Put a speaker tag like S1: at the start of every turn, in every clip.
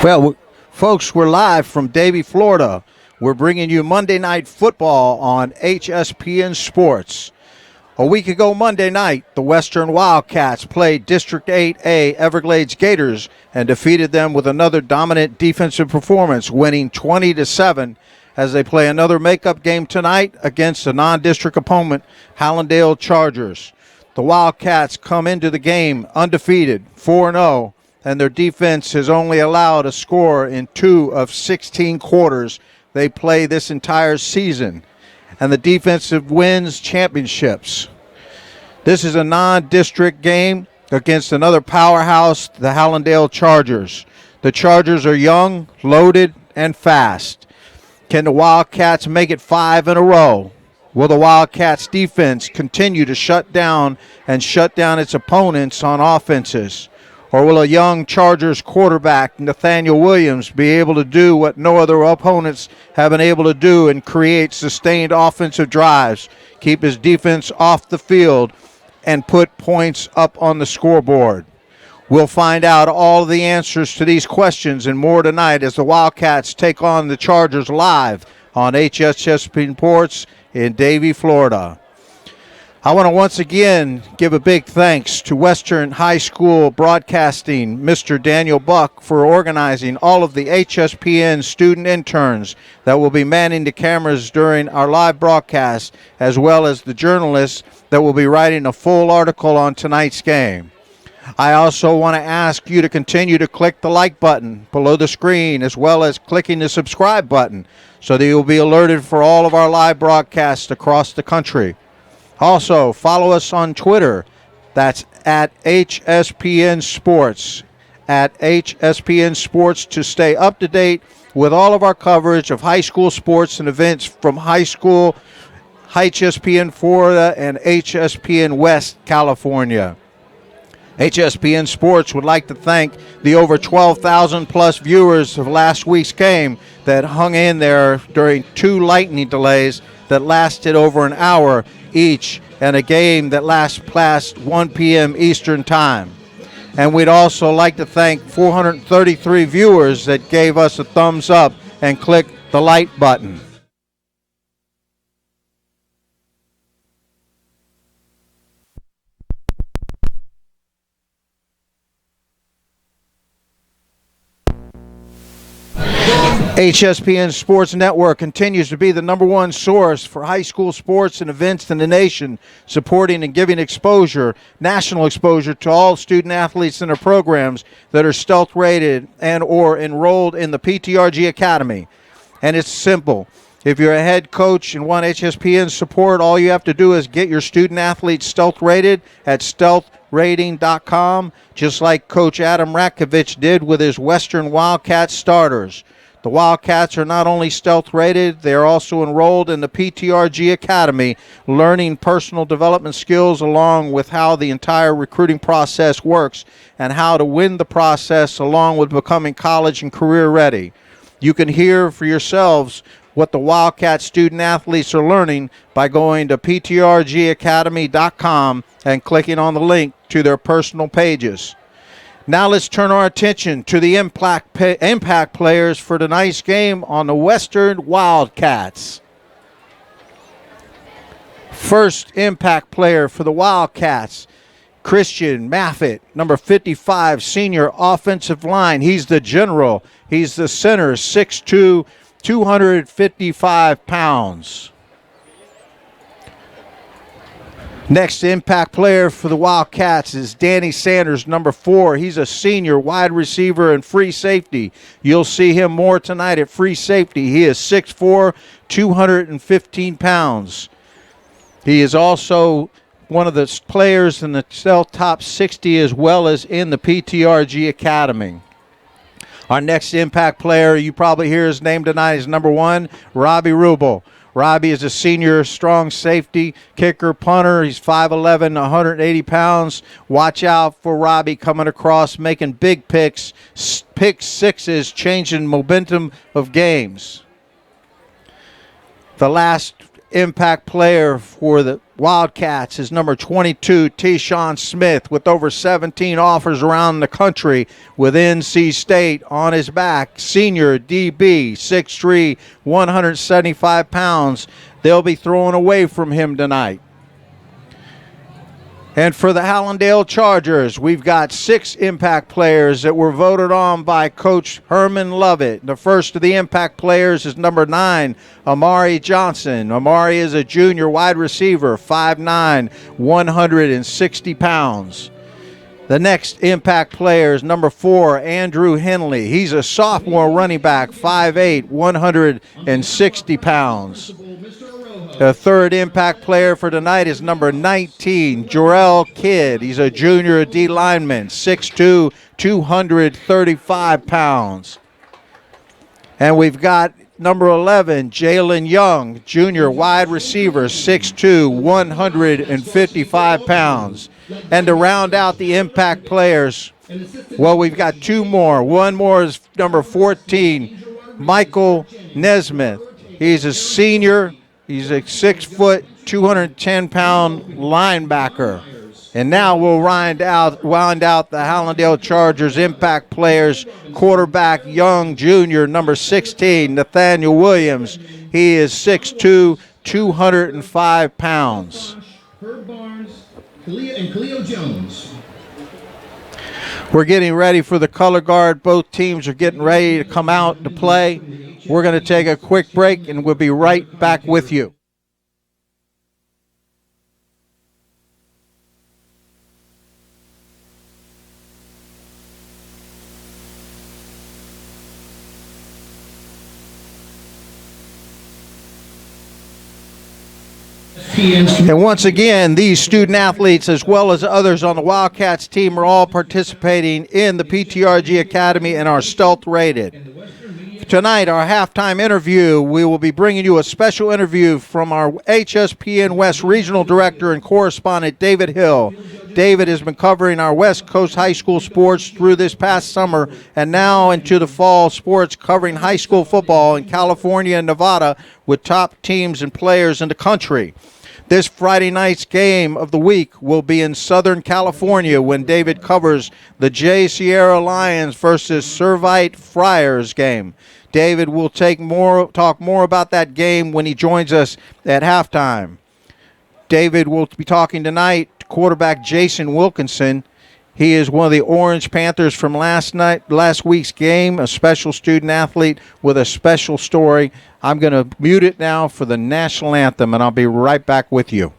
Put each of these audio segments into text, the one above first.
S1: Well, folks, we're live from Davie, Florida. We're bringing you Monday Night Football on HSPN Sports. A week ago Monday night, the Western Wildcats played District 8A Everglades Gators and defeated them with another dominant defensive performance, winning 20-7 as they play another makeup game tonight against a non-district opponent, Hallandale Chargers. The Wildcats come into the game undefeated, 4-0, and their defense has only allowed a score in 2 of 16 quarters they play this entire season. And the defensive wins championships. This is a non-district game against another powerhouse, the Hallandale Chargers. The Chargers are young, loaded, and fast. Can the Wildcats make it 5 in a row? Will the Wildcats defense continue to shut down its opponents on offenses? Or will a young Chargers quarterback, Nathaniel Williams, be able to do what no other opponents have been able to do and create sustained offensive drives, keep his defense off the field, and put points up on the scoreboard? We'll find out all of the answers to these questions and more tonight as the Wildcats take on the Chargers live on HSPN Sports in Davie, Florida. I want to once again give a big thanks to Western High School Broadcasting, Mr. Daniel Buck, for organizing all of the HSPN student interns that will be manning the cameras during our live broadcast, as well as the journalists that will be writing a full article on tonight's game. I also want to ask you to continue to click the like button below the screen, as well as clicking the subscribe button, so that you'll be alerted for all of our live broadcasts across the country. Also, follow us on Twitter. That's at HSPN Sports, at HSPN Sports, to stay up to date with all of our coverage of high school sports and events from high school, HSPN Florida, and HSPN West California. HSPN Sports would like to thank the over 12,000 plus viewers of last week's game that hung in there during 2 lightning delays that lasted over an hour each, and a game that last 1 p.m. Eastern Time. And we'd also like to thank 433 viewers that gave us a thumbs up and clicked the like button. HSPN Sports Network continues to be the #1 source for high school sports and events in the nation, supporting and giving national exposure to all student athletes in their programs that are stealth rated and or enrolled in the PTRG Academy. And it's simple. If you're a head coach and want HSPN support, all you have to do is get your student athletes stealth rated at stealthrating.com, just like Coach Adam Ratkovich did with his Western Wildcats starters. The Wildcats are not only stealth rated, they are also enrolled in the PTRG Academy, learning personal development skills along with how the entire recruiting process works and how to win the process along with becoming college and career ready. You can hear for yourselves what the Wildcat student athletes are learning by going to ptrgacademy.com and clicking on the link to their personal pages. Now let's turn our attention to the impact players for tonight's game on the Western Wildcats. First impact player for the Wildcats, Christian Maffitt, number 55, senior offensive line. He's the general. He's the center, 6'2", 255 pounds. Next impact player for the Wildcats is Danny Sanders, number 4. He's a senior wide receiver and free safety. You'll see him more tonight at free safety. He is 6'4", 215 pounds. He is also one of the players in the top 60 as well as in the PTRG Academy. Our next impact player, you probably hear his name tonight, is number 1, Robbie Rubel. Robbie is a senior strong safety, kicker, punter. He's 5'11", 180 pounds. Watch out for Robbie coming across, making big picks, pick sixes, changing momentum of games. The last impact player for the Wildcats is number 22, T-Shawn Smith, with over 17 offers around the country with NC State on his back. Senior DB, 6'3", 175 pounds. They'll be throwing away from him tonight. And for the Hallandale Chargers, we've got 6 impact players that were voted on by Coach Herman Lovett. The first of the impact players is number 9, Amari Johnson. Amari is a junior wide receiver, 5'9", 160 pounds. The next impact player is number 4, Andrew Henley. He's a sophomore running back, 5'8", 160 pounds. The third impact player for tonight is number 19, Jarrell Kidd. He's a junior D lineman, 6'2", 235 pounds. And we've got number 11, Jalen Young, junior wide receiver, 6'2", 155 pounds. And to round out the impact players, well, we've got 2 more. One more is number 14, Michael Nesmith. He's a senior. He's a 6 foot, 210-pound linebacker. And now we'll round out the Hallandale Chargers impact players. Quarterback Young Jr., number 16, Nathaniel Williams. He is 6'2", 205 pounds.
S2: Herb Barnes, and Cleo Jones.
S1: We're getting ready for the color guard. Both teams are getting ready to come out to play. We're going to take a quick break, and we'll be right back with you. And once again, these student athletes, as well as others on the Wildcats team, are all participating in the PTRG Academy and are stealth rated. Tonight, our halftime interview, we will be bringing you a special interview from our HSPN West Regional Director and Correspondent, David Hill. David has been covering our West Coast high school sports through this past summer and now into the fall sports, covering high school football in California and Nevada with top teams and players in the country. This Friday night's game of the week will be in Southern California when David covers the J. Sierra Lions versus Servite Friars game. David will talk more about that game when he joins us at halftime. David will be talking tonight to quarterback Jason Wilkinson. He is one of the Orange Panthers from last week's game, a special student athlete with a special story. I'm going to mute it now for the national anthem, and I'll be right back with you.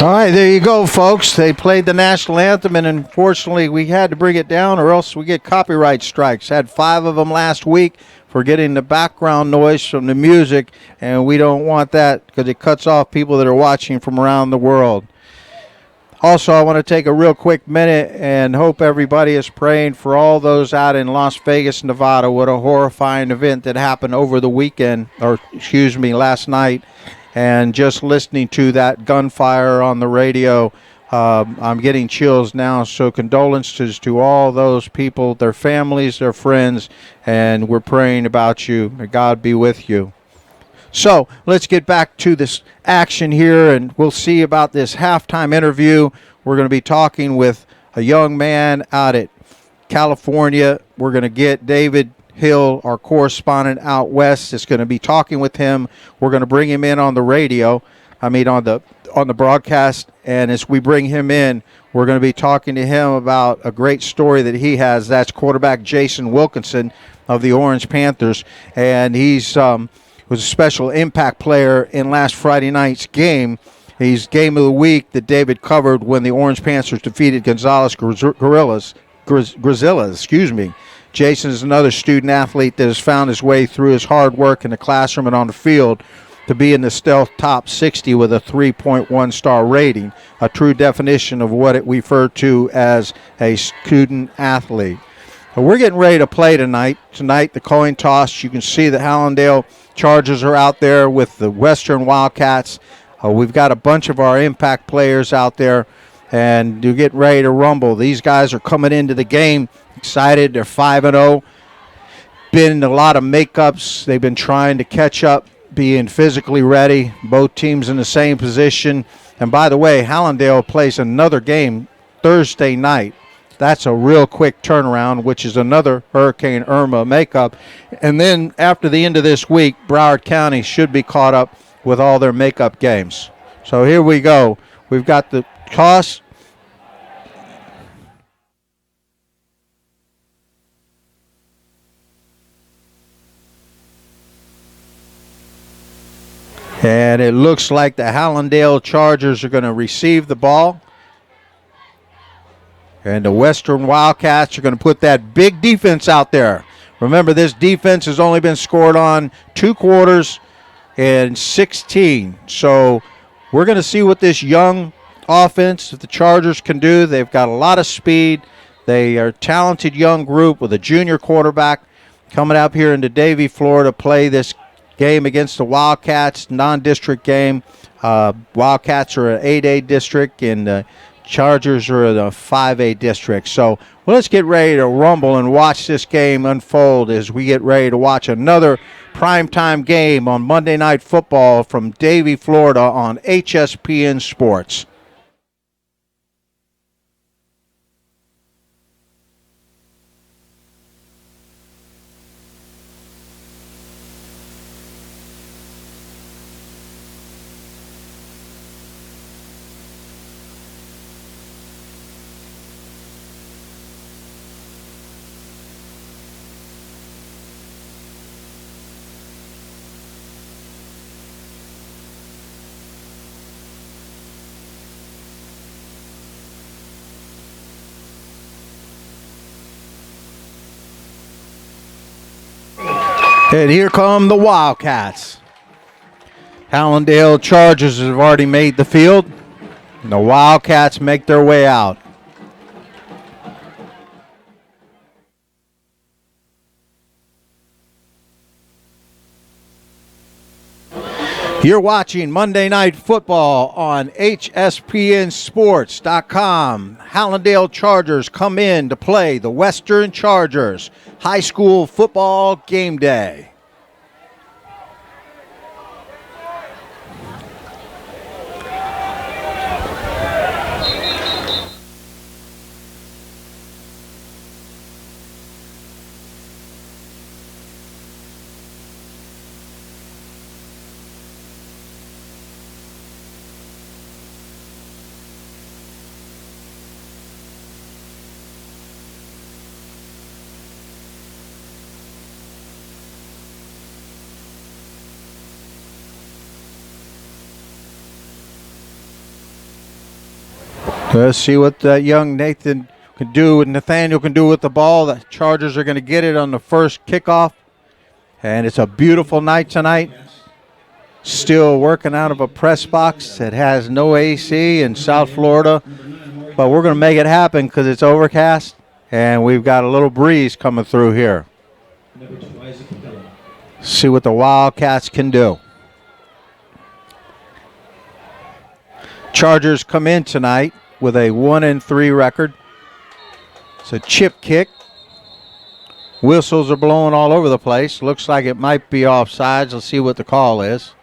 S1: All right, there you go, folks. They played the national anthem, and unfortunately we had to bring it down or else we get copyright strikes. Had 5 of them last week for getting the background noise from the music, and we don't want that because it cuts off people that are watching from around the world. Also, I want to take a real quick minute and hope everybody is praying for all those out in Las Vegas, Nevada. What a horrifying event that happened over the weekend, or excuse me, last night. And just listening to that gunfire on the radio, I'm getting chills now. So condolences to all those people, their families, their friends, and we're praying about you. May God be with you. So let's get back to this action here, and we'll see about this halftime interview. We're going to be talking with a young man out at California. We're going to get David Hill, our correspondent out west, is going to be talking with him. We're going to bring him in on the radio, on the broadcast, and as we bring him in, we're going to be talking to him about a great story that he has. That's quarterback Jason Wilkinson of the Orange Panthers, and he's was a special impact player in last Friday night's game. He's game of the week that David covered when the Orange Panthers defeated Gonzales Grizillas. Jason is another student athlete that has found his way through his hard work in the classroom and on the field to be in the Stealth Top 60 with a 3.1 star rating, a true definition of what we refer to as a student athlete. We're getting ready to play tonight. Tonight, the coin toss. You can see the Hallandale Chargers are out there with the Western Wildcats. We've got a bunch of our impact players out there, and you're getting ready to rumble. These guys are coming into the game excited. They're 5-0. Been in a lot of makeups. They've been trying to catch up, being physically ready. Both teams in the same position. And by the way, Hallandale plays another game Thursday night. That's a real quick turnaround, which is another Hurricane Irma makeup. And then after the end of this week, Broward County should be caught up with all their makeup games. So here we go. We've got the toss. And it looks like the Hallandale Chargers are going to receive the ball. And the Western Wildcats are going to put that big defense out there. Remember, this defense has only been scored on 2 quarters and 16. So we're going to see what this young offense that the Chargers can do. They've got a lot of speed. They are a talented young group with a junior quarterback coming up here into Davie, Florida, to play this game against the Wildcats, non-district game. Wildcats are an 8A district, and Chargers are the 5A district. So let's get ready to rumble and watch this game unfold as we get ready to watch another primetime game on Monday Night Football from Davie, Florida on HSPN Sports. And here come the Wildcats. Hallandale Chargers have already made the field. And the Wildcats make their way out. You're watching Monday Night Football on HSPNSports.com. Hallandale Chargers come in to play the Western Chargers. High school football game day. Let's see what that young Nathan can do, what Nathaniel can do with the ball. The Chargers are going to get it on the first kickoff. And it's a beautiful night tonight. Still working out of a press box that has no AC in South Florida. but we're going to make it happen because it's overcast and we've got a little breeze coming through here. See what the Wildcats can do. Chargers come in tonight with a 1-3 record. It's a chip kick. Whistles are blowing all over the place. Looks like it might be offsides. Let's see what the call is.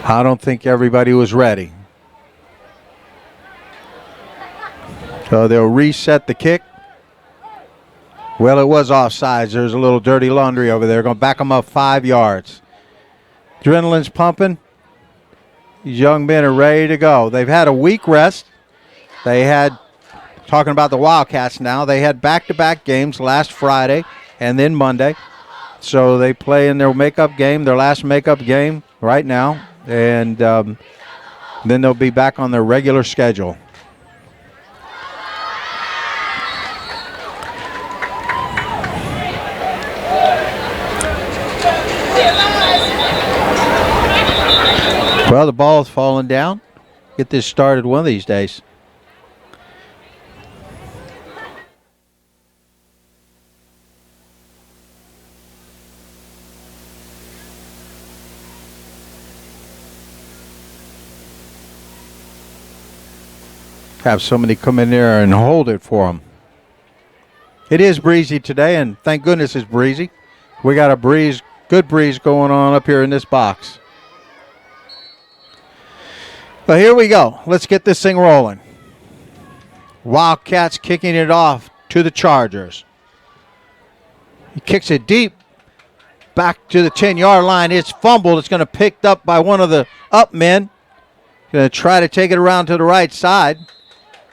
S1: I don't think everybody was ready. So they'll reset the kick. Well, it was offsides. There's a little dirty laundry over there. Going to back them up 5 yards. Adrenaline's pumping. These young men are ready to go. They've had a week rest. They had, talking about the Wildcats now, they had back-to-back games last Friday and then Monday. So they play in their makeup game, their last makeup game right now. And then they'll be back on their regular schedule. Well, the ball's falling down. Get this started one of these days. Have somebody come in there and hold it for them. It is breezy today, and thank goodness it's breezy. We got a breeze, good breeze going on up here in this box. But here we go. Let's get this thing rolling. Wildcats kicking it off to the Chargers. He kicks it deep back to the 10-yard line. It's fumbled. It's going to be picked up by one of the up men. Going to try to take it around to the right side.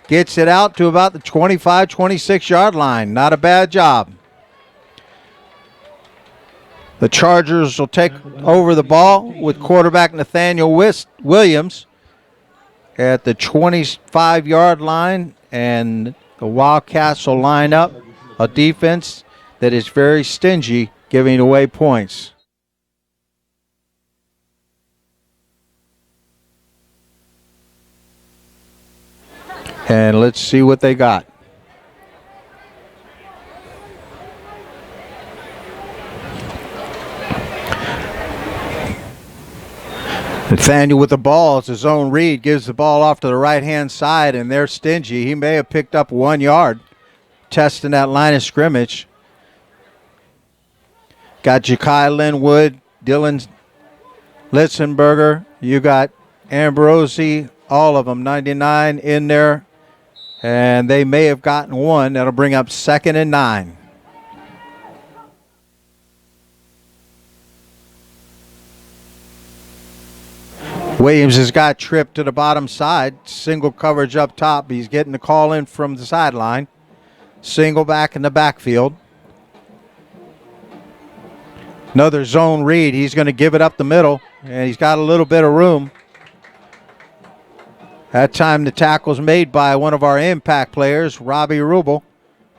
S1: Gets it out to about the 25, 26-yard line. Not a bad job. The Chargers will take over the ball with quarterback Nathaniel Williams at the 25-yard line, and the Wildcats will line up a defense that is very stingy, giving away points. And let's see what they got. Nathaniel with the ball. It's his own read. Gives the ball off to the right-hand side, and they're stingy. He may have picked up 1 yard testing that line of scrimmage. Got Ja'Kai Linwood, Dylan Litzenberger. You got Ambrosi, all of them, 99 in there. And they may have gotten one. That'll bring up 2nd and 9. Williams has got tripped to the bottom side. Single coverage up top. He's getting the call in from the sideline. Single back in the backfield. Another zone read. He's going to give it up the middle, and he's got a little bit of room. That time the tackle's made by one of our impact players, Robbie Rubel.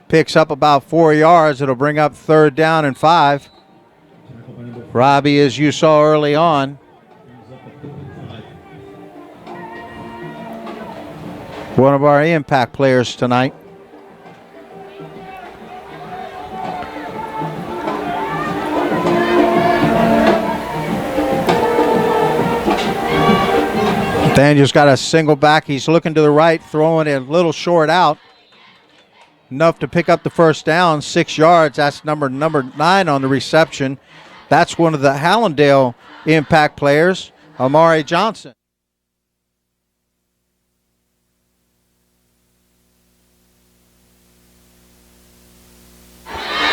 S1: Picks up about 4 yards. It'll bring up 3rd down and 5. Robbie, as you saw early on, one of our impact players tonight. Daniel's got a single back. He's looking to the right, throwing it a little short out. Enough to pick up the 1st down, 6 yards. That's number 9 on the reception. That's one of the Hallandale impact players, Amari Johnson.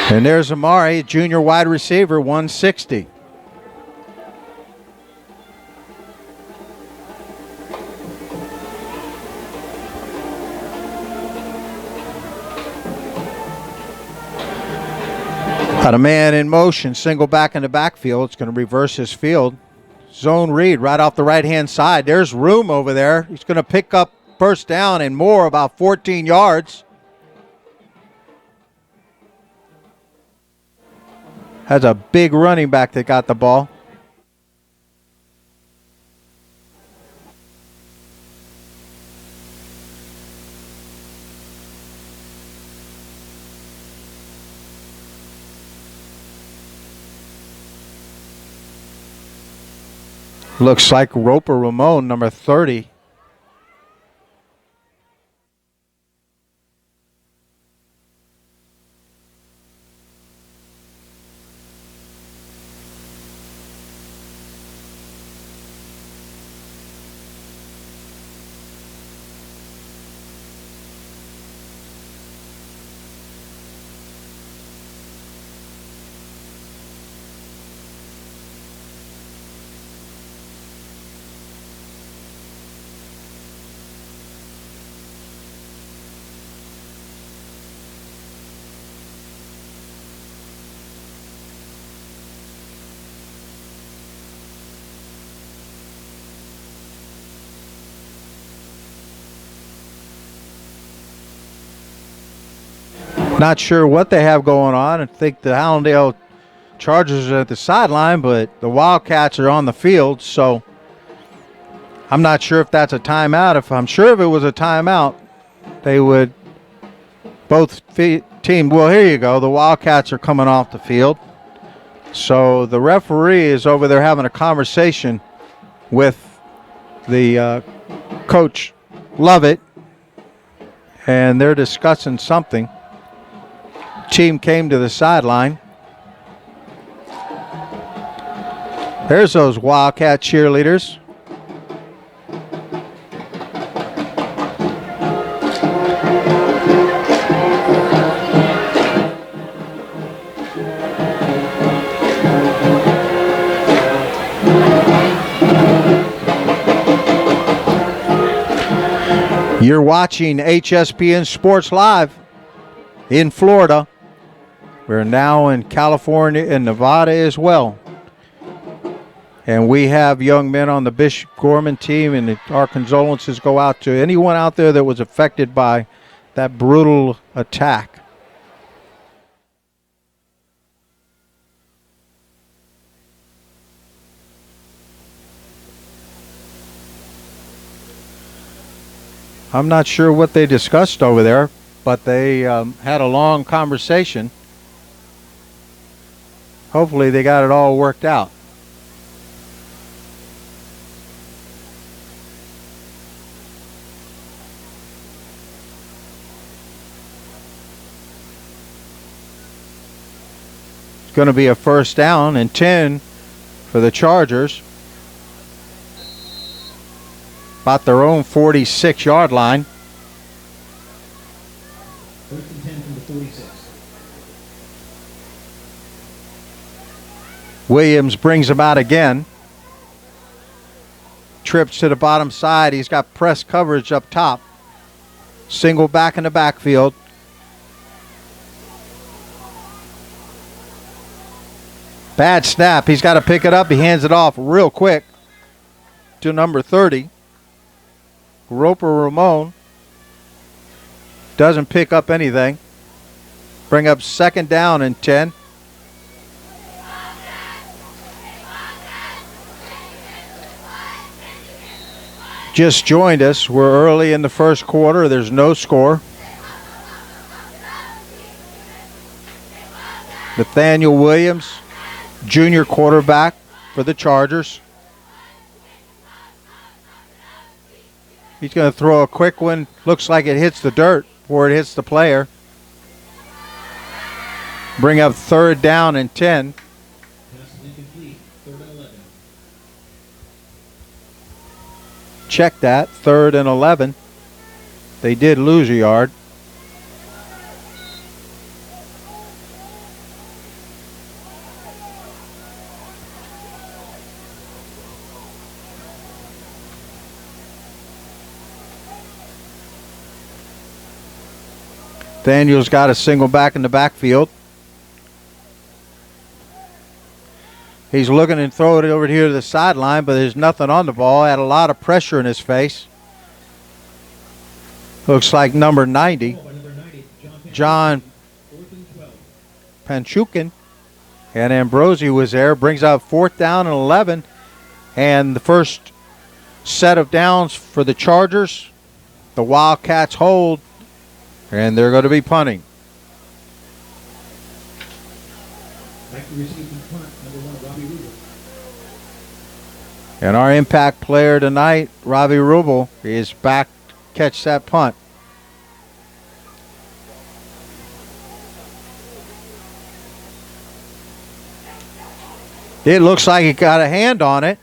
S1: And there's Amari, junior wide receiver, 160. Got a man in motion, single back in the backfield. It's going to reverse his field. Zone read right off the right-hand side. There's room over there. He's going to pick up 1st down and more, about 14 yards. Has a big running back that got the ball. Looks like Roper Ramon, number 30. Not sure what they have going on. I think the Hallandale Chargers are at the sideline, but the Wildcats are on the field, so I'm not sure if that's a timeout. I'm sure if it was a timeout, they would both team. Well, here you go. The Wildcats are coming off the field. So the referee is over there having a conversation with the coach Lovett, and they're discussing something. Team came to the sideline. There's those Wildcat cheerleaders. You're watching HSPN Sports Live in Florida. We're now in California and Nevada as well. And we have young men on the Bishop Gorman team, and our condolences go out to anyone out there that was affected by that brutal attack. I'm not sure what they discussed over there, but they had a long conversation. Hopefully they got it all worked out. It's going to be a first down and 10 for the Chargers. About their own 46-yard line.
S2: First and 10 from the 46.
S1: Williams brings him out again. Trips to the bottom side. He's got press coverage up top. Single back in the backfield. Bad snap. He's got to pick it up. He hands it off real quick to number 30. Roper Ramon doesn't pick up anything. Bring up second down and 10. Just joined us. We're early in the first quarter. There's no score. Nathaniel Williams, junior quarterback for the Chargers. He's going to throw a quick one. Looks like it hits the dirt before it hits the player. Bring up third down and 10.
S2: Pass is incomplete. 3rd and 11.
S1: Check that. 3rd and 11. They did lose a yard. Daniel's got a single back in the backfield. He's looking and throwing it over here to the sideline, but there's nothing on the ball. Had a lot of pressure in his face. Looks like number 90, John Panchukin, and Ambrosi was there. Brings out 4th down and 11, and the first set of downs for the Chargers. The Wildcats hold. And they're going to be punting.
S2: Back to receive the punt, number 1, Robbie Weaver.
S1: And our impact player tonight, Robbie Rubel, is back to catch that punt. It looks like he got a hand on it.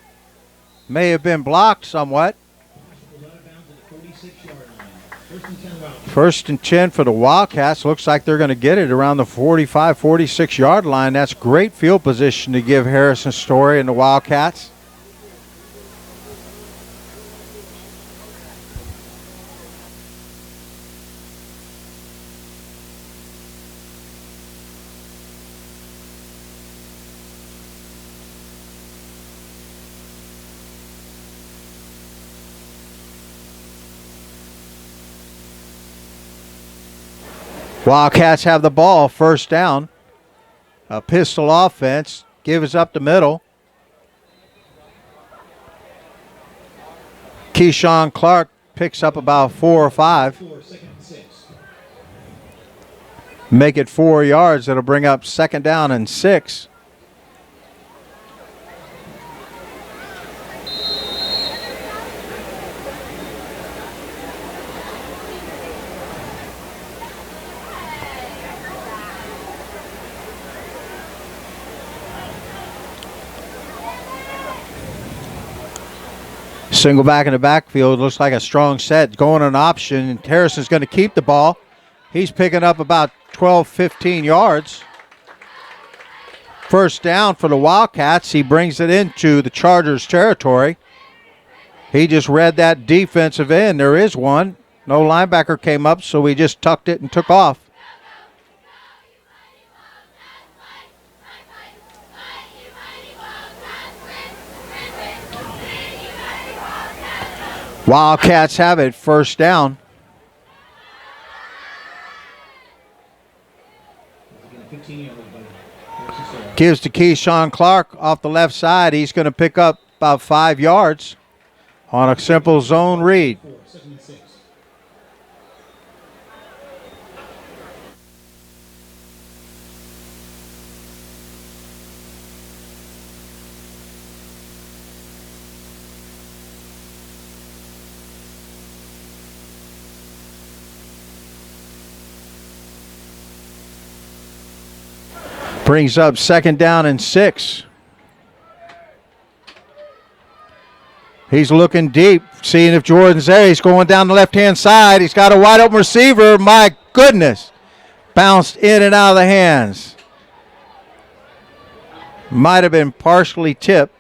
S1: May have been blocked somewhat. First and 10 for the Wildcats. Looks like they're going to get it around the 45, 46-yard line. That's great field position to give Harrison Story and the Wildcats. Wildcats have the ball, first down. A pistol offense, gives up the middle. Keyshawn Clark picks up about 4 or 5. Make it 4 yards. That'll bring up second down and 6. Single back in the backfield. Looks like a strong set. Going an option. And Harrison's going to keep the ball. He's picking up about 12, 15 yards. First down for the Wildcats. He brings it into the Chargers territory. He just read that defensive end. There is one. No linebacker came up, so he just tucked it and took off. Wildcats have it, first down. Gives to Keyshawn Clark off the left side. He's going to pick up about 5 yards on a simple zone read. Brings up second down and 6. He's looking deep, seeing if Jordan's there. He's going down the left-hand side. He's got a wide-open receiver. My goodness. Bounced in and out of the hands. Might have been partially tipped,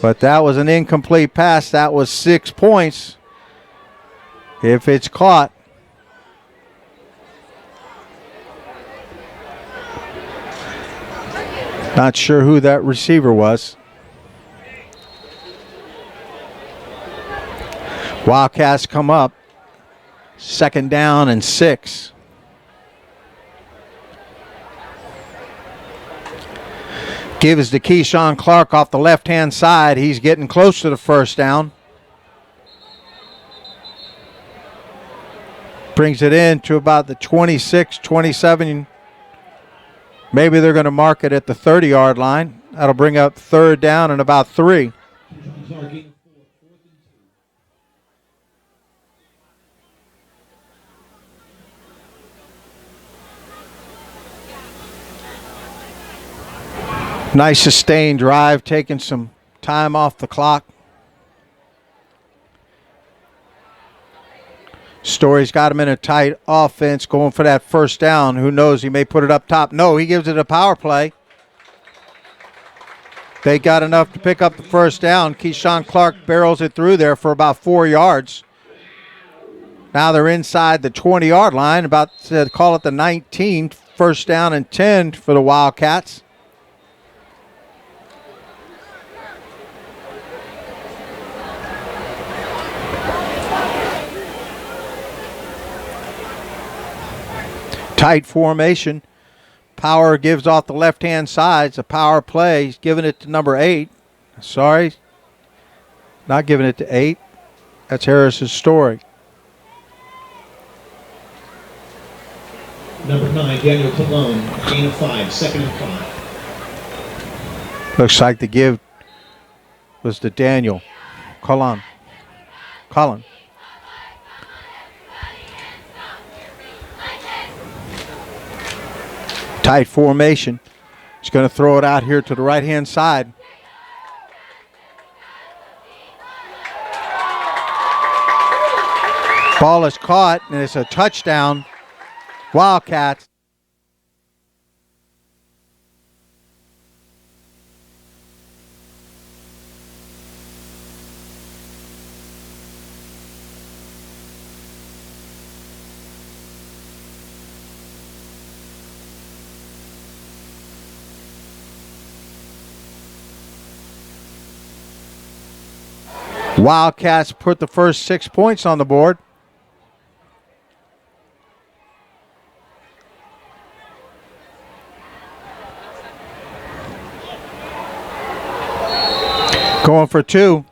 S1: but that was an incomplete pass. That was 6 points if it's caught. Not sure who that receiver was. Wildcats come up. Second down and 6. Gives to Keyshawn Clark off the left-hand side. He's getting close to the first down. Brings it in to about the 26, 27. Maybe they're going to mark it at the 30-yard line. That'll bring up third down and about 3. Nice sustained drive, taking some time off the clock. Story's got him in a tight offense going for that first down. Who knows? He may put it up top. No, he gives it a power play. They got enough to pick up the first down. Keyshawn Clark barrels it through there for about 4 yards. Now they're inside the 20-yard line, about to call it the 19. First down and 10 for the Wildcats. Tight formation. Power gives off the left-hand side. It's a power play. He's giving it to number 8. Sorry. Not giving it to 8. That's Harris's Story.
S2: Number 9, Daniel Colon, gain of 5, second and 5.
S1: Looks like they give was to Daniel. Colin. Tight formation. He's going to throw it out here to the right-hand side. Ball is caught, and it's a touchdown. Wildcats. Wildcats put the first 6 points on the board. Going for 2.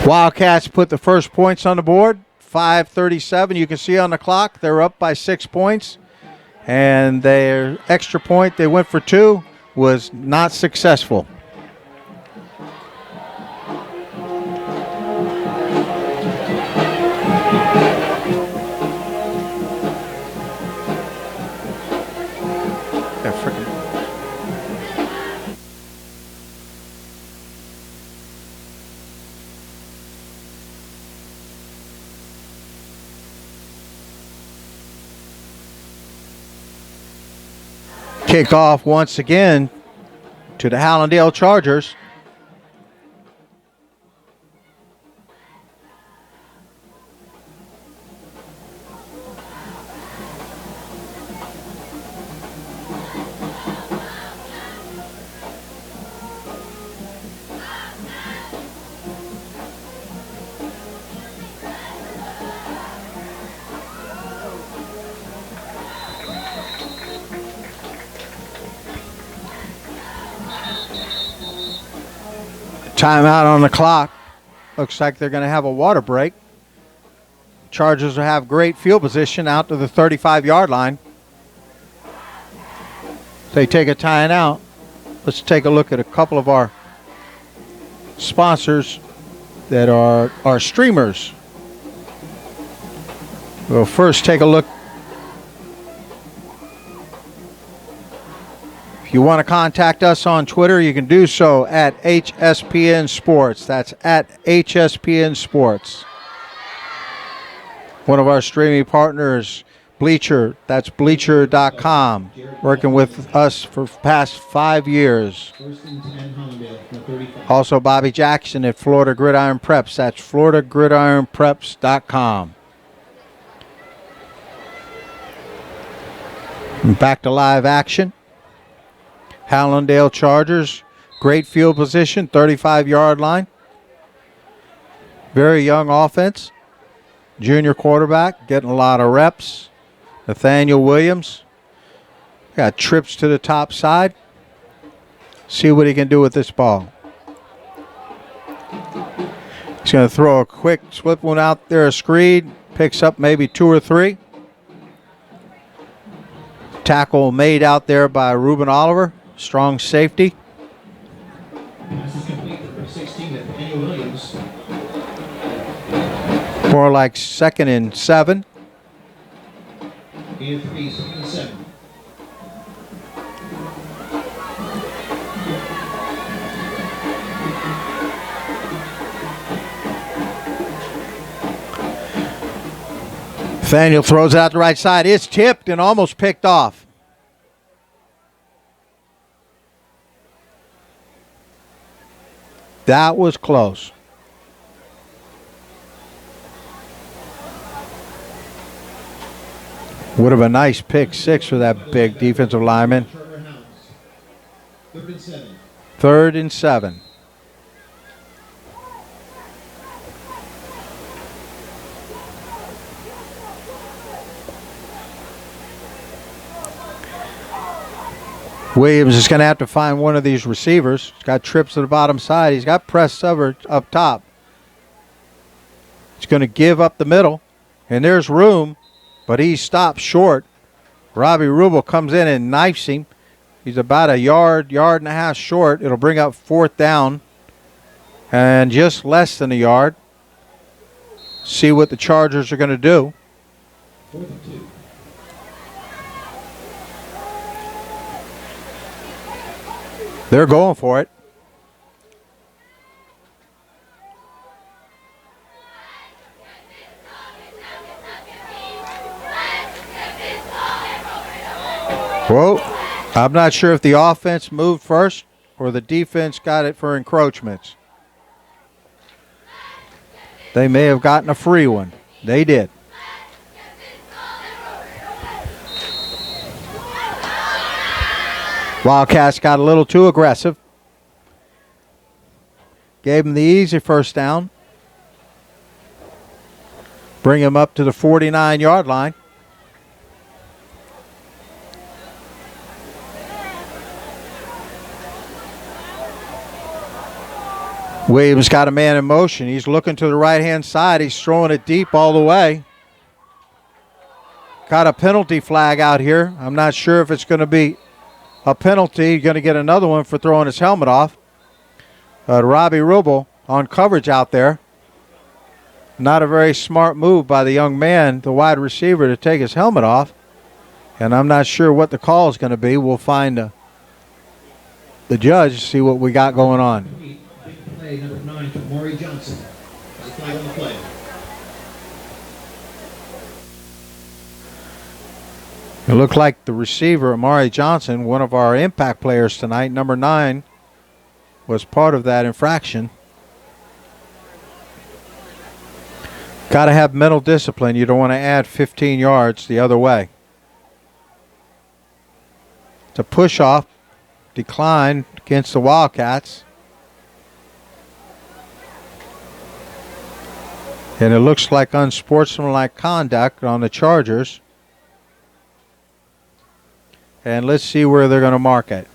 S1: Wildcats put the first points on the board. 5:37. You can see on the clock they're up by 6 points. And their extra point they went for 2 was not successful. Kickoff once again to the Hallandale Chargers. Timeout on the clock. Looks like they're going to have a water break. Chargers will have great field position out to the 35-yard line. They take a timeout. Let's take a look at a couple of our sponsors that are our streamers. We'll first take a look. If you want to contact us on Twitter, you can do so at HSPN Sports. That's at HSPN Sports. One of our streaming partners, Bleacher, that's Bleacher.com, working with us for the past 5 years. Also, Bobby Jackson at Florida Gridiron Preps. That's FloridaGridironPreps.com. And back to live action. Hallandale Chargers, great field position, 35-yard line. Very young offense. Junior quarterback, getting a lot of reps. Nathaniel Williams. Got trips to the top side. See what he can do with this ball. He's going to throw a quick slip one out there, a screen. Picks up maybe 2 or 3. Tackle made out there by Ruben Oliver. Strong safety.
S2: Pass is complete for 16 to Daniel Williams.
S1: More like 2nd and 7.
S2: Gain of 3, 2nd and 7.
S1: Nathaniel throws it out the right side. It's tipped and almost picked off. That was close. Would have a nice pick 6 for that big defensive lineman.
S2: 3rd and 7.
S1: 3rd and 7. Williams is going to have to find one of these receivers. He's got trips to the bottom side. He's got press cover up top. He's going to give up the middle, and there's room, but he stops short. Robbie Rubel comes in and knifes him. He's about a yard and a half short. It'll bring up 4th down and just less than a yard. See what the Chargers are going to do.
S2: 4th and 2.
S1: They're going for it. Whoa. I'm not sure if the offense moved first or the defense got it for encroachments. They may have gotten a free one. They did. Wildcats got a little too aggressive. Gave them the easy first down. Bring him up to the 49-yard line. Williams got a man in motion. He's looking to the right-hand side. He's throwing it deep all the way. Got a penalty flag out here. I'm not sure if it's going to be a penalty. You're going to get another one for throwing his helmet off. Robbie Rubel on coverage out there. Not a very smart move by the young man, the wide receiver, to take his helmet off. And I'm not sure what the call is going to be. We'll find the judge, see what we got going on.
S2: Big play, number 9 to Maury Johnson. There's a flag on the play.
S1: It looked like the receiver, Amari Johnson, one of our impact players tonight, number 9, was part of that infraction. Got to have mental discipline. You don't want to add 15 yards the other way. It's a push-off, decline against the Wildcats. And it looks like unsportsmanlike conduct on the Chargers. And let's see where they're going to mark it.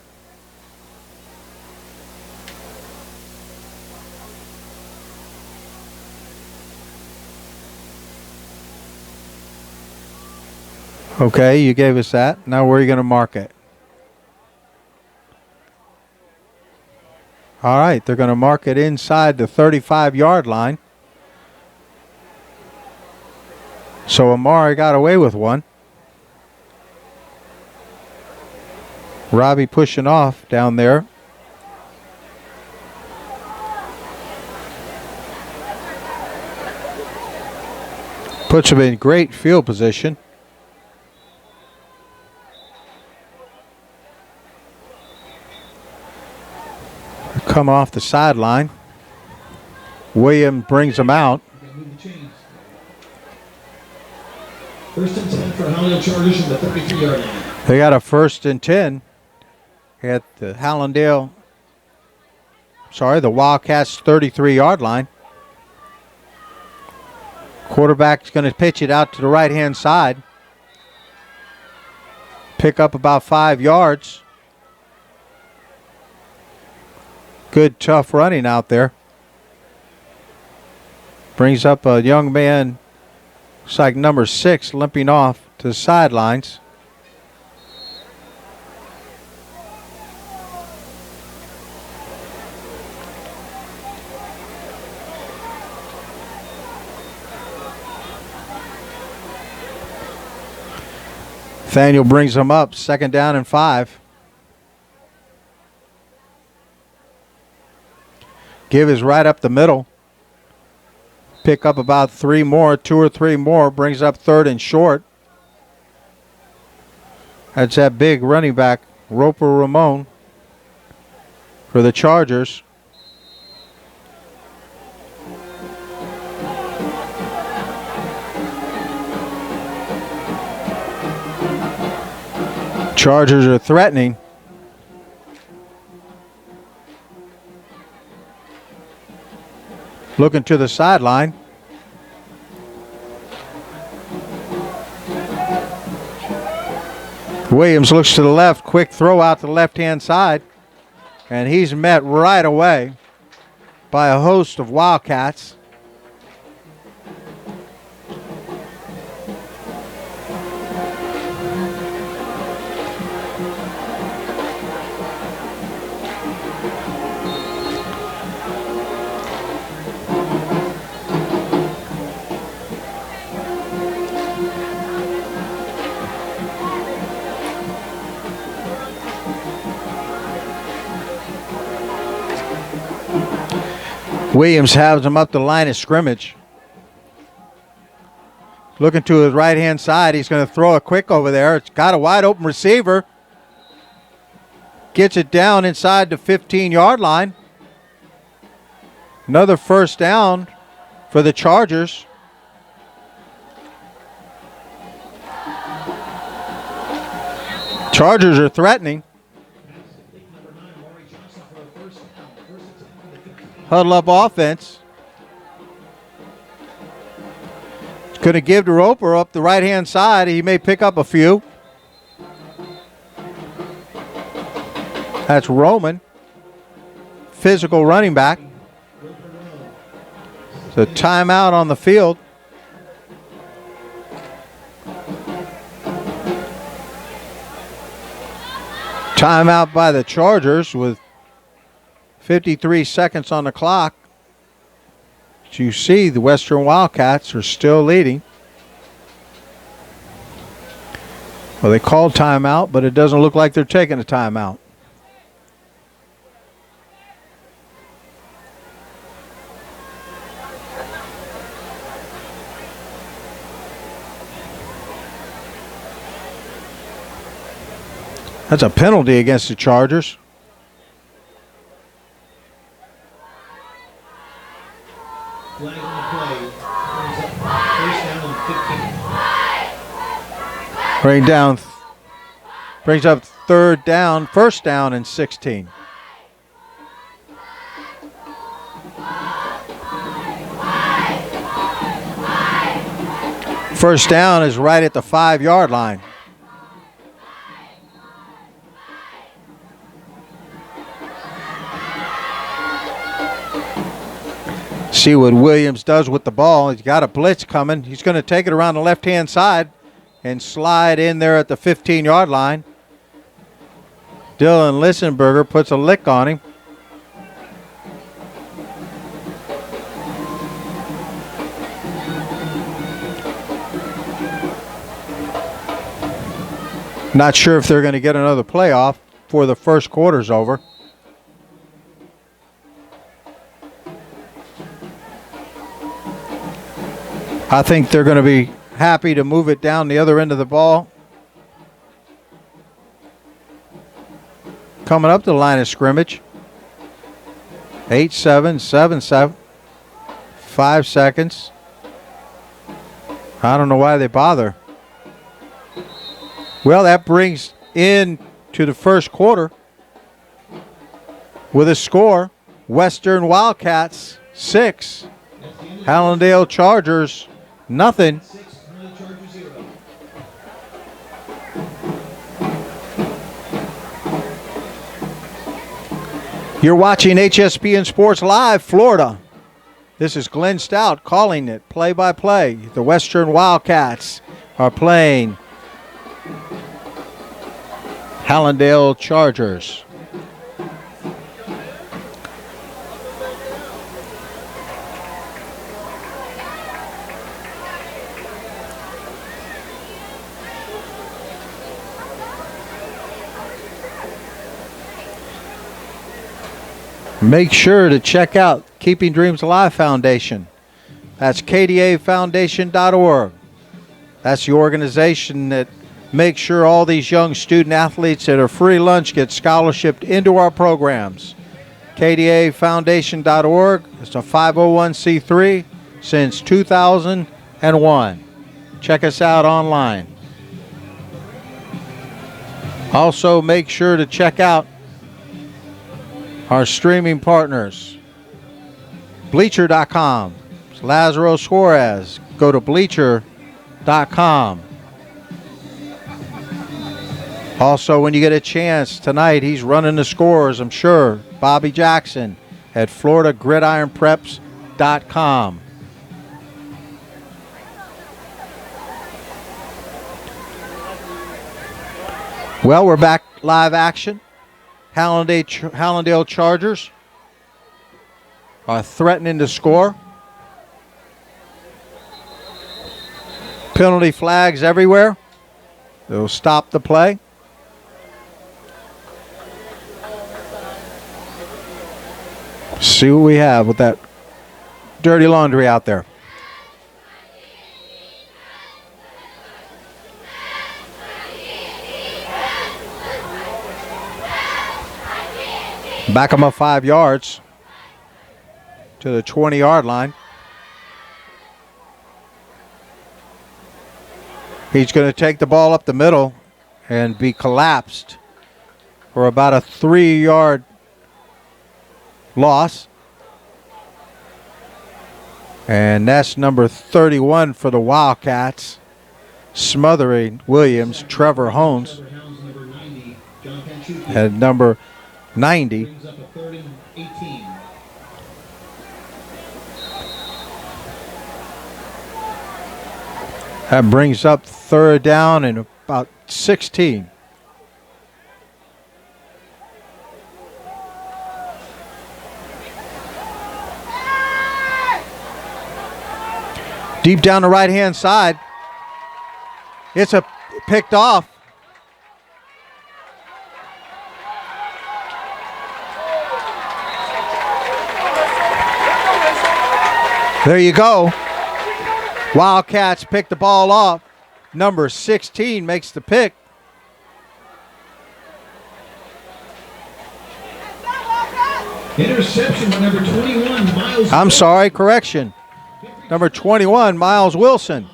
S1: Okay, you gave us that. Now where are you going to mark it? All right, they're going to mark it inside the 35-yard line. So Amari got away with one. Robbie pushing off down there. Puts him in great field position. Come off the sideline. William brings him out.
S2: First and 10 for Hallandale Chargers from the 33-yard line.
S1: They got a 1st and 10 at the Hallandale, the Wildcats 33-yard line. Quarterback's going to pitch it out to the right-hand side. Pick up about 5 yards. Good, tough running out there. Brings up a young man, looks like number 6, limping off to the sidelines. Nathaniel brings him up, 2nd down and 5. Give is right up the middle. Pick up about 3 more, 2 or 3 more. Brings up 3rd and short. That's that big running back, Roper Ramon, for the Chargers. Chargers are threatening. Looking to the sideline. Williams looks to the left, quick throw out to the left-hand side, and he's met right away by a host of Wildcats. Williams has him up the line of scrimmage. Looking to his right-hand side. He's going to throw it quick over there. It's got a wide open receiver. Gets it down inside the 15-yard line. Another first down for the Chargers. Chargers are threatening. Huddle up offense. It's going to give to Roper up the right-hand side. He may pick up a few. That's Roman. Physical running back. So timeout on the field. Timeout by the Chargers with 53 seconds on the clock. As you see, the Western Wildcats are still leading. Well, they called timeout, but it doesn't look like they're taking a timeout. That's a penalty against the Chargers.
S2: Flag on the play. Brings up first down and 15.
S1: Brings up third down, first down and 16. First down is right at the 5-yard line. See what Williams does with the ball. He's got a blitz coming. He's going to take it around the left-hand side and slide in there at the 15-yard line. Dylan Lissenberger puts a lick on him. Not sure if they're going to get another playoff before the first quarter's over. I think they're going to be happy to move it down the other end of the ball. Coming up to the line of scrimmage. 8-7, 7-7. 5 seconds. I don't know why they bother. Well, that brings in to the first quarter with a score. Western Wildcats 6. Hallandale Chargers nothing. You're watching HSPN Sports Live, Florida. This is Glenn Stout calling it play-by-play. The Western Wildcats are playing Hallandale Chargers. Make sure to check out Keeping Dreams Alive Foundation. That's kdafoundation.org. That's the organization that makes sure all these young student athletes that are free lunch get scholarshiped into our programs. kdafoundation.org. It's a 501c3 since 2001. Check us out online. Also, make sure to check out our streaming partners, Bleacher.com. It's Lazaro Suarez. Go to Bleacher.com. Also, when you get a chance tonight, he's running the scores, I'm sure. Bobby Jackson at FloridaGridironPreps.com. Well, we're back live action. Hallandale Chargers are threatening to score. Penalty flags everywhere. They'll stop the play. See what we have with that dirty laundry out there. Back him up 5 yards to the 20-yard line. He's going to take the ball up the middle and be collapsed for about a 3-yard loss. And that's number 31 for the Wildcats, smothering Williams, Trevor Hones, at number 90. That brings up third down and about 16. Deep down the right-hand side. It's a picked off. There you go. Wildcats pick the ball off. Number 16 makes the pick.
S2: Interception by number 21, Miles.
S1: I'm sorry, correction. Number 21, Miles Wilson,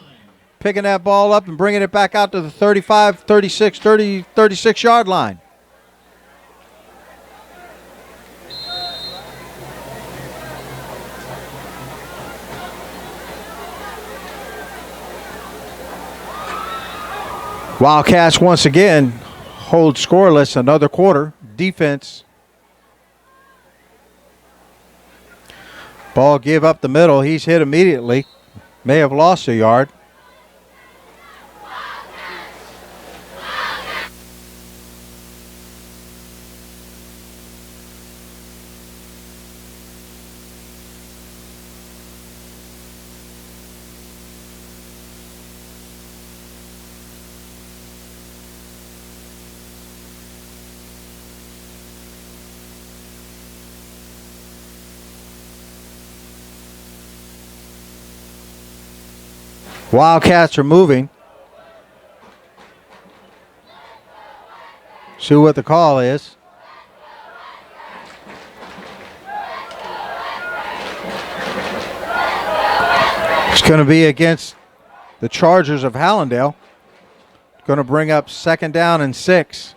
S1: picking that ball up and bringing it back out to the 35, 36, 30, 36-yard line. Wildcats once again hold scoreless another quarter. Defense. Ball give up the middle. He's hit immediately. May have lost a yard. Wildcats are moving. See what the call is. It's going to be against the Chargers of Hallandale. Going to bring up 2nd down and 6.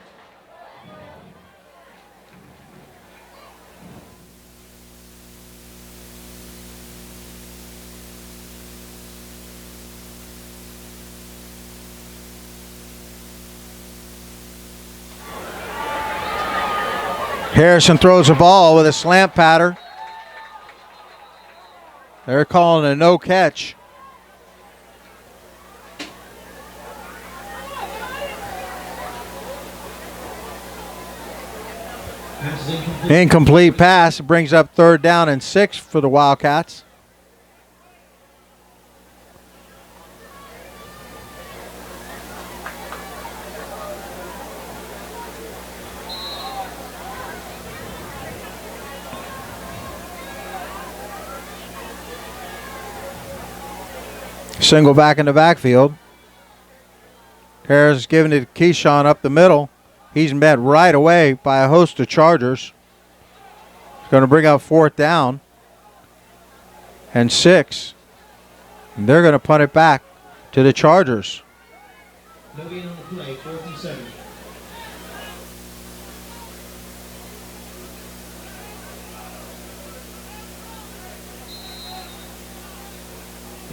S1: Harrison throws the ball with a slant pattern. They're calling a no catch. Incomplete pass brings up 3rd down and 6 for the Wildcats. Single back in the backfield. Harris is giving it to Keyshawn up the middle. He's met right away by a host of Chargers. He's going to bring up 4th down and 6. And they're going to punt it back to the Chargers.
S2: No gain on the play, 4th and 7.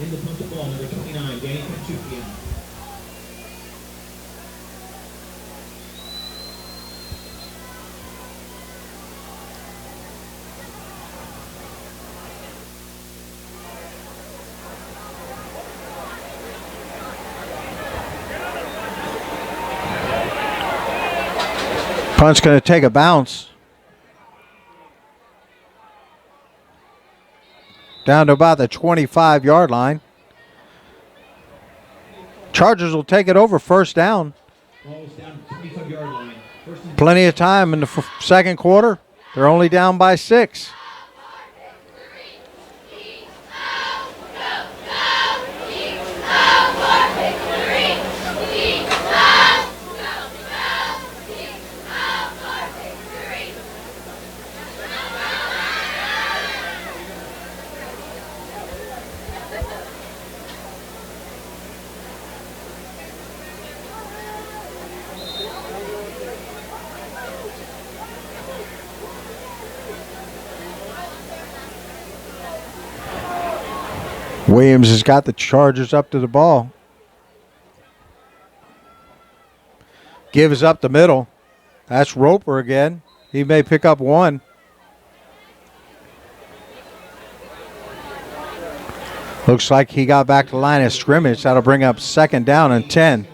S2: In the punted ball, number 29, Danny Panchukian.
S1: Punt's going to take a bounce. Down to about the 25-yard line. Chargers will take it over first down.
S2: Ball's down to 25-yard line.
S1: Plenty of time in the second quarter. They're only down by 6. Williams has got the Chargers up to the ball. Gives up the middle. That's Roper again. He may pick up 1. Looks like he got back to the line of scrimmage. That'll bring up second down and 10.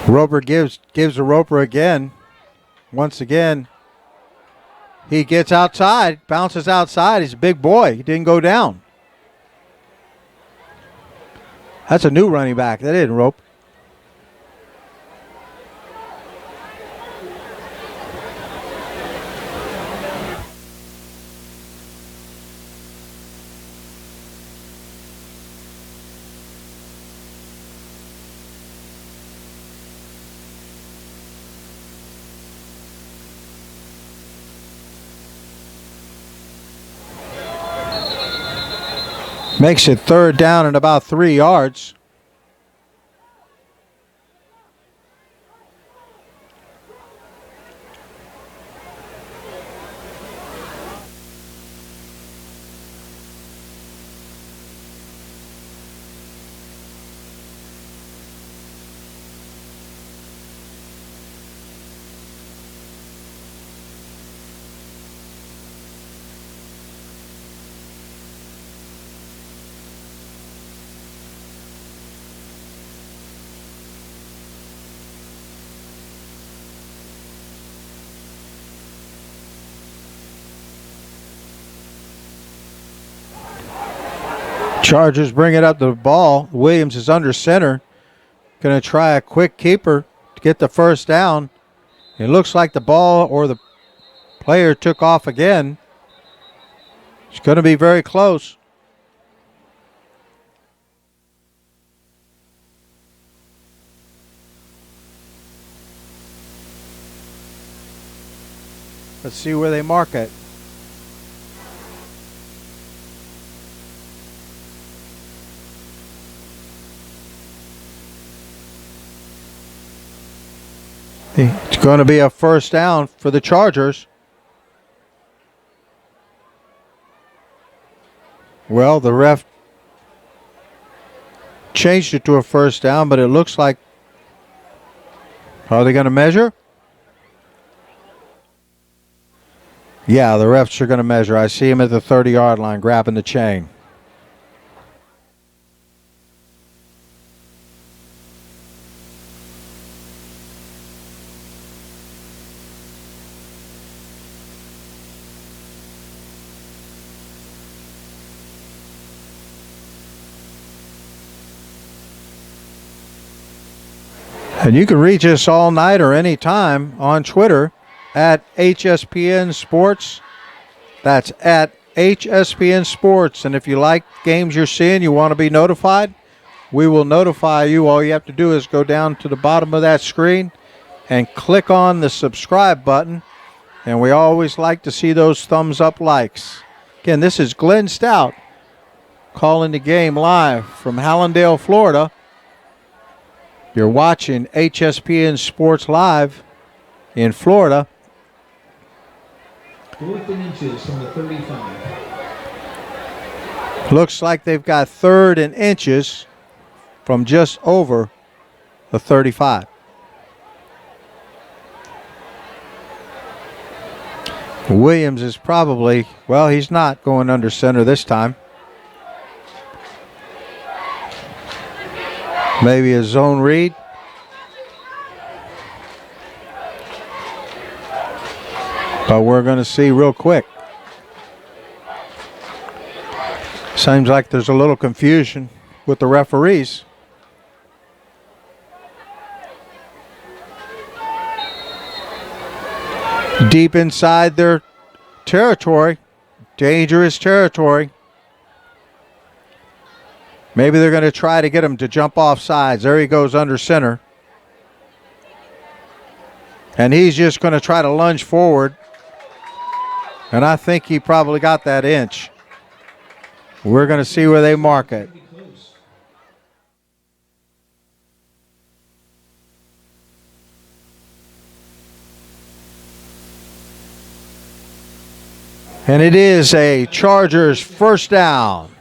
S1: Roper gives a Roper again. Once again, he gets outside, bounces outside. He's a big boy. He didn't go down. That's a new running back. That didn't Rope. Makes it third down and about 3 yards. Chargers bring it up to the ball. Williams is under center. Going to try a quick keeper to get the first down. It looks like the ball or the player took off again. It's going to be very close. Let's see where they mark it. It's going to be a first down for the Chargers. Well, the ref changed it to a first down, but it looks like, are they going to measure? Yeah, the refs are going to measure. I see him at the 30-yard line grabbing the chain. And you can reach us all night or any time on Twitter at HSPN Sports. That's at HSPN Sports. And if you like games you're seeing, you want to be notified, we will notify you. All you have to do is go down to the bottom of that screen and click on the subscribe button. And we always like to see those thumbs up likes. Again, this is Glenn Stout calling the game live from Hallandale, Florida. You're watching HSPN Sports Live in Florida.
S2: 4th and inches from the 35.
S1: Looks like they've got 3rd and inches from just over the 35. Williams is probably, well, he's not going under center this time. Maybe a zone read. But we're going to see real quick. Seems like there's a little confusion with the referees. Deep inside their territory, dangerous territory. Maybe they're going to try to get him to jump off sides. There he goes under center. And he's just going to try to lunge forward. And I think he probably got that inch. We're going to see where they mark it. And it is a Chargers first down.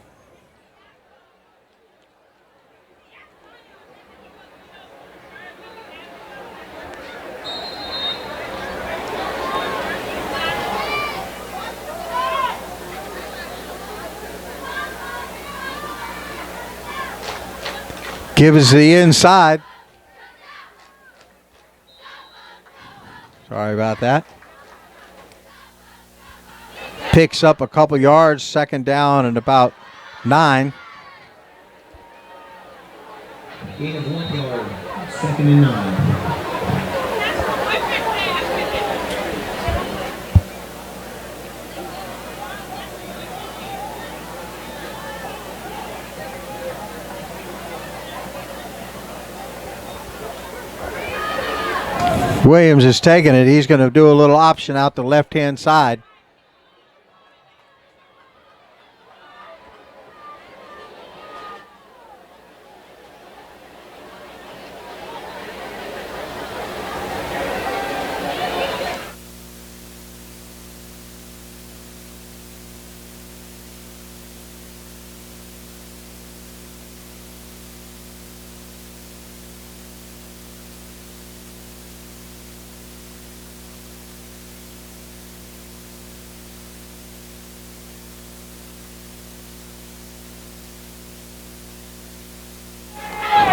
S1: Gives the inside. Sorry about that. Picks up a couple yards, 2nd down and about 9.
S2: Gain of 1 yard, 2nd and 9.
S1: Williams is taking it. He's going to do a little option out the left-hand side.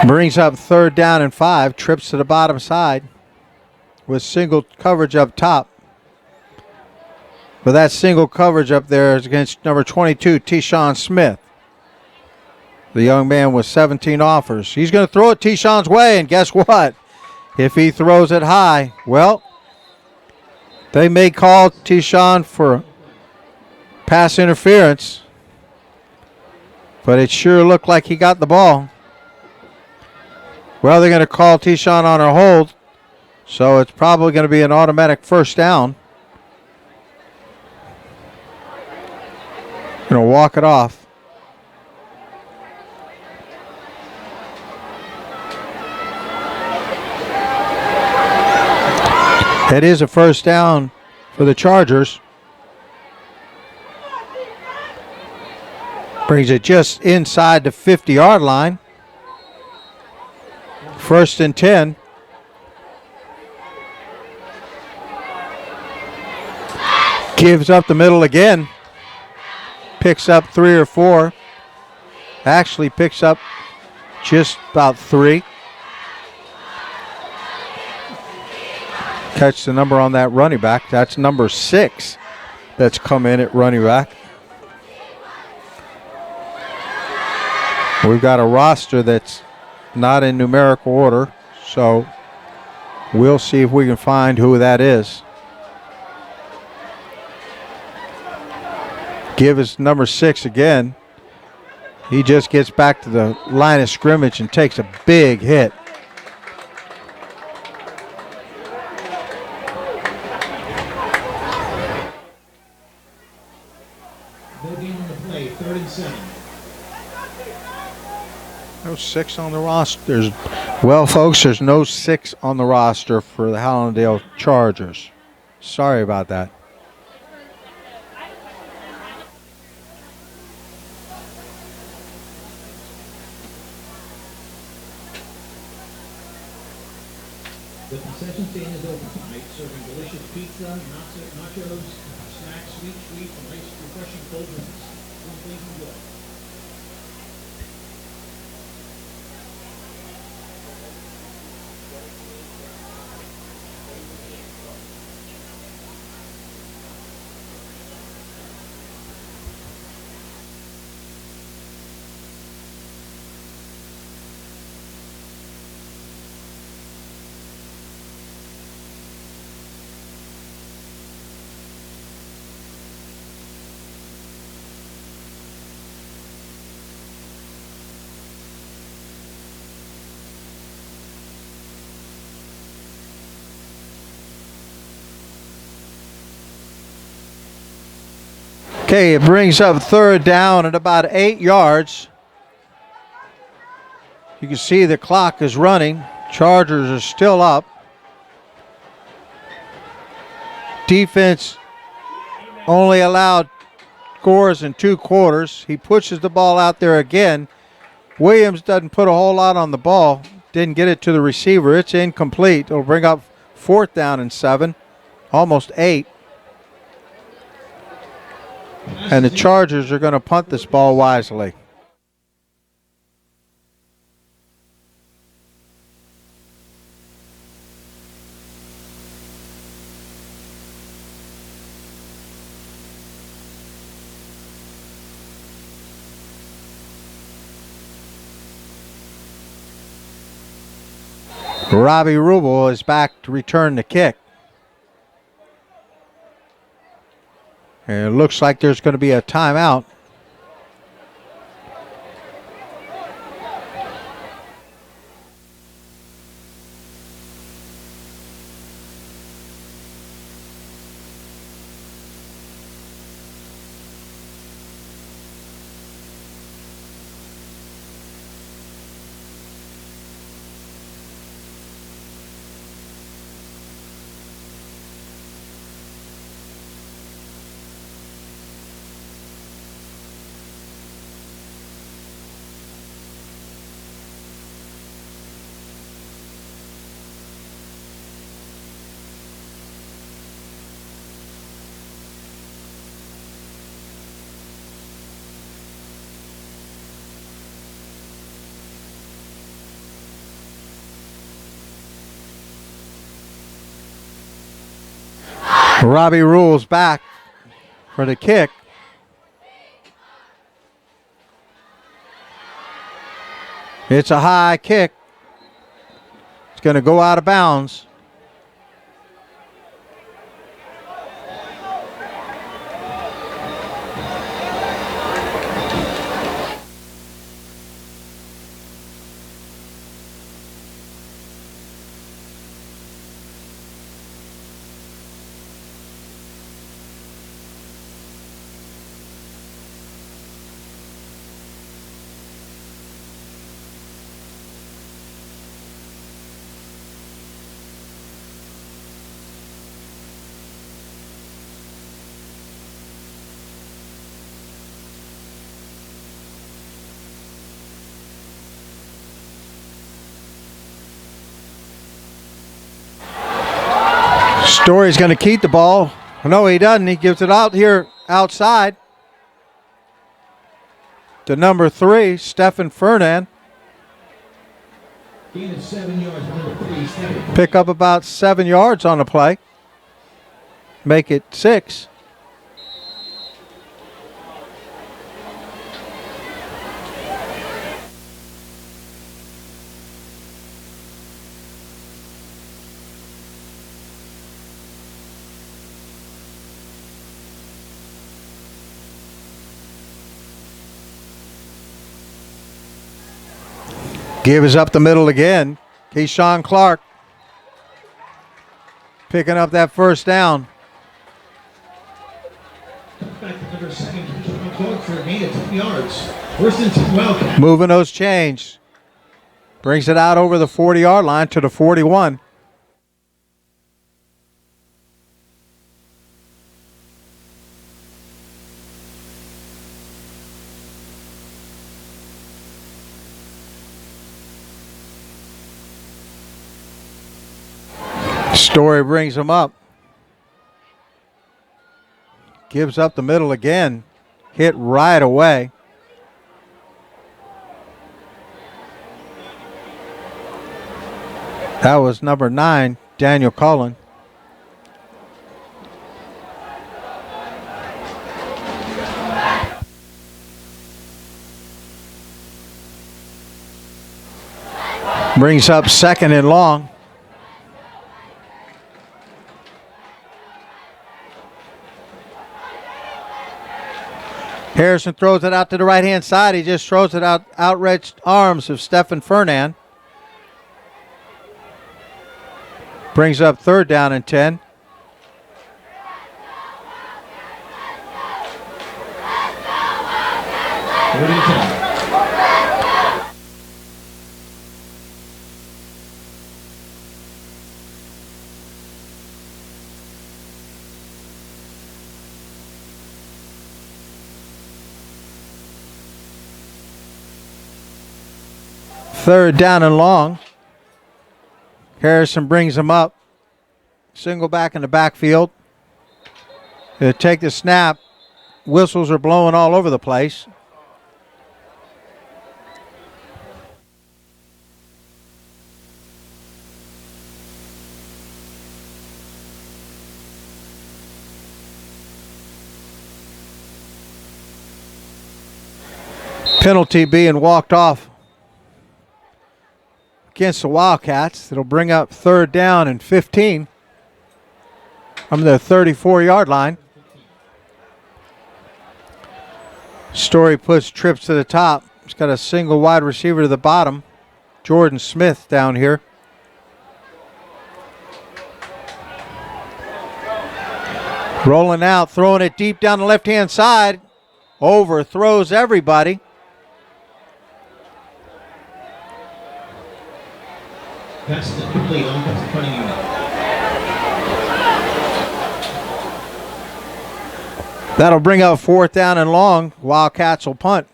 S1: Brings up 3rd down and 5. Trips to the bottom side with single coverage up top. But that single coverage up there is against number 22, T-Shawn Smith. The young man with 17 offers. He's going to throw it T-Shawn's way, and guess what? If he throws it high, well, they may call T-Shawn for pass interference. But it sure looked like he got the ball. Well, they're going to call T-Shawn on a hold, so it's probably going to be an automatic first down. Going to walk it off. It is a first down for the Chargers. Brings it just inside the 50-yard line. 1st and 10. Gives up the middle again. Picks up 3 or 4. Actually picks up just about 3. Catch the number on that running back. That's number 6 that's come in at running back. We've got a roster that's not in numerical order, so we'll see if we can find who that is. Give us number 6 again. He just gets back to the line of scrimmage and takes a big hit.
S2: No gain on the play, 3rd and 7.
S1: No 6 on the roster. Well, folks, there's no 6 on the roster for the Hallandale Chargers. Sorry about that.
S2: pizza, nachos, snacks, sweet treats, and nice refreshing cold drinks. Please enjoy.
S1: Okay, it brings up third down at about 8 yards. You can see the clock is running. Chargers are still up. Defense only allowed scores in 2 quarters. He pushes the ball out there again. Williams doesn't put a whole lot on the ball. Didn't get it to the receiver. It's incomplete. It'll bring up fourth down and 7, almost 8. And the Chargers are going to punt this ball wisely. Robbie Rubel is back to return the kick. And it looks like there's going to be a timeout. Robbie Rule's back for the kick. It's a high kick. It's going to go out of bounds. Story's going to keep the ball. No, he doesn't. He gives it out here outside to number 3, Stephen Fernand.
S2: Gain of 7 yards, number 3, Stephen.
S1: Pick up about 7 yards on the play. Make it 6. Give is up the middle again. Keyshawn Clark picking up that first down.
S2: Back to number 7, Keyshawn Clark for a gain of 2 yards. First and 10, Wildcat.
S1: Moving those chains. Brings it out over the 40-yard line to the 41. Story brings him up. gives up the middle again. Hit right away. That was number 9, Daniel Cullen. Brings up 2nd and long. Harrison throws it out to the right-hand side. He just throws it out, outstretched arms of Stephen Fernand. Brings up 3rd down and 10. Third down and long. Harrison brings him up. Single back in the backfield. He'll take the snap. Whistles are blowing all over the place. Penalty being walked off against the Wildcats. It'll bring up 3rd down and 15 from the 34-yard line. Story puts trips to the top. He's got a single wide receiver to the bottom. Jordan Smith down here. Rolling out, throwing it deep down the left-hand side. Overthrows everybody.
S2: Pass is complete. Offensive punting unit.
S1: That'll bring up 4th down and long. Wildcats will punt.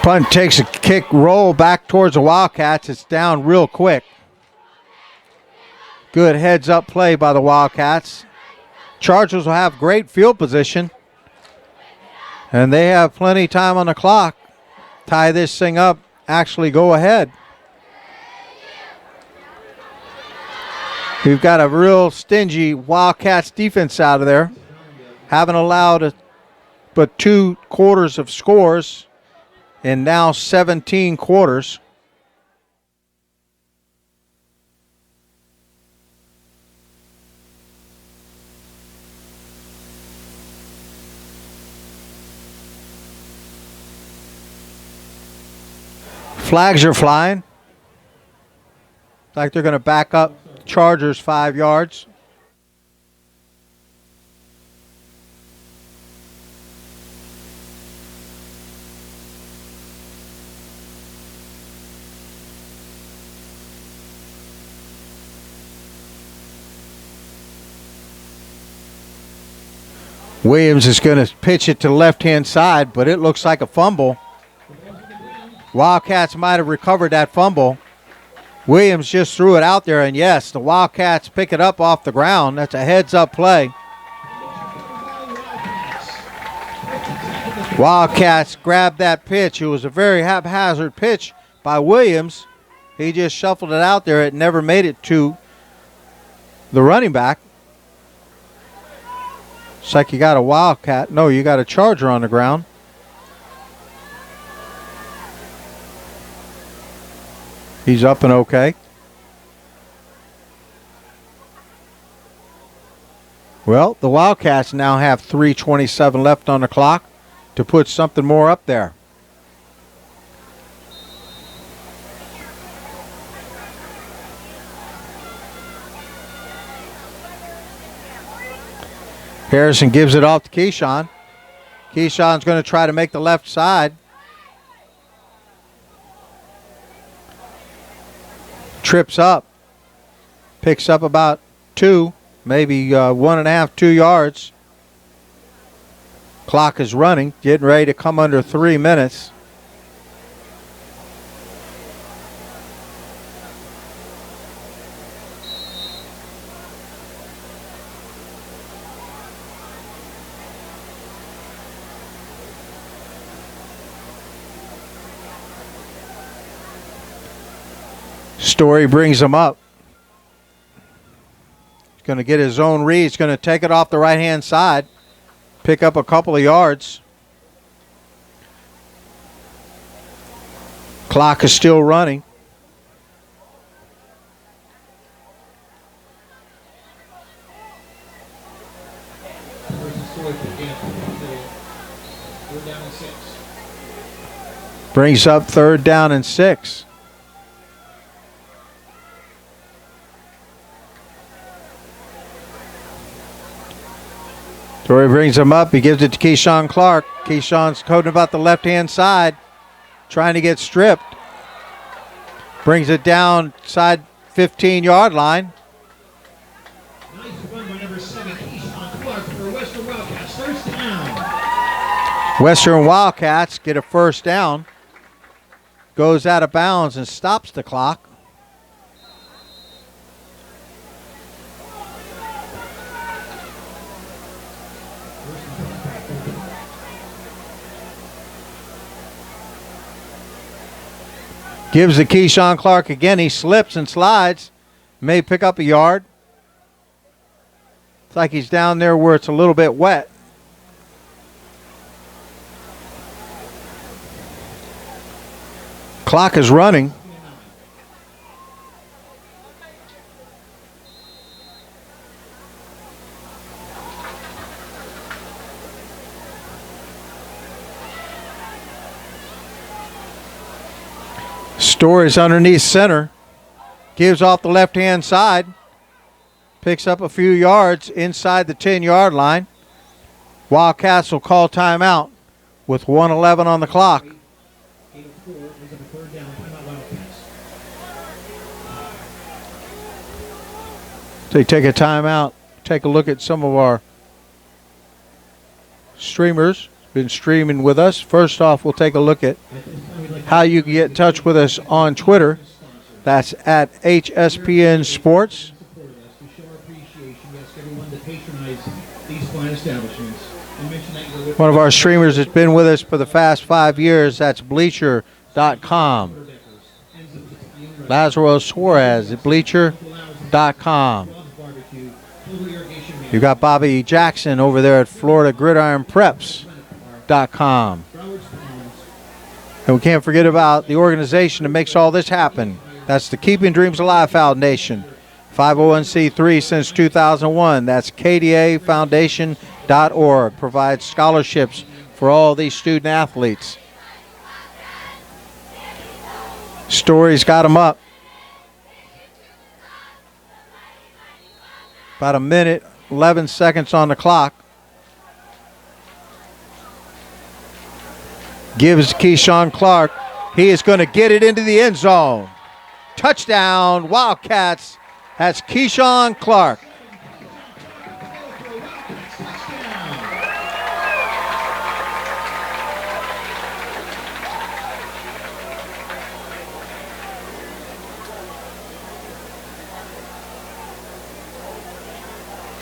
S1: Punt takes a kick roll back towards the Wildcats. It's down real quick. Good heads up play by the Wildcats. Chargers will have great field position. And they have plenty of time on the clock. Tie this thing up, actually go ahead. We've got a real stingy Wildcats defense out of there. Haven't allowed but 2 quarters of scores. And now 17 quarters. Flags are flying. Looks like they're going to back up Chargers 5 yards. Williams is going to pitch it to the left-hand side, but it looks like a fumble. Wildcats might have recovered that fumble. Williams just threw it out there, and yes, the Wildcats pick it up off the ground. That's a heads-up play. Wildcats grabbed that pitch. It was a very haphazard pitch by Williams. He just shuffled it out there. It never made it to the running back. It's like you got a Wildcat. No, you got a Charger on the ground. He's up and okay. Well, the Wildcats now have 3:27 left on the clock to put something more up there. Harrison gives it off to Keyshawn. Keyshawn's going to try to make the left side. Trips up. Picks up about 2, maybe 1.5, 2 yards. Clock is running, getting ready to come under 3 minutes. Story brings him up. He's going to get his own read. He's going to take it off the right-hand side. Pick up a couple of yards. Clock is still running. Brings up 3rd down and 6. Story brings him up. He gives it to Keyshawn Clark. Keyshawn's coding about the left-hand side, trying to get stripped. Brings it down side 15-yard line.
S2: Nice run by number 7, Keyshawn Clark for Western Wildcats. First down.
S1: Western Wildcats get a first down. Goes out of bounds and stops the clock. Gives to Keyshawn Clark again. He slips and slides. May pick up a yard. It's like he's down there where it's a little bit wet. Clock is running. Story's underneath center. Gives off the left-hand side. Picks up a few yards inside the 10-yard line. Wildcats will call timeout with 1:11 on the clock. They take a timeout. Take a look at some of our streamers. Been streaming with us. First off, we'll take a look at how you can get in touch with us on Twitter. That's at HSPN Sports. One of our streamers that's been with us for the past 5 years, that's Bleacher.com. Lazaro Suarez at Bleacher.com. You got Bobby Jackson over there at Florida Gridiron Preps.com. And we can't forget about the organization that makes all this happen. That's the Keeping Dreams Alive Foundation. 501c3 since 2001. That's KDAFoundation.org. Provides scholarships for all these student athletes. Story's got them up. About a minute, 11 seconds on the clock. Gives Keyshawn Clark. He is going to get it into the end zone. Touchdown, Wildcats. That's Keyshawn Clark.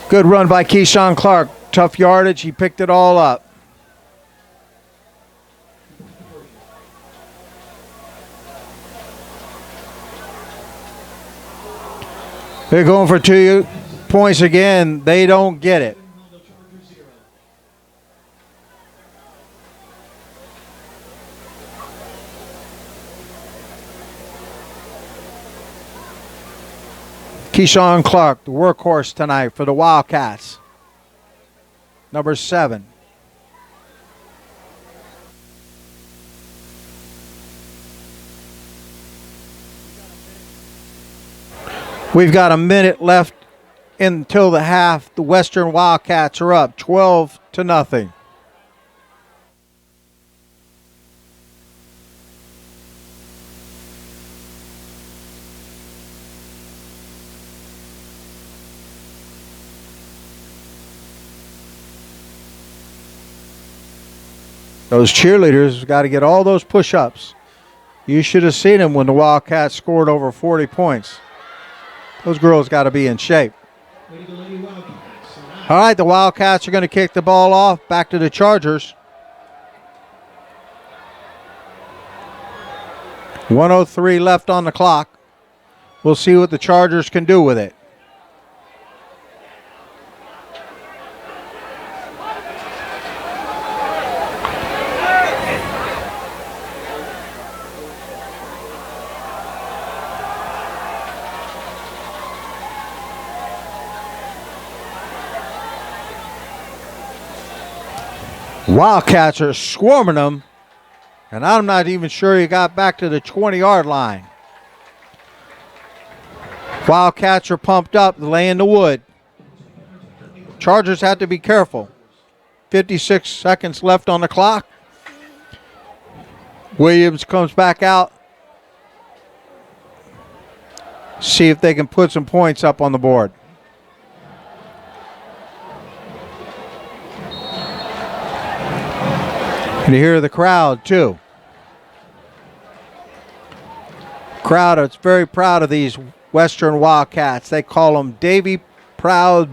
S1: Good run by Keyshawn Clark. Tough yardage. He picked it all up. They're going for 2 points again. They don't get it. Keyshawn Clark, the workhorse tonight for the Wildcats. Number 7. We've got a minute left until the half. The Western Wildcats are up 12-0. Those cheerleaders got to get all those push-ups. You should have seen them when the Wildcats scored over 40 points. Those girls got to be in shape. All right, the Wildcats are going to kick the ball off. Back to the Chargers. 1:03 left on the clock. We'll see what the Chargers can do with it. Wildcats are swarming them, and I'm not even sure he got back to the 20-yard line. Wildcats are pumped up, laying the wood. Chargers have to be careful. 56 seconds left on the clock. Williams comes back out. See if they can put some points up on the board. You hear the crowd, too. Crowd is very proud of these Western Wildcats. They call them Davy Proud.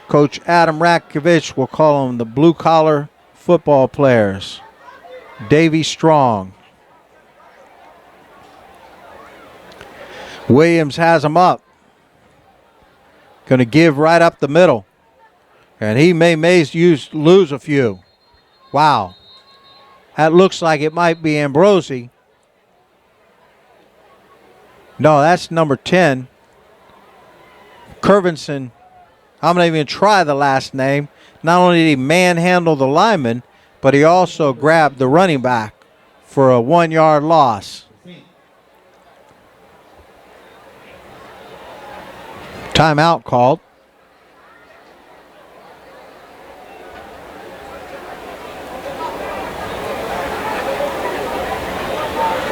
S1: Coach Adam Ratkovich will call them the blue-collar football players. Davy Strong. Williams has them up. Going to give right up the middle. And he may lose a few. Wow. That looks like it might be Ambrosi. No, that's number 10. Curvinson. I'm not even try the last name. Not only did he manhandle the lineman, but he also grabbed the running back for a 1-yard loss. Timeout called.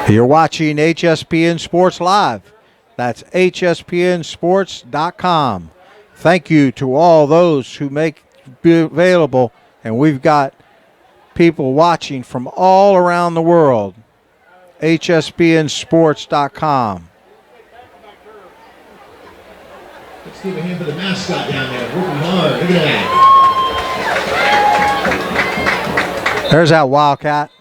S1: You're watching HSPN Sports Live. That's HSPNsports.com. Thank you to all those who make it available, and we've got people watching from all around the world. HSPNsports.com.
S2: Let's give a hand for the mascot down there. Working hard. Look at that.
S1: There's that Wildcat.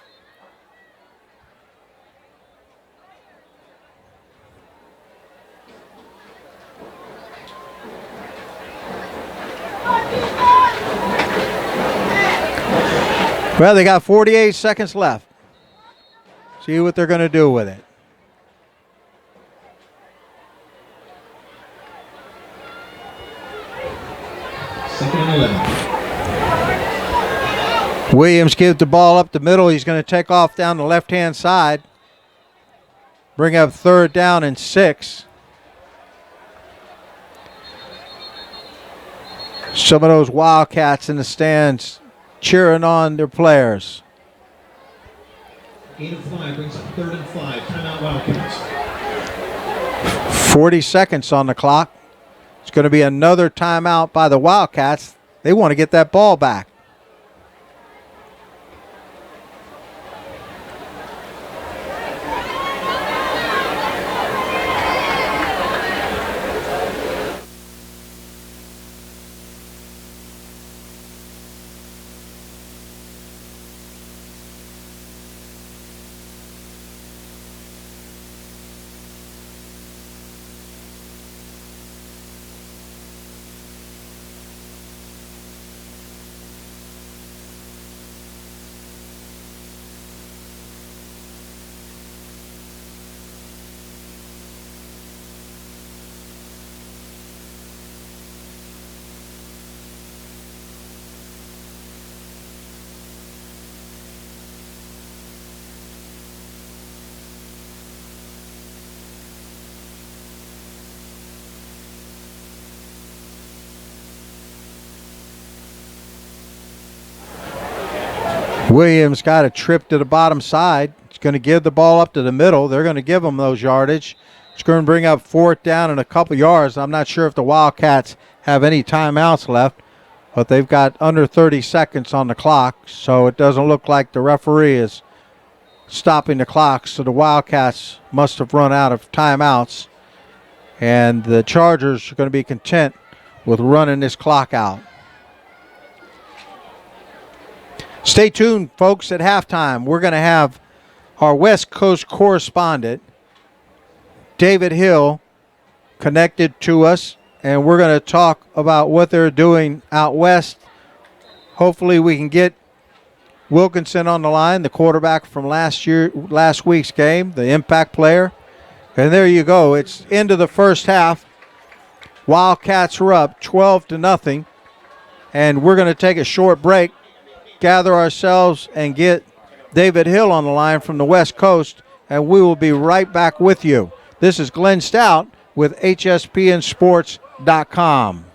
S1: Well, they got 48 seconds left. See what they're going to do with it.
S2: Second and 11.
S1: Williams gives the ball up the middle. He's going to take off down the left-hand side. Bring up 3rd down and 6. Some of those Wildcats in the stands cheering on their players.
S2: 8 of 5 brings up 3rd and 5. Timeout Wildcats.
S1: 40 seconds on the clock. It's going to be another timeout by the Wildcats. They want to get that ball back. Williams got a trip to the bottom side. It's going to give the ball up to the middle. They're going to give them those yardage. It's going to bring up 4th down and a couple yards. I'm not sure if the Wildcats have any timeouts left, but they've got under 30 seconds on the clock, so it doesn't look like the referee is stopping the clock, so the Wildcats must have run out of timeouts, and the Chargers are going to be content with running this clock out. Stay tuned, folks. At halftime, we're going to have our West Coast correspondent, David Hill, connected to us, and we're going to talk about what they're doing out west. Hopefully we can get Wilkinson on the line, the quarterback from last week's game, the impact player. And there you go. It's into the first half. Wildcats are up 12-0, and we're going to take a short break, gather ourselves, and get David Hill on the line from the West Coast, and we will be right back with you. This is Glenn Stout with HSPNsports.com.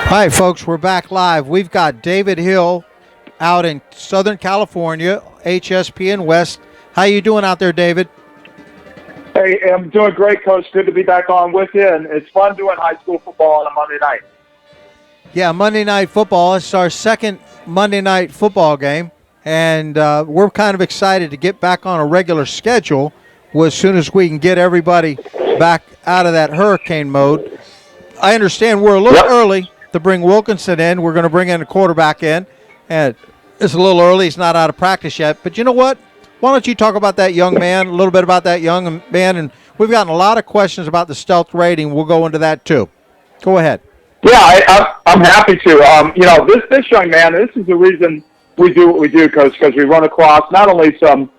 S1: All right, folks, we're back live. We've got David Hill out in Southern California, HSPN West. How you doing out there, David?
S3: Hey, I'm doing great, Coach. Good to be back on with you, and it's fun doing high school football on a Monday night.
S1: Yeah, Monday Night Football. It's our second Monday Night Football game, and we're kind of excited to get back on a regular schedule as soon as we can get everybody back out of that hurricane mode. I understand we're a little early to bring Wilkinson in. We're going to bring in a quarterback in, and it's a little early. He's not out of practice yet. But you know what? Why don't you talk about that young man, a little bit about that young man? And we've gotten a lot of questions about the stealth rating. We'll go into that too. Go ahead.
S3: Yeah, I'm happy to. This young man, this is the reason we do what we do, Coach, because we run across not only some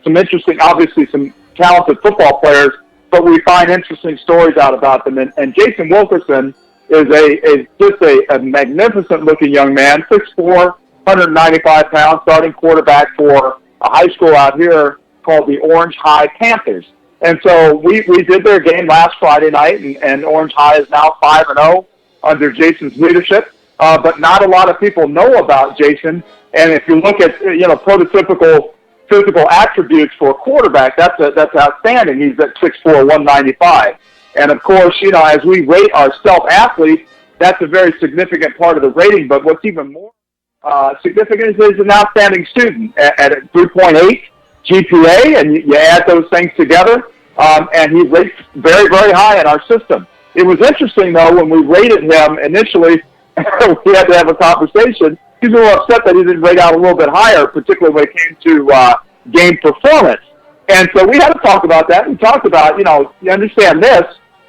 S3: interesting, obviously some talented football players, but we find interesting stories out about them. And Jason Wilkerson is just a magnificent-looking young man, 6'4", 195 pounds, starting quarterback for a high school out here called the Orange High Panthers. And so we did their game last Friday night, and Orange High is now 5-0 under Jason's leadership. But not a lot of people know about Jason. And if you look at prototypical physical attributes for a quarterback, that's outstanding. He's at 6'4", 195. And of course, as we rate our stealth athletes, that's a very significant part of the rating. But what's even more significant is he's an outstanding student at a 3.8 GPA, and you add those things together, and he rates very, very high in our system. It was interesting, though, when we rated him initially, we had to have a conversation. He's a little upset that he didn't rate out a little bit higher, particularly when it came to game performance. And so we had to talk about that. We talked about, you understand this,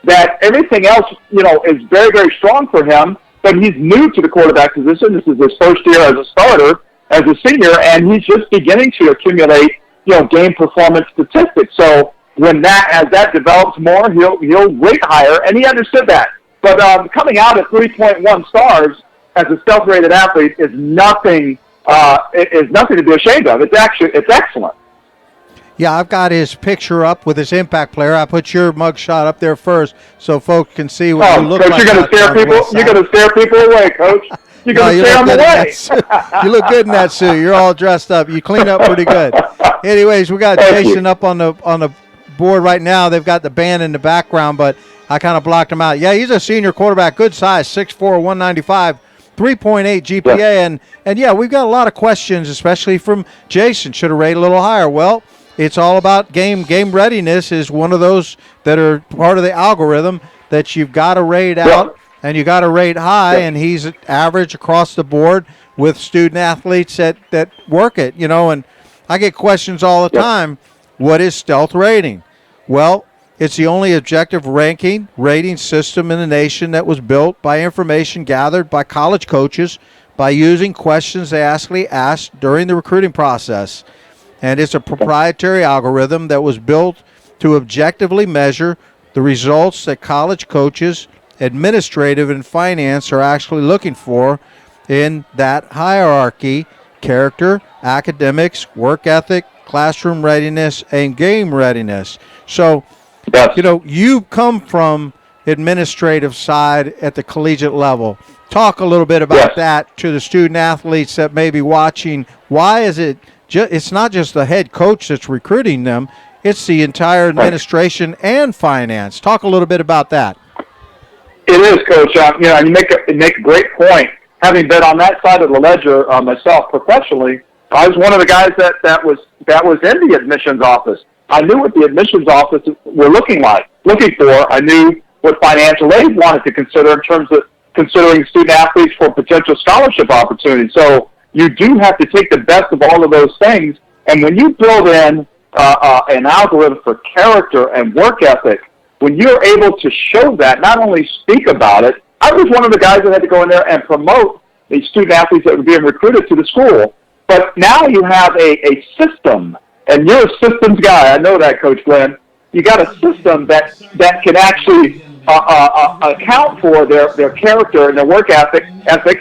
S3: that everything else, is very, very strong for him, but he's new to the quarterback position. This is his first year as a starter, as a senior, and he's just beginning to accumulate, game performance statistics. So as that develops more, he'll rate higher, and he understood that. But coming out at 3.1 stars as a stealth-rated athlete is nothing to be ashamed of. It's excellent.
S1: Yeah, I've got his picture up with his impact player. I put your mugshot up there first so folks can see what you look
S3: Coach,
S1: like.
S3: You're going to scare people away, Coach. You're going to scare them away.
S1: You look good in that suit. You're all dressed up. You clean up pretty good. Anyways, we got Jason up on the board right now. They've got the band in the background, but I kind of blocked him out. Yeah, he's a senior quarterback, good size, 6'4", 195, 3.8 GPA. Yeah. And yeah, we've got a lot of questions, especially from Jason. Should have rated a little higher. Well, it's all about game readiness is one of those that are part of the algorithm that you've got to rate out and you got to rate high, and he's average across the board with student athletes that work it, and I get questions all the time. What is stealth rating? Well, it's the only objective rating system in the nation that was built by information gathered by college coaches by using questions they actually asked during the recruiting process. And it's a proprietary algorithm that was built to objectively measure the results that college coaches, administrative, and finance are actually looking for in that hierarchy: character, academics, work ethic, classroom readiness, and game readiness. So, you come from administrative side at the collegiate level. Talk a little bit about that to the student athletes that may be watching. Why is it it's not just the head coach that's recruiting them, it's the entire administration and finance. Talk a little bit about that.
S3: It is, Coach. You make a great point. Having been on that side of the ledger myself professionally, I was one of the guys that was in the admissions office. I knew what the admissions office were looking for. I knew what financial aid wanted to consider in terms of considering student athletes for potential scholarship opportunities. So you do have to take the best of all of those things. And when you build in an algorithm for character and work ethic, when you're able to show that, not only speak about it, I was one of the guys that had to go in there and promote the student athletes that were being recruited to the school. But now you have a system, and you're a systems guy. I know that, Coach Glenn. You got a system that can actually account for their character and their work ethic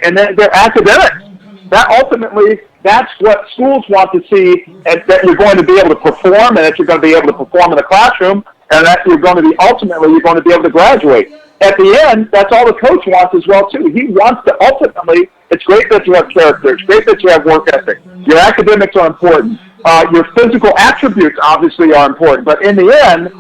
S3: and then their academics. That ultimately, that's what schools want to see, and that you're going to be able to perform, and that you're going to be able to perform in the classroom, and that you're going to be able to graduate. at the end, that's all the coach wants as well, too. He wants to ultimately, it's great that you have character. It's great that you have work ethic. Your academics are important. Your physical attributes obviously are important. But in the end,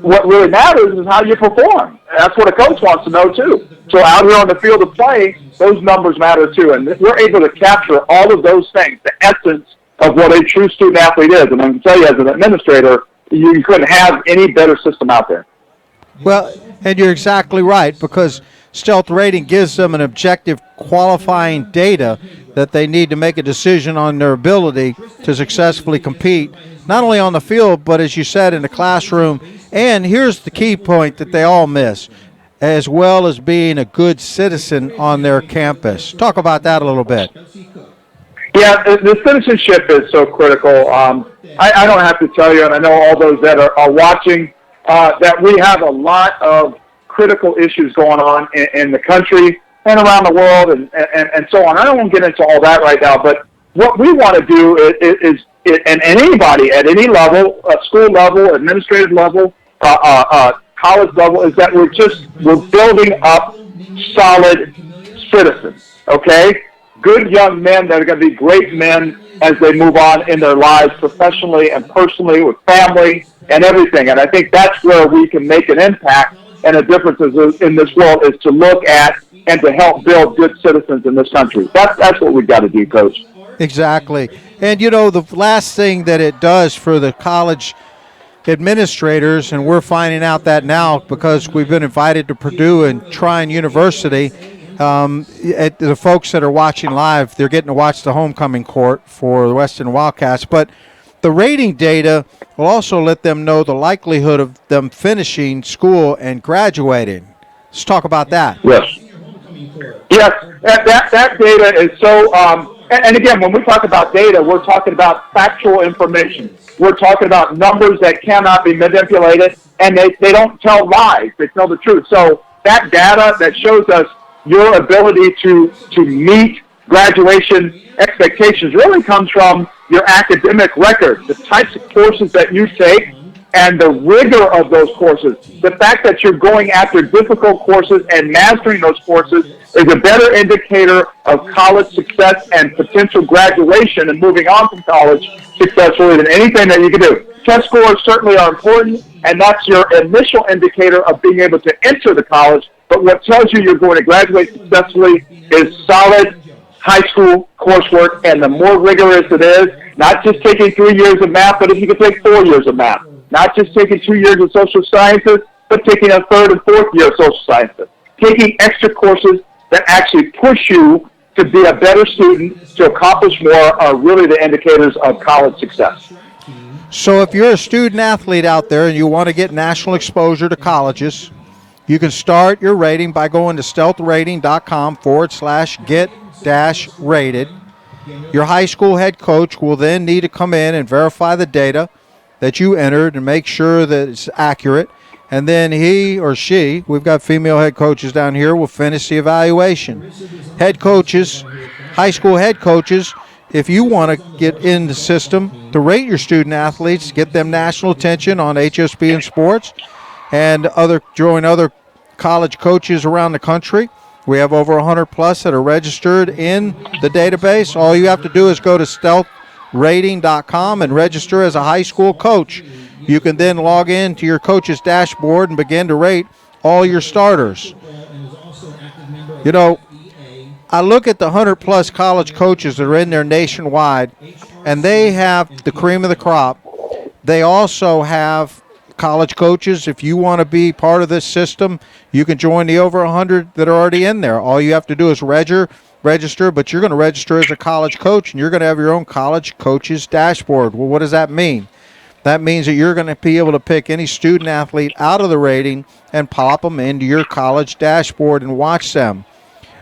S3: what really matters is how you perform. That's what a coach wants to know, too. So out here on the field of play, those numbers matter, too. And we're able to capture all of those things, the essence of what a true student athlete is. And I can tell you, as an administrator, you couldn't have any better system out there.
S1: Well, and you're exactly right, because stealth rating gives them an objective qualifying data that they need to make a decision on their ability to successfully compete, not only on the field, but as you said, in the classroom. And here's the key point that they all miss, as well as being a good citizen on their campus. Talk about that a little bit.
S3: Yeah, the citizenship is so critical. I don't have to tell you, and I know all those that are watching, that we have a lot of critical issues going on in the country and around the world and so on. I don't want to get into all that right now, but what we want to do is and anybody at any level, school level, administrative level, college level, is that we're building up solid citizens, okay? Good young men that are going to be great men as they move on in their lives professionally and personally with family and everything. And I think that's where we can make an impact and a difference in this world, is to look at and to help build good citizens in this country. That's what we've got to do, Coach.
S1: Exactly. And, you know, the last thing that it does for the college administrators, and we're finding out that now because we've been invited to Purdue and Trine University, the folks that are watching live, they're getting to watch the homecoming court for the Western Wildcats. But the rating data will also let them know the likelihood of them finishing school and graduating. Let's talk about that.
S3: Yes. Yes, that data is so, and again, when we talk about data, we're talking about factual information. We're talking about numbers that cannot be manipulated, and they don't tell lies. They tell the truth. So that data that shows us your ability to meet graduation expectations really comes from your academic record, the types of courses that you take, and the rigor of those courses. The fact that you're going after difficult courses and mastering those courses is a better indicator of college success and potential graduation and moving on from college successfully than anything that you can do. Test scores certainly are important, and that's your initial indicator of being able to enter the college. But what tells you you're going to graduate successfully is solid high school coursework, and the more rigorous it is, not just taking 3 years of math, but if you can take 4 years of math, not just taking 2 years of social sciences, but taking a third and fourth year of social sciences, taking extra courses that actually push you to be a better student, to accomplish more, are really the indicators of college success.
S1: So if you're a student athlete out there and you want to get national exposure to colleges, you can start your rating by going to stealthrating.com/get-rated. Your high school head coach will then need to come in and verify the data that you entered and make sure that it's accurate. And then he or she, we've got female head coaches down here, will finish the evaluation. Head coaches, high school head coaches, if you want to get in the system to rate your student athletes, get them national attention on HSPN Sports, and join other college coaches around the country. We have over 100 plus that are registered in the database. All you have to do is go to stealthrating.com and register as a high school coach. You can then log in to your coach's dashboard and begin to rate all your starters. You know, I look at the 100 plus college coaches that are in there nationwide, and they have the cream of the crop. They also have college coaches. If you want to be part of this system, you can join the over 100 that are already in there. All you have to do is register, but you're going to register as a college coach, and you're going to have your own college coach's dashboard. Well, what does that mean? That means that you're going to be able to pick any student athlete out of the rating and pop them into your college dashboard and watch them.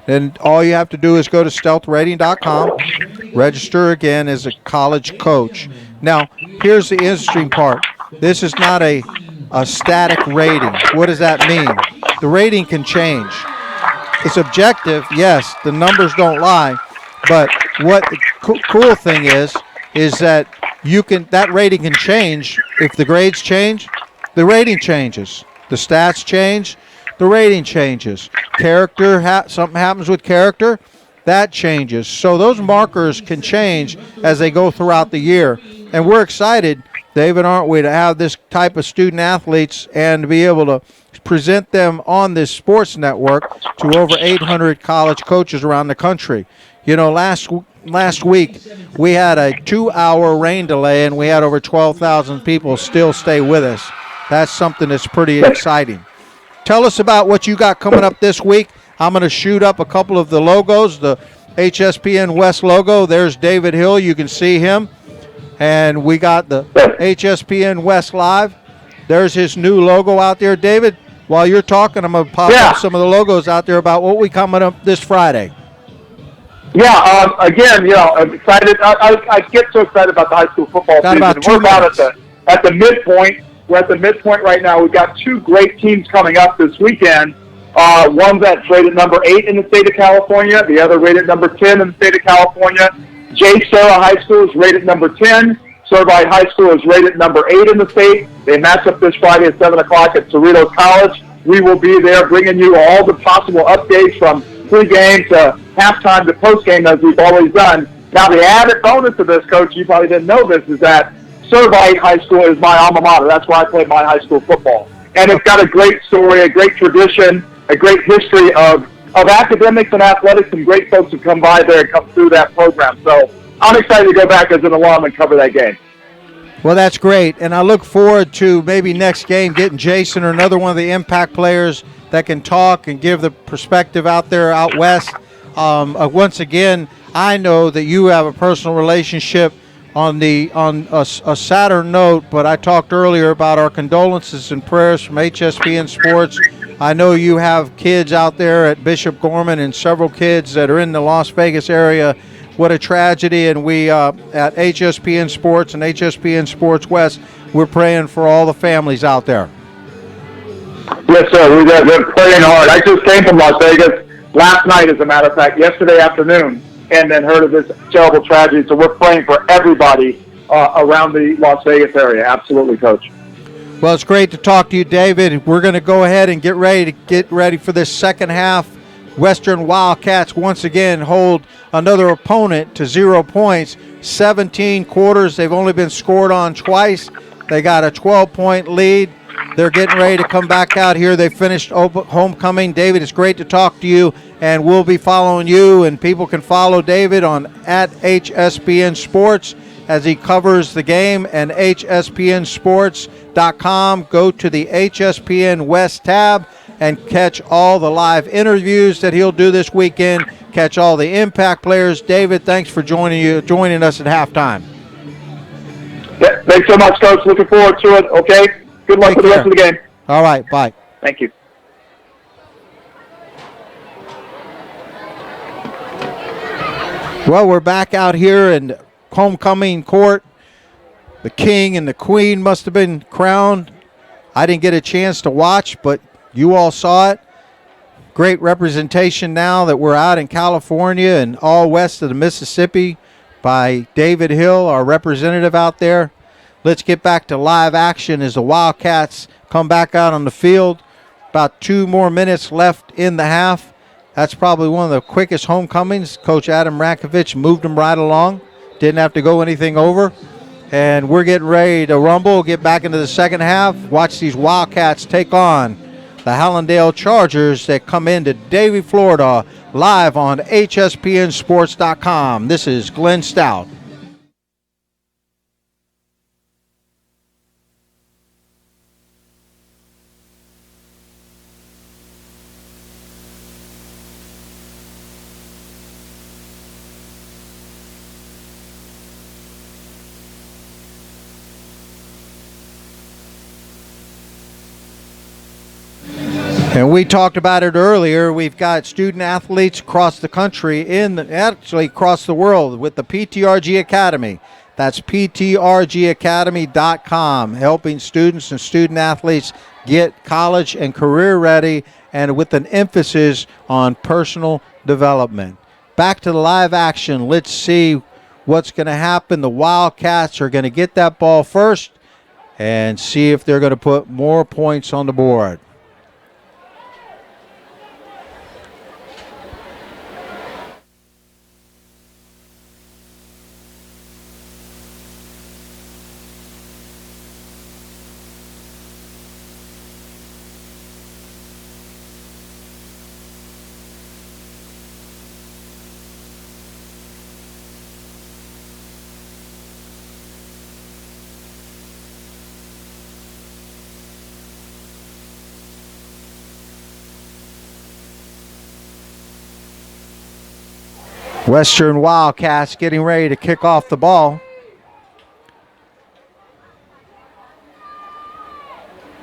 S1: And all you have to do is go to stealthrating.com, register again as a college coach. Now, here's the interesting part. This is not a static rating. What does that mean? The rating can change. It's objective, yes, the numbers don't lie, but what the cool thing is that that rating can change. If the grades change, the rating changes. The stats change, the rating changes. Character, something happens with character, that changes. So those markers can change as they go throughout the year. And we're excited, David, aren't we, to have this type of student athletes and to be able to present them on this sports network to over 800 college coaches around the country. You know, last week we had a 2-hour rain delay and we had over 12,000 people still stay with us. That's something that's pretty exciting. Tell us about what you got coming up this week. I'm going to shoot up a couple of the logos, the HSPN West logo. There's David Hill. You can see him. And we got the HSPN West Live. There's his new logo out there. David, while you're talking, I'm going to pop up some of the logos out there about what we coming up this Friday.
S3: Yeah, again, I'm excited. I get so excited about the high school football season. We're about at the midpoint. We're at the midpoint right now. We've got two great teams coming up this weekend. One that's rated number 8 in the state of California. The other rated number 10 in the state of California. J. Sarah High School is rated number 10. Servite High School is rated number 8 in the state. They match up this Friday at 7 o'clock at Cerritos College. We will be there bringing you all the possible updates from pregame to halftime to postgame as we've always done. Now, the added bonus of this, Coach, you probably didn't know this, is that Servite High School is my alma mater. That's where I played my high school football. And it's got a great story, a great tradition, a great history of academics and athletics, and great folks who come by there and come through that program. So I'm excited to go back as an alum and cover that game.
S1: Well, that's great, and I look forward to maybe next game getting Jason or another one of the impact players that can talk and give the perspective out there out west. Once again, I know that you have a personal relationship on a sadder note, but I talked earlier about our condolences and prayers from HSPN Sports. I know you have kids out there at Bishop Gorman and several kids that are in the Las Vegas area. What a tragedy, and we at HSPN Sports and HSPN Sports West, we're praying for all the families out there.
S3: Yes, sir. We're praying hard. I just came from Las Vegas last night, as a matter of fact, yesterday afternoon, and then heard of this terrible tragedy. So we're praying for everybody around the Las Vegas area. Absolutely, Coach.
S1: Well, it's great to talk to you, David. We're going to go ahead and get ready for this second half. Western Wildcats once again hold another opponent to 0 points. 17 quarters. They've only been scored on twice. They got a 12-point lead. They're getting ready to come back out here. They finished homecoming. David, it's great to talk to you, and we'll be following you, and people can follow David on at HSPN Sports as he covers the game, and hspnsports.com. Go to the HSPN West tab and catch all the live interviews that he'll do this weekend, catch all the impact players. David, thanks for joining us at halftime.
S3: Yeah, thanks so much, Coach. Looking forward to it, okay? Good luck with the rest of the game.
S1: All right, bye.
S3: Thank you.
S1: Well, we're back out here in homecoming court. The king and the queen must have been crowned. I didn't get a chance to watch, but you all saw it. Great representation now that we're out in California and all west of the Mississippi by David Hill, our representative out there. Let's get back to live action as the Wildcats come back out on the field. About 2 more minutes left in the half. That's probably one of the quickest homecomings. Coach Adam Rakovich moved them right along. Didn't have to go anything over. And we're getting ready to rumble, get back into the second half. Watch these Wildcats take on the Hallandale Chargers that come into Davie, Florida, live on hspnsports.com. This is Glenn Stout. And we talked about it earlier. We've got student athletes across the country, actually across the world, with the PTRG Academy. That's ptrgacademy.com, helping students and student athletes get college and career ready, and with an emphasis on personal development. Back to the live action. Let's see what's going to happen. The Wildcats are going to get that ball first and see if they're going to put more points on the board. Western Wildcats getting ready to kick off the ball.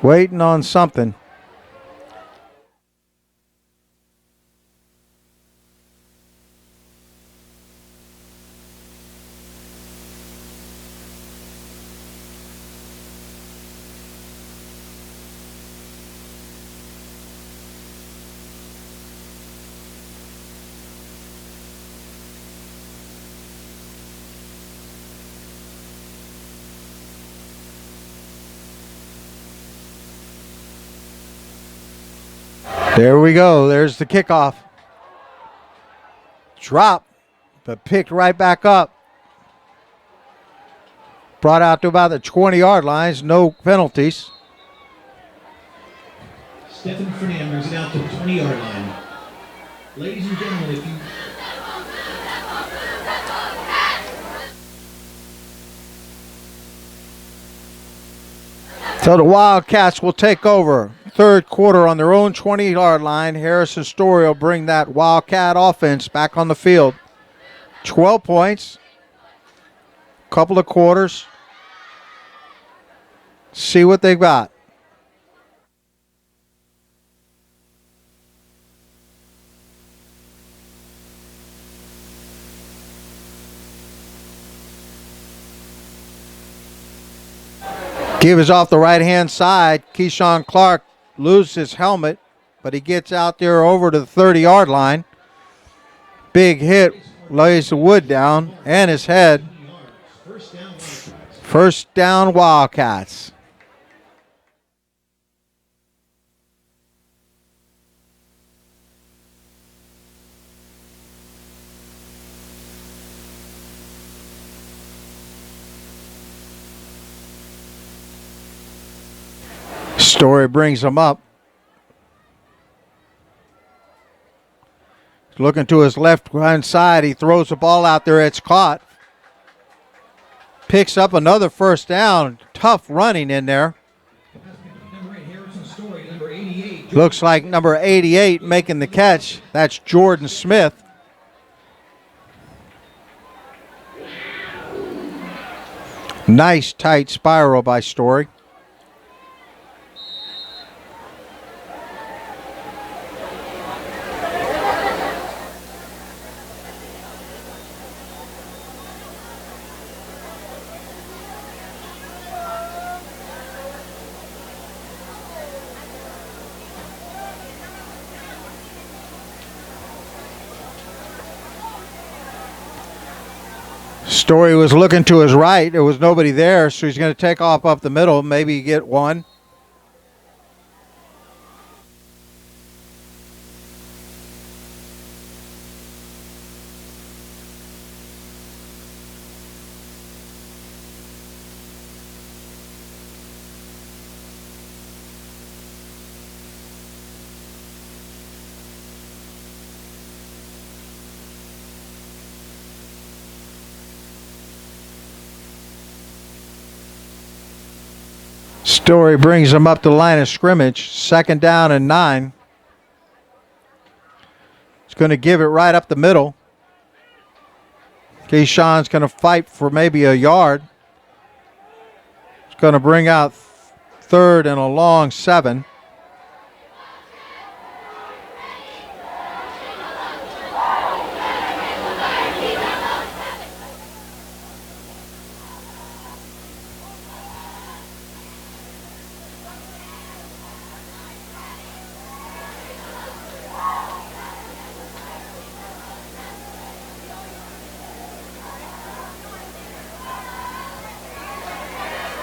S1: Waiting on something. There we go. There's the kickoff. Drop, but picked right back up. Brought out to about the 20-yard lines. No penalties.
S2: Stephen Fernandez brings it out to the 20-yard line. Ladies and gentlemen, if you...
S1: So the Wildcats will take over. Third quarter on their own 20-yard line. Harrison Story will bring that Wildcat offense back on the field. 12 points. Couple of quarters. See what they've got. Give is off the right-hand side. Keyshawn Clark loses his helmet, but he gets out there over to the 30-yard line. Big hit, lays the wood down and his head. First down, Wildcats. Story brings him up. Looking to his left-hand side. He throws the ball out there. It's caught. Picks up another first down. Tough running in there. Looks like number 88 making the catch. That's Jordan Smith. Nice tight spiral by Story. Story was looking to his right. There was nobody there, so he's going to take off up the middle, maybe get one. Story brings him up to the line of scrimmage. Second down and 9. He's going to give it right up the middle. Keyshawn's going to fight for maybe a yard. He's going to bring out third and a long 7.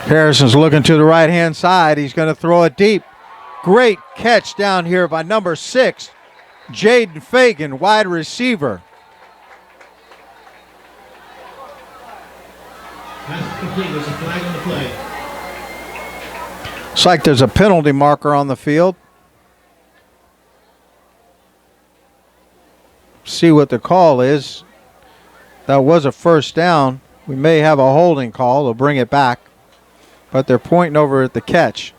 S1: Harrison's looking to the right-hand side. He's going to throw it deep. Great catch down here by number 6, Jaden Fagan, wide receiver.
S2: Pass complete. There's a flag on the play.
S1: Looks like there's a penalty marker on the field. See what the call is. That was a first down. We may have a holding call. They'll bring it back. But they're pointing over at the catch.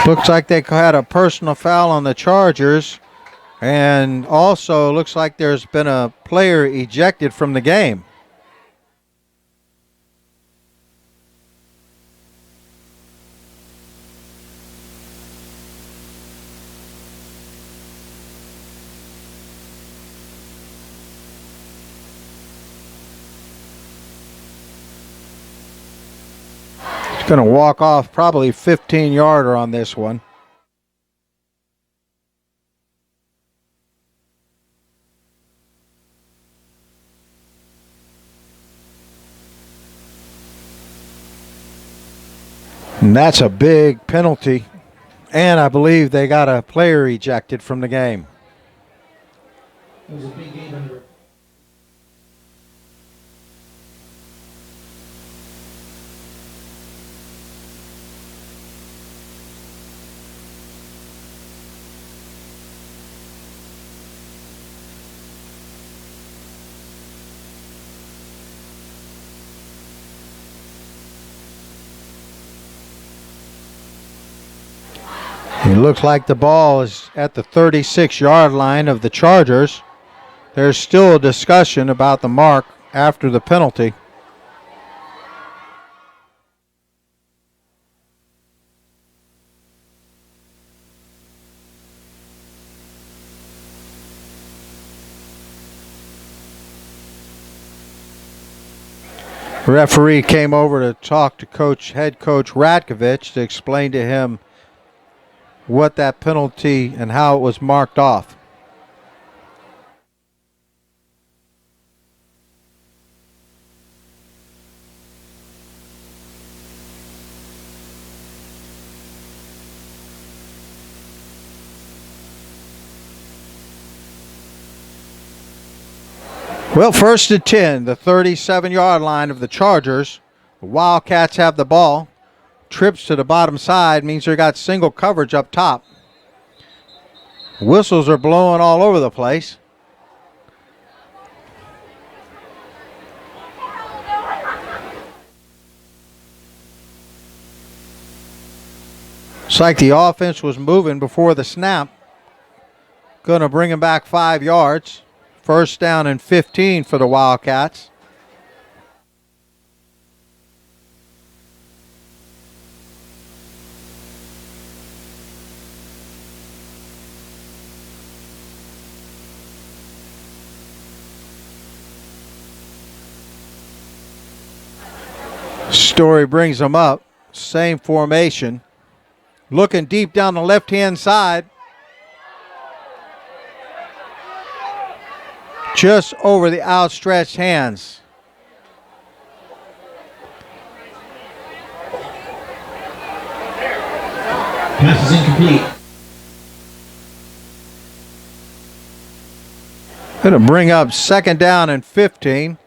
S1: Looks like they had a personal foul on the Chargers, and also looks like there's been a player ejected from the game. Going to walk off probably 15-yarder on this one. And that's a big penalty. And I believe they got a player ejected from the game.
S2: It was a big game under.
S1: It looks like the ball is at the 36-yard line of the Chargers. There's still a discussion about the mark after the penalty. Referee came over to talk to head coach Ratkovich to explain to him what that penalty and how it was marked off. Well, 1st and 10, the 37-yard line of the Chargers. The Wildcats have the ball. Trips to the bottom side means they got single coverage up top. Whistles are blowing all over the place. It's like the offense was moving before the snap. Going to bring him back 5 yards. 1st down and 15 for the Wildcats. Story brings them up. Same formation. Looking deep down the left-hand side. Just over the outstretched hands.
S2: Pass is incomplete.
S1: Going to bring up 2nd down and 15.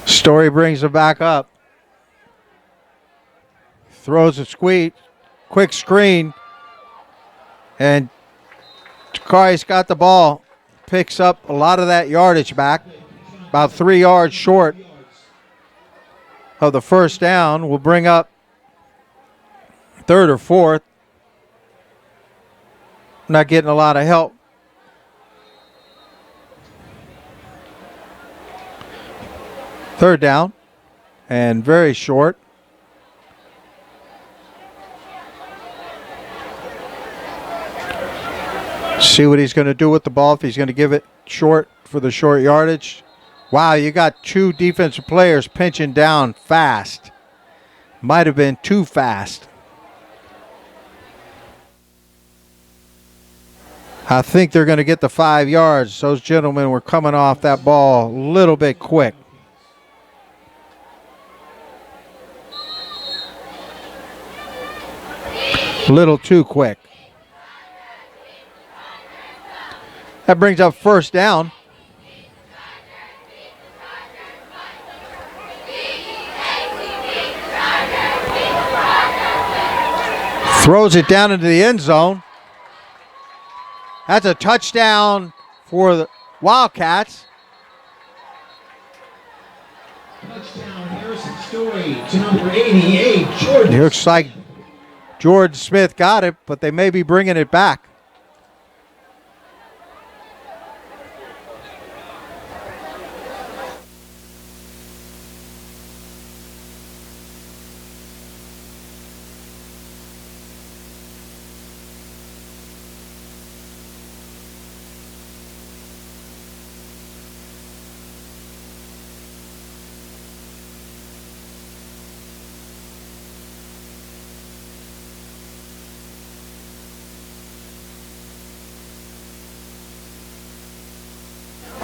S1: Story brings it back up. Throws a quick screen. And Takari's got the ball. Picks up a lot of that yardage back. About 3 yards short of the 1st down. Will bring up 3rd or 4th. Not getting a lot of help. 3rd down and very short. See what he's going to do with the ball, if he's going to give it short for the short yardage. Wow, you got 2 defensive players pinching down fast. Might have been too fast. I think they're going to get the 5 yards. Those gentlemen were coming off that ball a little bit quick. A little too quick. That brings up 1st down. Throws it down into the end zone. That's a touchdown for the Wildcats.
S2: Touchdown, Harrison Story to number 88, Jordan.
S1: It looks like Jordan Smith got it, but they may be bringing it back.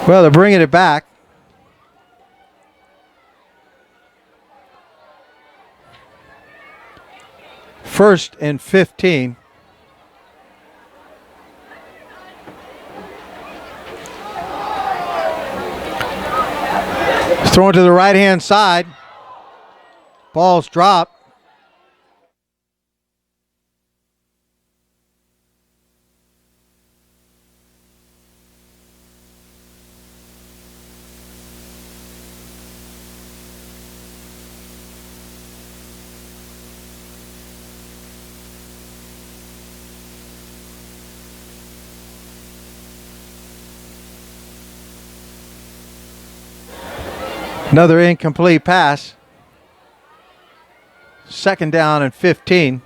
S1: Well, they're bringing it back. First and 15. Thrown to the right-hand side. Ball's dropped. Another incomplete pass. Second down and 15.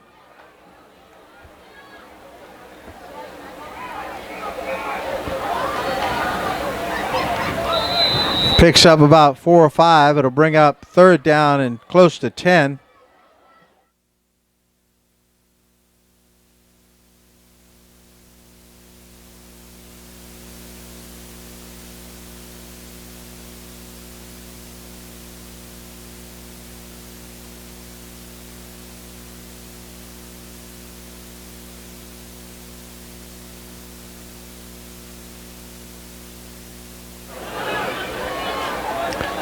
S1: Picks up about 4 or 5. It'll bring up third down and close to 10.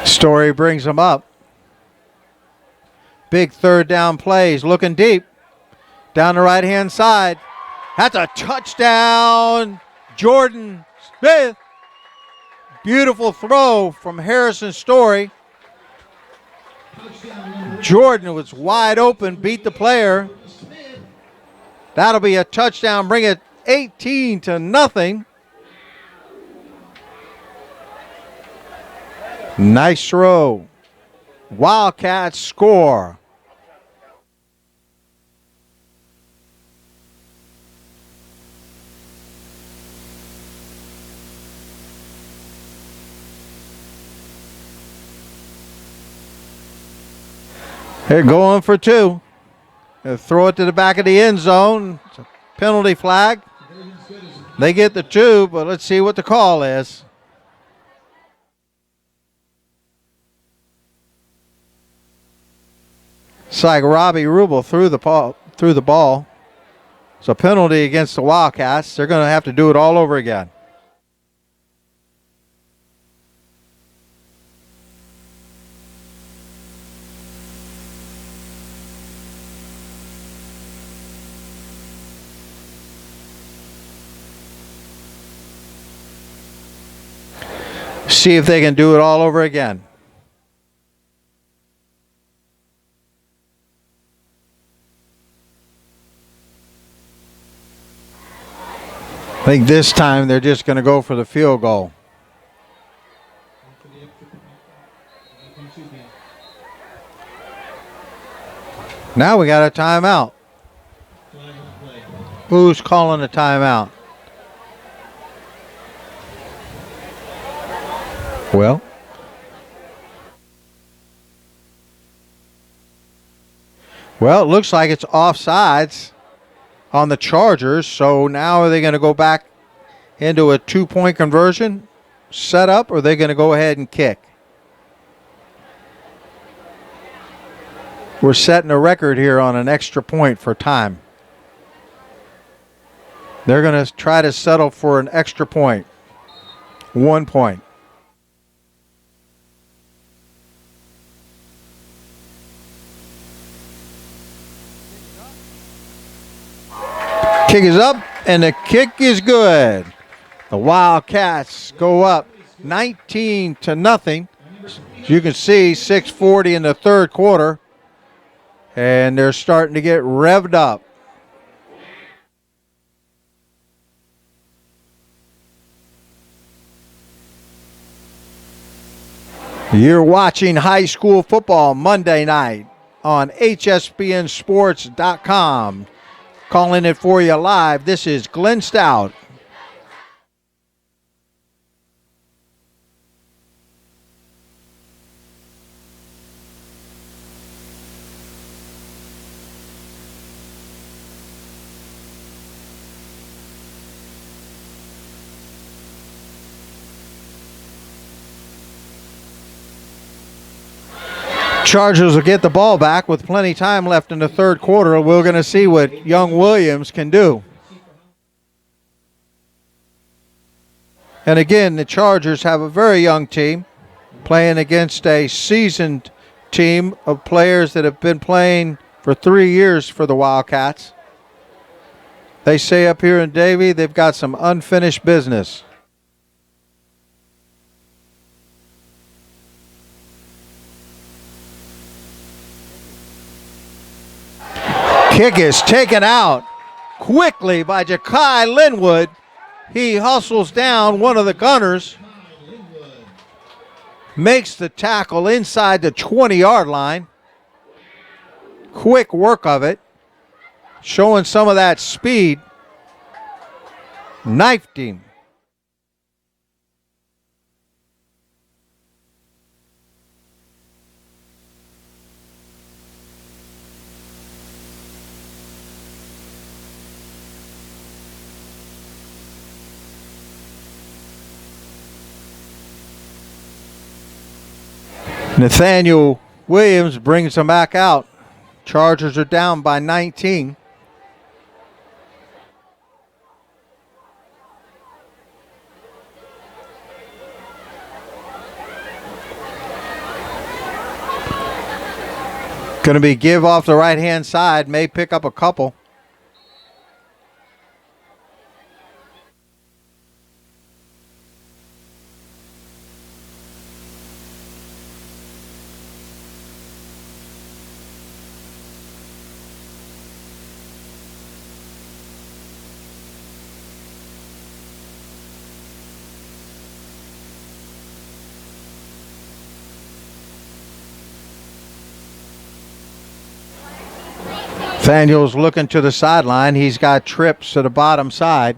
S1: Story brings them up. Big third down plays, looking deep. Down the right-hand side. That's a touchdown, Jordan Smith. Beautiful throw from Harrison Story. Jordan was wide open, beat the player. That'll be a touchdown, bring it 18-0. Nice throw. Wildcats score. They're going for 2. They'll throw it to the back of the end zone. It's a penalty flag. They get the 2, but let's see what the call is. It's like Robbie Rubel threw the ball. It's a penalty against the Wildcats. They're going to have to do it all over again. See if they can do it all over again. I think this time they're just going to go for the field goal. Now we got a timeout. Who's calling a timeout? Well, it looks like it's offsides on the Chargers. So now are they going to go back into a 2-point conversion setup, or are they going to go ahead and kick? We're setting a record here on an extra point for time. They're going to try to settle for an extra point. 1 point. Kick is up, and the kick is good. The Wildcats go up 19-0. As you can see, 6:40 in the third quarter, and they're starting to get revved up. You're watching high school football Monday night on HSPNsports.com. Calling it for you live, this is Glenn Stout. Chargers will get the ball back with plenty of time left in the third quarter. We're going to see what young Williams can do. And again, the Chargers have a very young team playing against a seasoned team of players that have been playing for 3 years for the Wildcats. They say up here in Davie they've got some unfinished business. Kick is taken out quickly by Ja'Kai Linwood. He hustles down one of the gunners, makes the tackle inside the 20-yard line. Quick work of it, showing some of that speed. Knifed him. Nathaniel Williams brings them back out. Chargers are down by 19. Going to be give off the right-hand side, may pick up a couple. Nathaniel's looking to the sideline. He's got trips to the bottom side.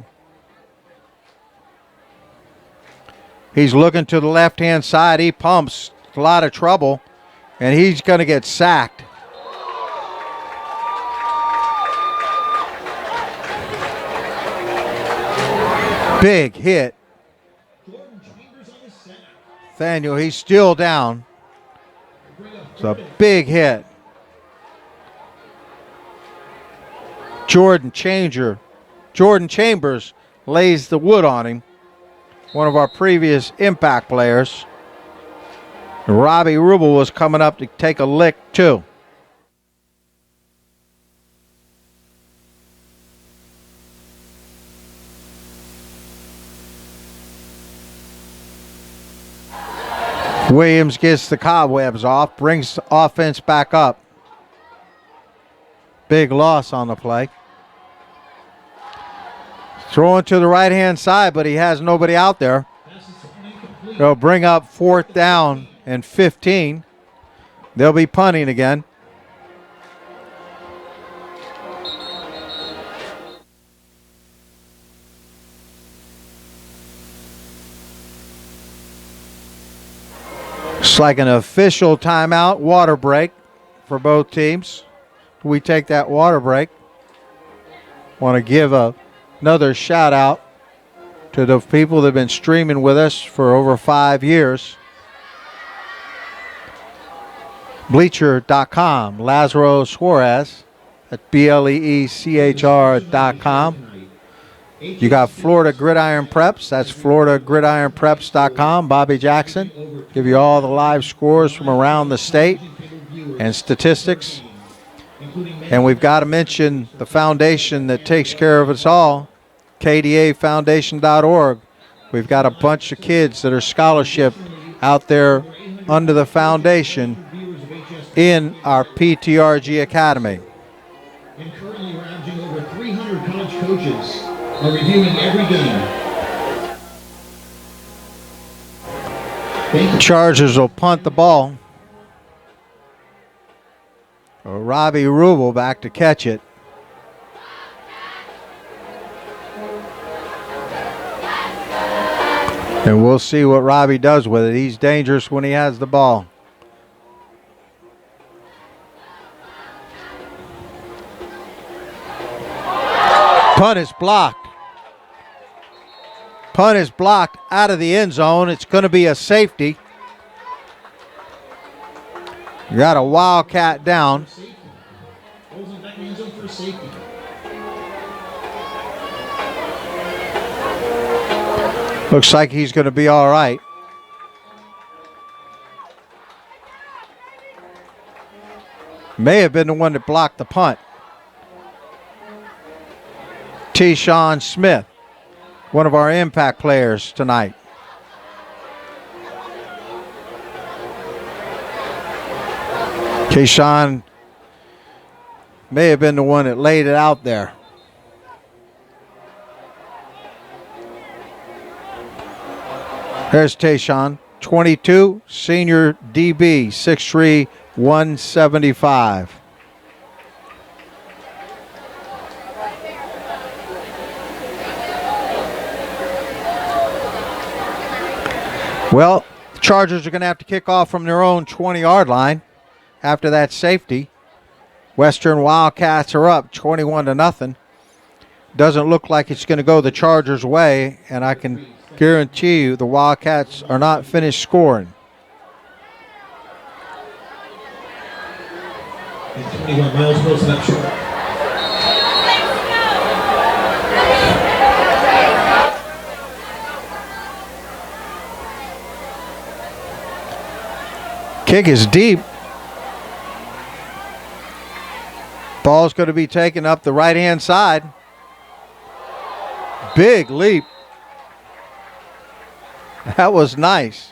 S1: He's looking to the left-hand side. He pumps. A lot of trouble, and he's going to get sacked. Big hit. Nathaniel, he's still down. It's a big hit. Jordan Chambers lays the wood on him. One of our previous impact players. Robbie Rubel was coming up to take a lick too. Williams gets the cobwebs off, brings the offense back up. Big loss on the play. Throwing to the right-hand side, but he has nobody out there. They'll bring up 4th down and 15. They'll be punting again. It's like an official timeout, water break for both teams. We take that water break. Want to give another shout out to the people that have been streaming with us for over 5 years. Bleacher.com, Lazaro Suarez at BLEECHR.com. You got Florida Gridiron Preps. That's FloridaGridironPreps.com. Bobby Jackson give you all the live scores from around the state and statistics. And we've got to mention the foundation that takes care of us all, kdafoundation.org. We've got a bunch of kids that are scholarship out there under the foundation in our PTRG Academy.
S2: And currently we're averaging over 300 college coaches are reviewing every game.
S1: Chargers will punt the ball. Robbie Rubel back to catch it. And we'll see what Robbie does with it. He's dangerous when he has the ball. Punt is blocked. Punt is blocked out of the end zone. It's going to be a safety. You got a Wildcat down. Looks like he's going to be all right. May have been the one that blocked the punt. T-Shawn Smith, one of our impact players tonight. T-Shawn may have been the one that laid it out there. There's Tayshawn, 22, senior DB, 6'3", 175. Well, the Chargers are going to have to kick off from their own 20-yard line after that safety. Western Wildcats are up 21-0. Doesn't look like it's going to go the Chargers' way, and I can guarantee you the Wildcats are not finished scoring.
S2: And 21 miles posted up short.
S1: Kick is deep. Ball's going to be taken up the right-hand side. Big leap. That was nice.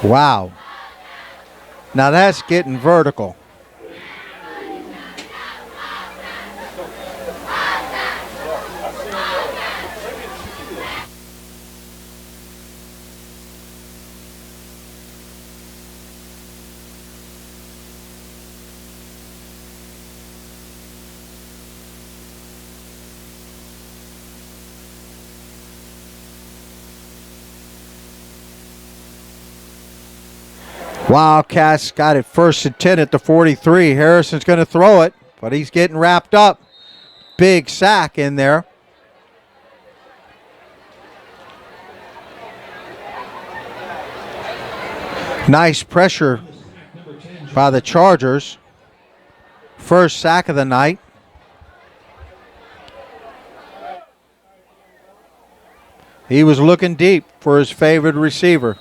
S1: Wow. Now that's getting vertical. Wildcats got it 1st and 10 at the 43. Harrison's going to throw it, but he's getting wrapped up. Big sack in there. Nice pressure by the Chargers. First sack of the night. He was looking deep for his favorite receiver.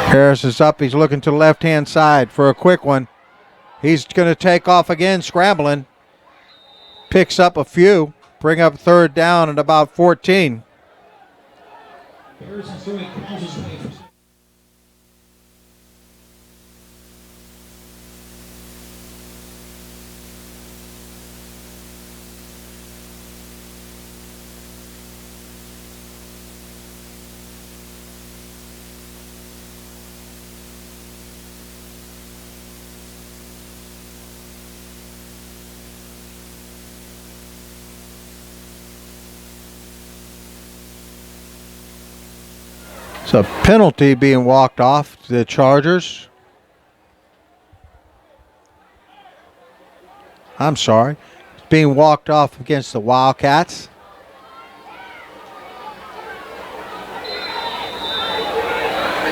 S1: Harris is up. He's looking to the left-hand side for a quick one. He's going to take off again, scrambling. Picks up a few. Bring up 3rd down at about 14.
S2: Harrison's throwing calls his way.
S1: It's a penalty being walked off to the Chargers. I'm sorry. being walked off against the Wildcats.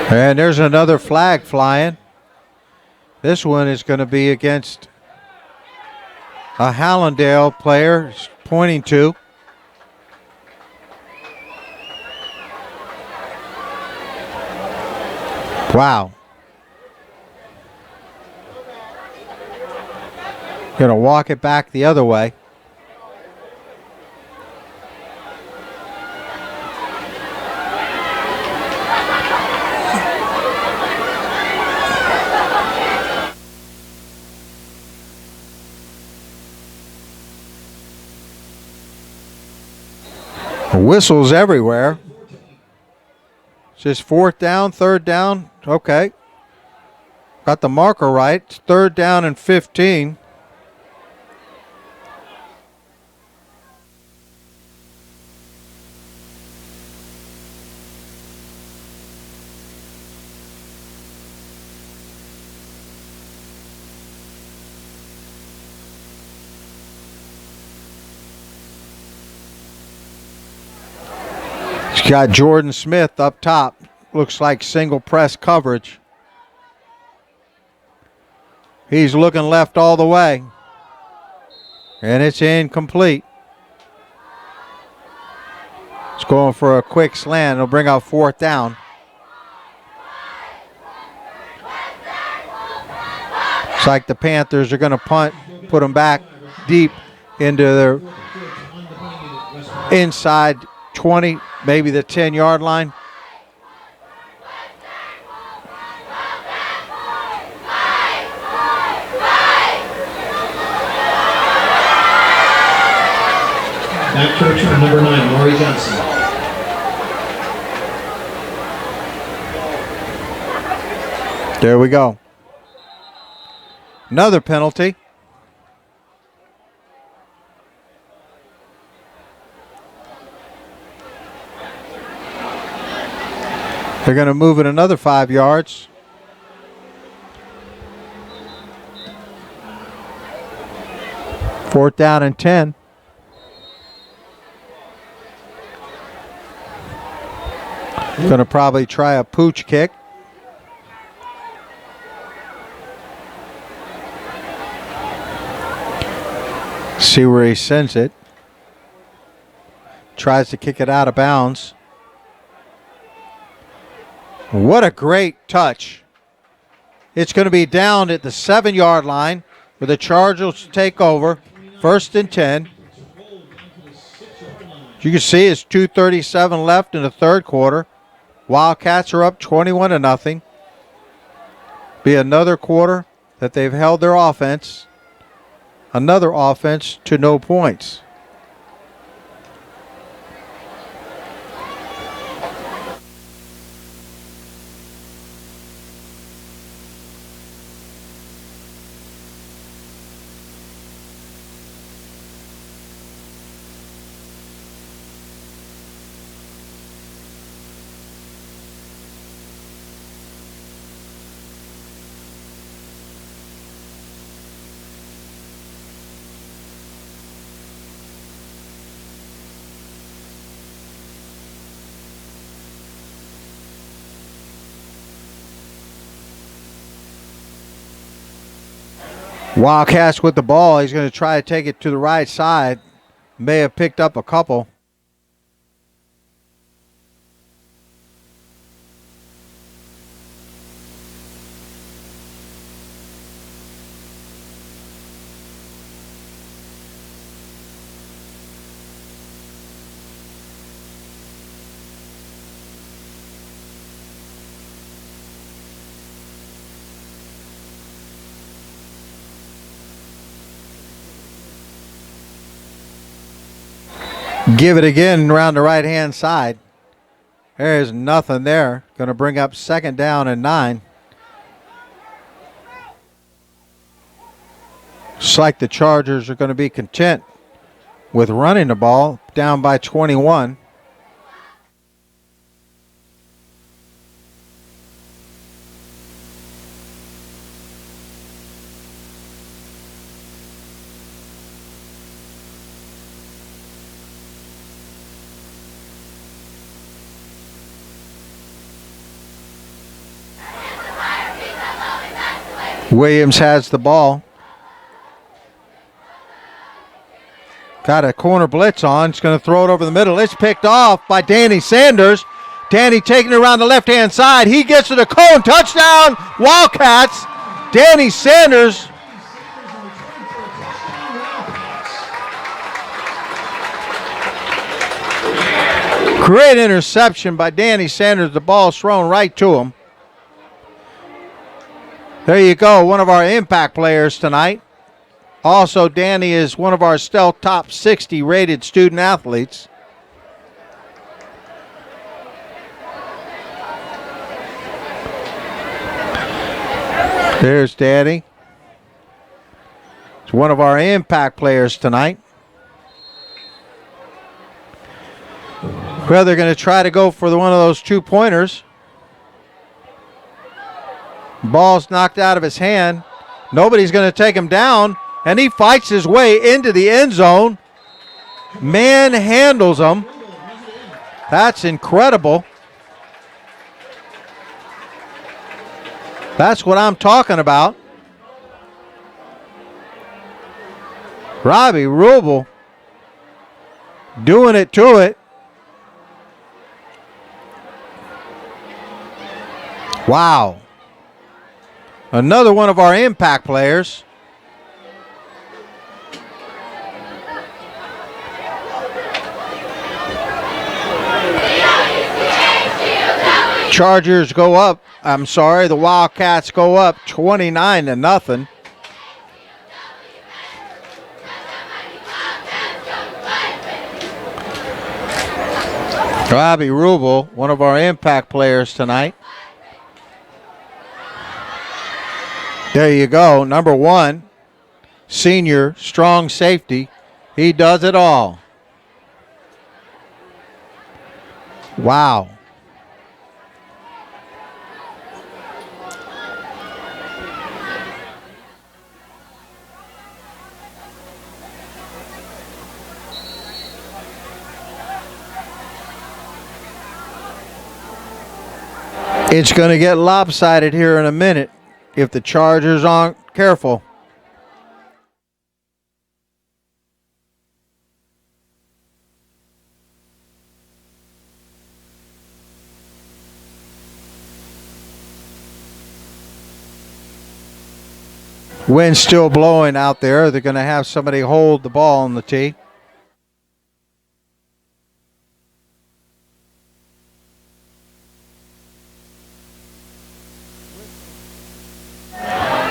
S1: And there's another flag flying. This one is going to be against a Hallandale player pointing to. Wow. Going to walk it back the other way. Whistles everywhere. It's just fourth down, third down. Okay. Got the marker right. It's third down and 15. He's got Jordan Smith up top. Looks like single press coverage. He's looking left all the way. And it's incomplete. It's going for a quick slant. It'll bring out fourth down. Looks like the Panthers are going to punt, put them back deep into their inside 20, maybe the 10-yard line.
S2: Back to return, number 9, Maury Johnson.
S1: There we go. Another penalty. They're going to move it another 5 yards. Fourth down and 10. Going to probably try a pooch kick. See where he sends it. Tries to kick it out of bounds. What a great touch. It's going to be down at the 7-yard line where the Chargers take over. First and 10. As you can see, it's 2:37 left in the third quarter. Wildcats are up 21-0. Be another quarter that they've held their offense. Another offense to no points. Wildcats with the ball. He's going to try to take it to the right side. May have picked up a couple. Give it again around the right-hand side. There's nothing there. Going to bring up second down and 9. Looks like the Chargers are going to be content with running the ball down by 21. Williams has the ball. Got a corner blitz on. It's going to throw it over the middle. It's picked off by Danny Sanders. Danny taking it around the left-hand side. He gets to the cone. Touchdown, Wildcats. Danny Sanders. Great interception by Danny Sanders. The ball's thrown right to him. There you go, one of our impact players tonight. Also, Danny is one of our Stealth Top 60 rated student athletes. There's Danny. He's one of our impact players tonight. Well, they're going to try to go for one of those 2-pointers. Ball's knocked out of his hand. Nobody's going to take him down, and he fights his way into the end zone. Manhandles him. That's incredible. That's what I'm talking about. Robbie Rubel doing it to it. Wow. Another one of our impact players. Chargers go up. The Wildcats go up 29-0. Robbie Rubel, one of our impact players tonight. There you go, number 1, senior, strong safety. He does it all. Wow. It's going to get lopsided here in a minute if the Chargers aren't careful. Wind's still blowing out there. They're going to have somebody hold the ball on the tee.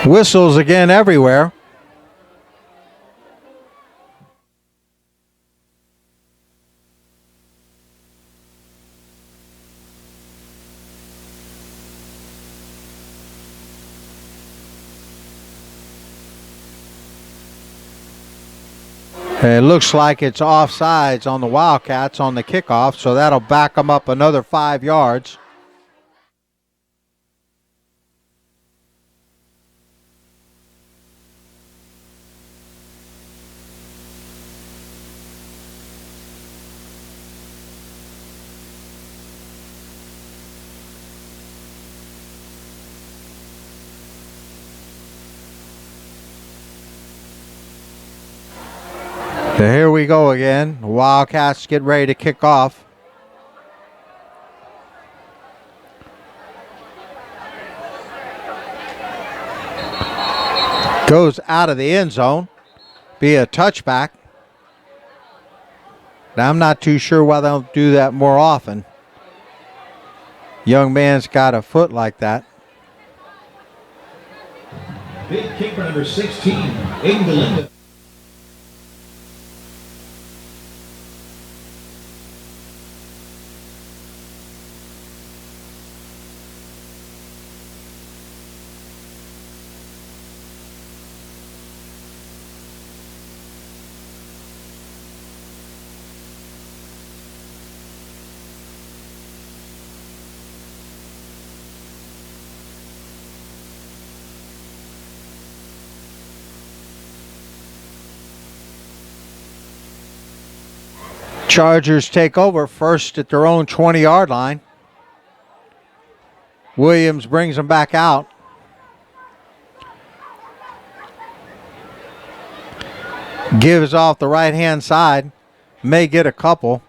S1: Whistles again everywhere. It looks like it's offsides on the Wildcats on the kickoff, so that'll back them up another 5 yards. So here we go again. The Wildcats get ready to kick off. Goes out of the end zone. Be a touchback. Now, I'm not too sure why they'll do that more often. Young man's got a foot like that.
S2: Big kick for number 16, Aiden Belinda.
S1: Chargers take over first at their own 20-yard line. Williams brings them back out. Gives off the right-hand side. May get a couple.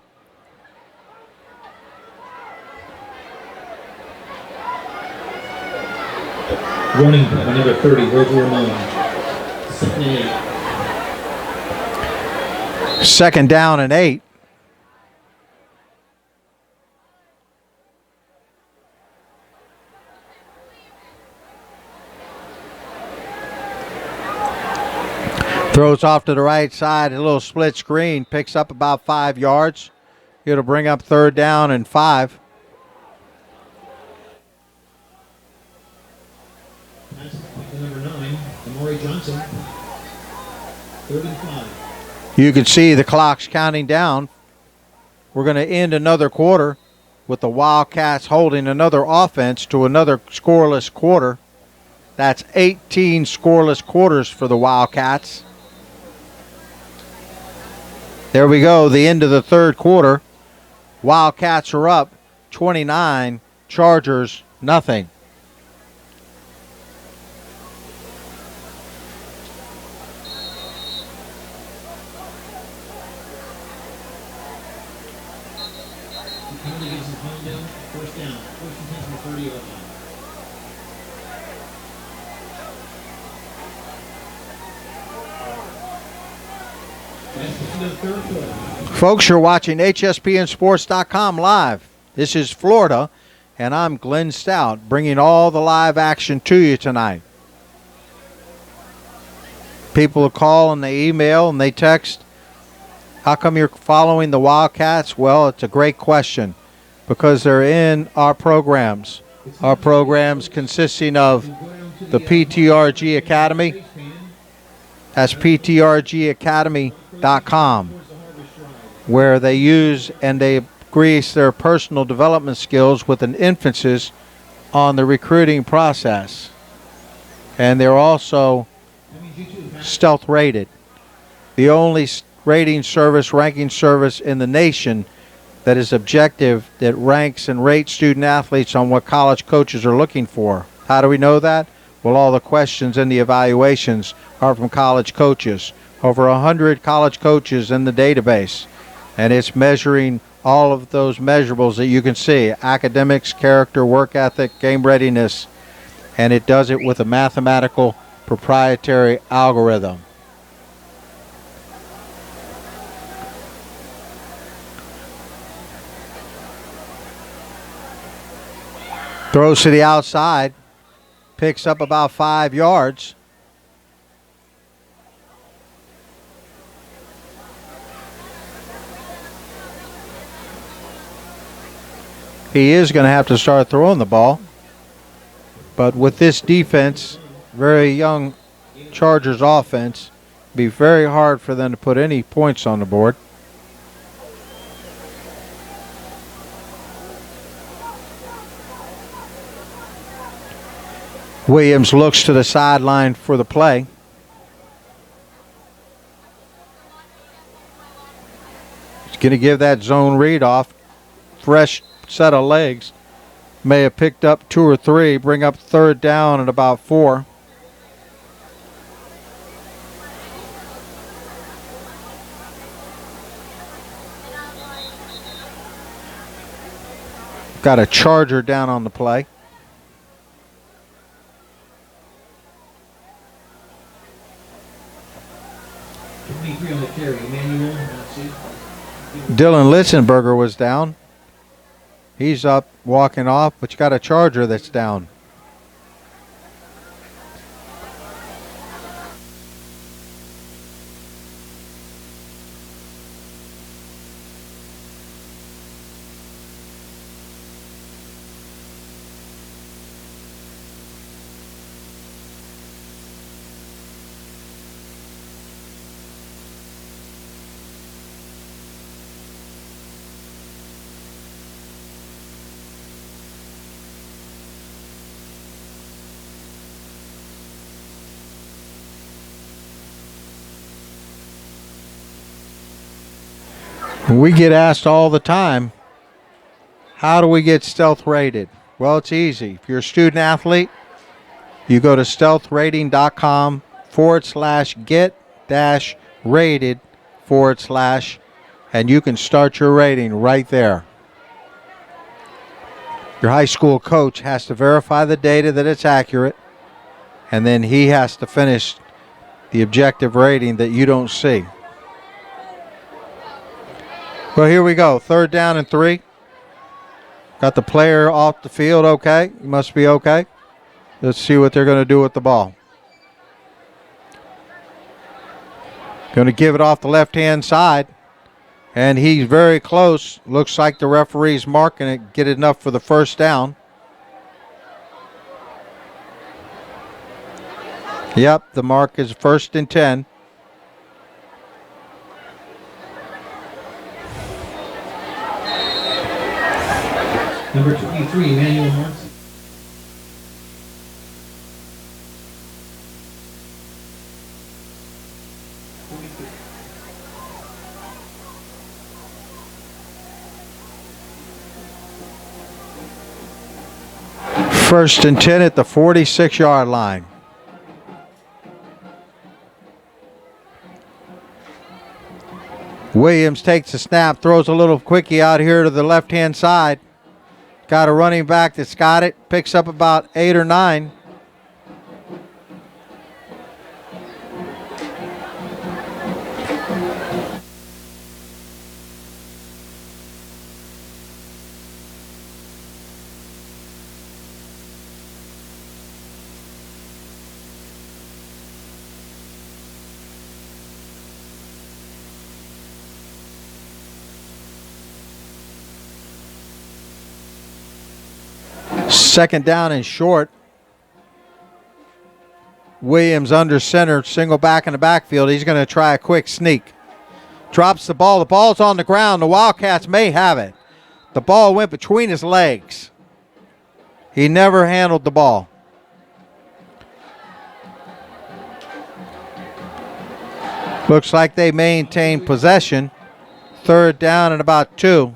S2: Running by number 30, Virgil Ramon. 2nd and 8.
S1: 2nd down and 8. Throws off to the right side, a little split screen, picks up about 5 yards. It'll bring up 3rd down and 5.
S2: Pass to number 9, Amari Johnson. 3rd and 5.
S1: You can see the clock's counting down. We're going to end another quarter with the Wildcats holding another offense to another scoreless quarter. That's 18 scoreless quarters for the Wildcats. There we go, the end of the 3rd quarter. Wildcats are up 29, Chargers nothing.
S2: Penalty gives them Hallandale. 1st down. 1st and 10 from the 30-yard line.
S1: Folks, you're watching HSPNSports.com live. This is Florida, and I'm Glenn Stout, bringing all the live action to you tonight. People call and they email and they text, how come you're following the Wildcats? Well, it's a great question because they're in our programs. Our programs consisting of the PTRG Academy. That's PTRGacademy.com, where they use and they grease their personal development skills with an emphasis on the recruiting process. And they're also stealth rated, the only rating service, ranking service in the nation that is objective, that ranks and rates student athletes on what college coaches are looking for. How do we know that? Well, all the questions and the evaluations are from college coaches. Over 100 college coaches in the database. And it's measuring all of those measurables that you can see. Academics, character, work ethic, game readiness. And it does it with a mathematical proprietary algorithm. Throws to the outside. Picks up about 5 yards. He is going to have to start throwing the ball. But with this defense, very young Chargers offense, it'd be very hard for them to put any points on the board. Williams looks to the sideline for the play. He's going to give that zone read off. Fresh set of legs. May have picked up 2 or 3. Bring up 3rd down at about 4. Got a Charger down on the play.
S2: On the carry, Emmanuel.
S1: Dylan Litzenberger was down. He's up, walking off, but you got a Charger that's down. We get asked all the time, how do we get stealth rated? Well, it's easy. If you're a student athlete, you go to stealthrating.com/get-rated. rated / and you can start your rating right there. Your high school coach has to verify the data that it's accurate, and then he has to finish the objective rating that you don't see. Well, here we go. 3rd down and 3. Got the player off the field okay. He must be okay. Let's see what they're going to do with the ball. Going to give it off the left-hand side. And he's very close. Looks like the referee's marking it. Get it enough for the 1st down. Yep, the mark is 1st and 10.
S2: Number 23, Emmanuel Marks.
S1: First and 10 at the 46-yard line. Williams takes the snap, throws a little quickie out here to the left-hand side. Got a running back that's got it, picks up about 8 or 9. Second down and short. Williams under center, single back in the backfield. He's going to try a quick sneak. Drops the ball. The ball's on the ground. The Wildcats may have it. The ball went between his legs. He never handled the ball. Looks like they maintain possession. 3rd down and about 2.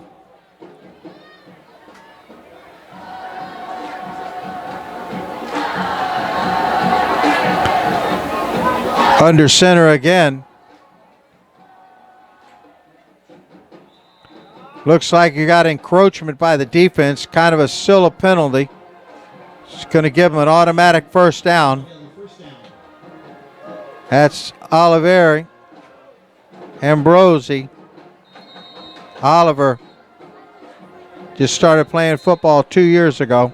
S1: Under center again. Looks like you got encroachment by the defense, kind of a silly penalty. It's going to give them an automatic 1st down. That's Oliveri. Ambrosi. Oliver just started playing football 2 years ago.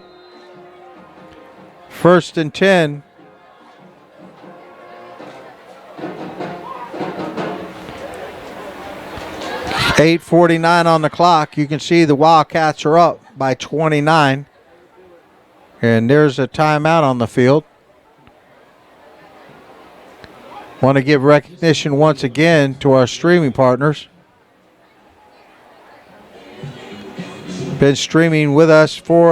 S1: 1st and 10. .8:49 on the clock. You can see the Wildcats are up by 29. And there's a timeout on the field. Want to give recognition once again to our streaming partners. Been streaming with us for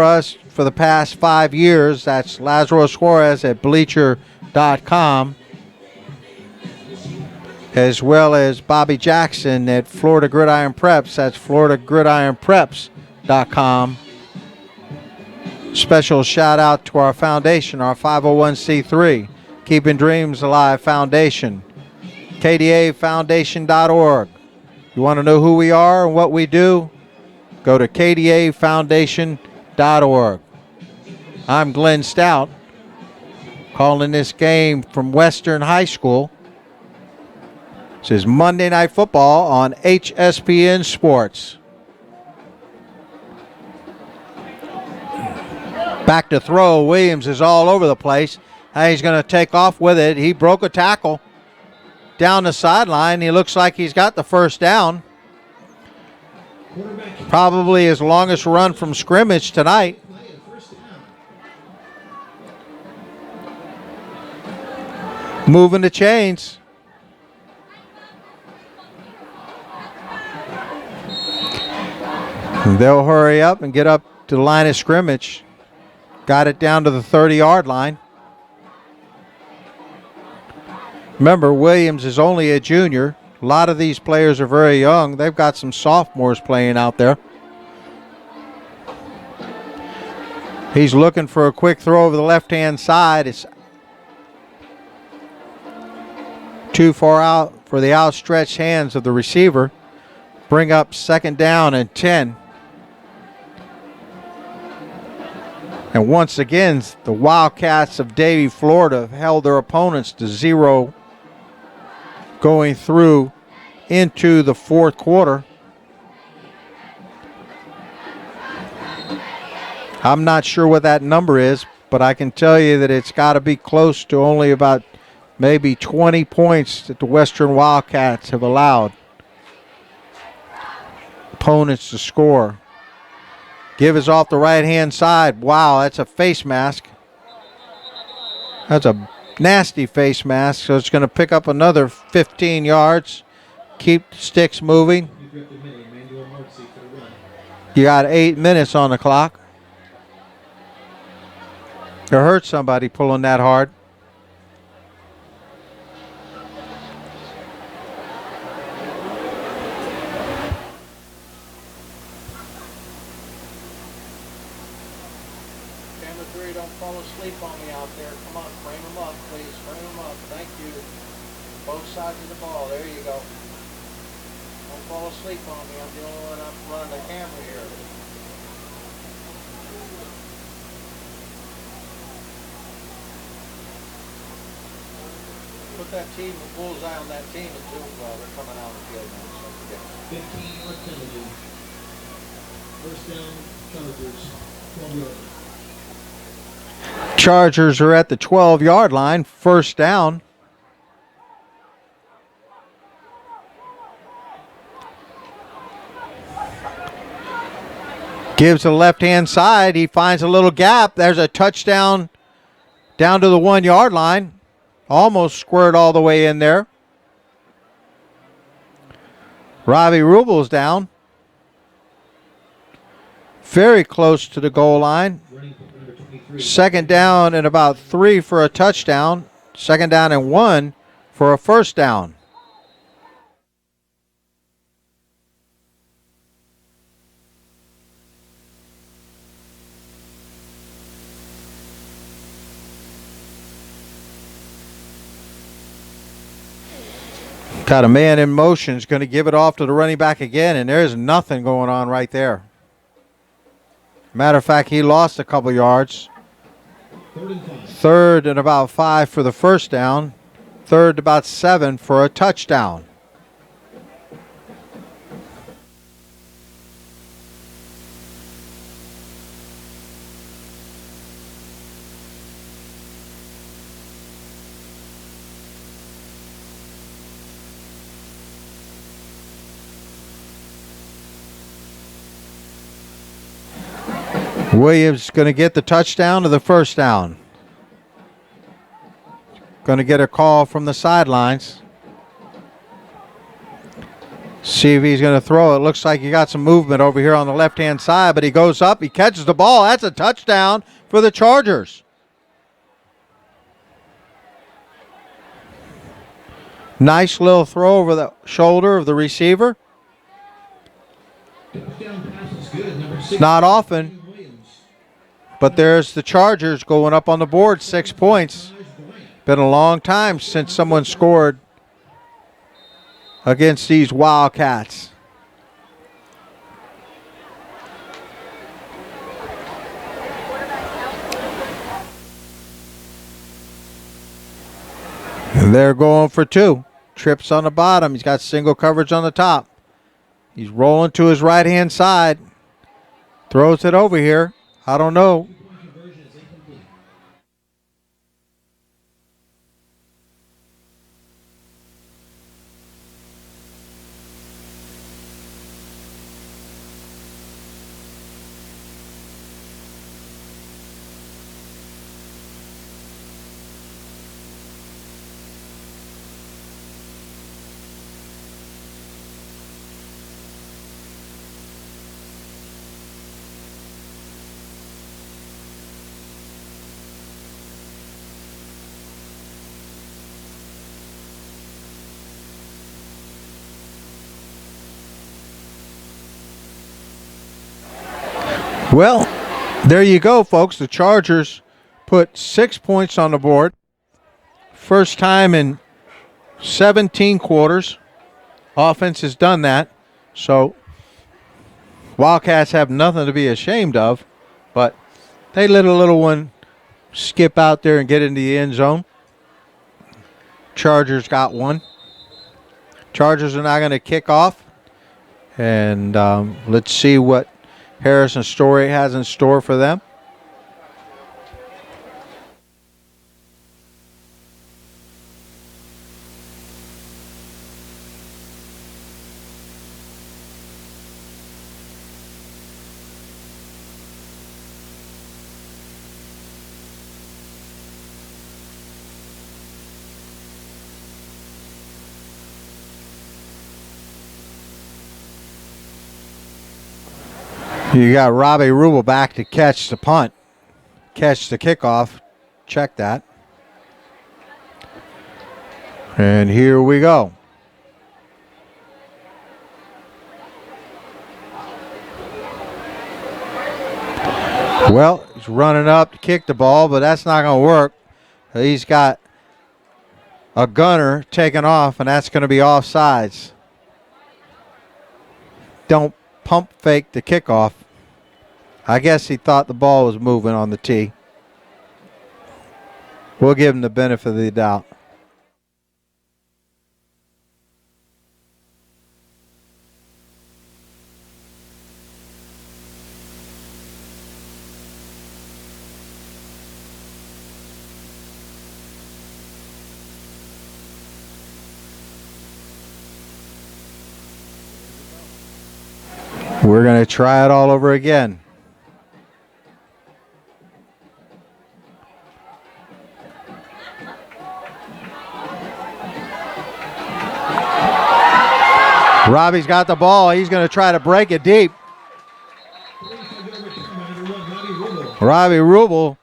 S1: the past 5 years. That's Lazaro Suarez at Bleacher.com. As well as Bobby Jackson at Florida Gridiron Preps. That's FloridaGridironPreps.com. Special shout out to our foundation, our 501c3, Keeping Dreams Alive Foundation, KDAFoundation.org. You want to know who we are and what we do? Go to KDAFoundation.org. I'm Glenn Stout, calling this game from Western High School. This is Monday Night Football on HSPN Sports. Back to throw. Williams is all over the place. Now he's going to take off with it. He broke a tackle down the sideline. He looks like he's got the 1st down. Probably his longest run from scrimmage tonight. Moving the chains. They'll hurry up and get up to the line of scrimmage. Got it down to the 30-yard line. Remember, Williams is only a junior. A lot of these players are very young. They've got some sophomores playing out there. He's looking for a quick throw over the left-hand side. It's too far out for the outstretched hands of the receiver. Bring up 2nd down and 10. And once again, the Wildcats of Davie, Florida held their opponents to 0 going through into the 4th quarter. I'm not sure what that number is, but I can tell you that it's got to be close to only about maybe 20 points that the Western Wildcats have allowed opponents to score. Give is off the right-hand side. Wow, that's a face mask. That's a nasty face mask, so it's going to pick up another 15 yards. Keep the sticks moving. You got 8 minutes on the clock. It hurt somebody pulling that hard.
S4: Camera 3, don't fall asleep on me out there. Come on, frame them up, please. Frame them up. Thank you. Both sides of the ball. There you go. Don't fall asleep on me. I'm the only one up running the camera here. Put that team, the bullseye on that team until they're coming out of the field now. So forget it.
S2: 15-yard penalty. First down, Chargers. 12-yard.
S1: Chargers are at the 12-yard line. First down. Gives the left-hand side. He finds a little gap. There's a touchdown down to the 1-yard line. Almost squared all the way in there. Robbie Rubel's down. Very close to the goal line. 2nd down and about 3 for a touchdown. 2nd down and 1 for a first down. Got a man in motion. Is going to give it off to the running back again, and there's nothing going on right there. Matter of fact, he lost a couple yards. 3rd and about 5 for the first down. 3rd about 7 for a touchdown. Williams going to get the touchdown to the first down. Going to get a call from the sidelines. See if he's going to throw it. Looks like he got some movement over here on the left-hand side, but he goes up. He catches the ball. That's a touchdown for the Chargers. Nice little throw over the shoulder of the receiver. It's not often. But there's the Chargers going up on the board, 6 points. Been a long time since someone scored against these Wildcats. And they're going for 2. Trips on the bottom. He's got single coverage on the top. He's rolling to his right-hand side. Throws it over here. I don't know. Well, there you go, folks. The Chargers put 6 points on the board. First time in 17 quarters. Offense has done that. So Wildcats have nothing to be ashamed of, but they let a little one skip out there and get into the end zone. Chargers got one. Chargers are now going to kick off. And let's see what Harrison Story has in store for them. You got Robbie Rubel back to catch the punt, catch the kickoff. Check that. And here we go. Well, he's running up to kick the ball, but that's not going to work. He's got a gunner taking off, and that's going to be offsides. Don't pump fake the kickoff. I guess he thought the ball was moving on the tee. We'll give him the benefit of the doubt. We're going to try it all over again. Robbie's got the ball. He's going to try to break it deep. Robbie Rubel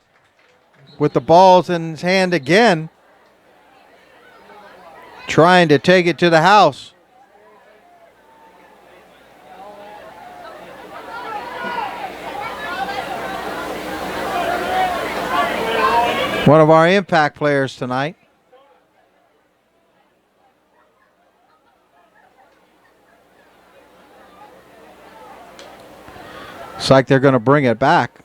S1: with the balls in his hand again, trying to take it to the house. One of our impact players tonight. It's like they're going to bring it back.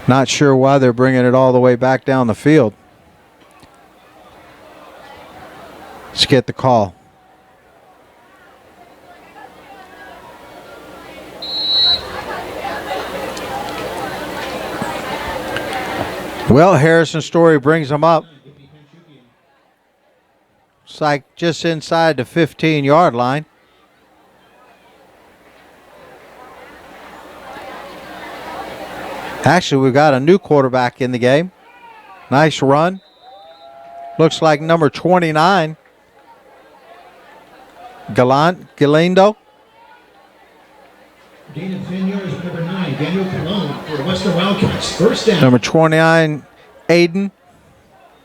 S1: Not sure why they're bringing it all the way back down the field. Let's get the call. Well, Harrison Story brings them up. It's like just inside the 15-yard line. Actually, we've got a new quarterback in the game. Nice run. Looks like number 29, Galindo.
S2: Gain of 10 yards with number 9, Daniel Colon for the Western Wildcats. First down.
S1: Number 29, Aiden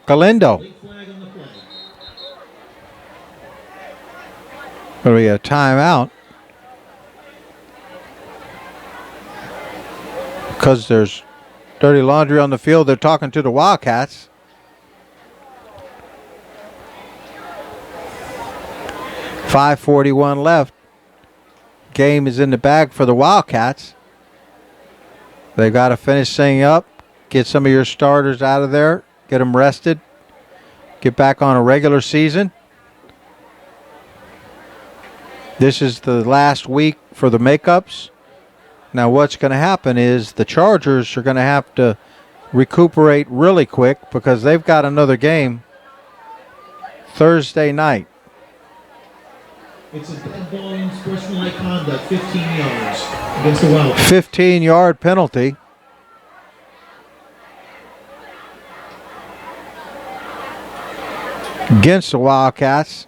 S1: Galindo.
S2: Late flag on the play.
S1: But we got a timeout. Because there's dirty laundry on the field, they're talking to the Wildcats. .541 left. Game is in the bag for the Wildcats. They've got to finish things up, get some of your starters out of there, get them rested, get back on a regular season. This is the last week for the makeups. Now what's going to happen is the Chargers are going to have to recuperate really quick because they've got another game Thursday night.
S2: It's a dead ball in sportsmanlike conduct, 15 yards against the Wildcats.
S1: 15-yard penalty. Against the Wildcats.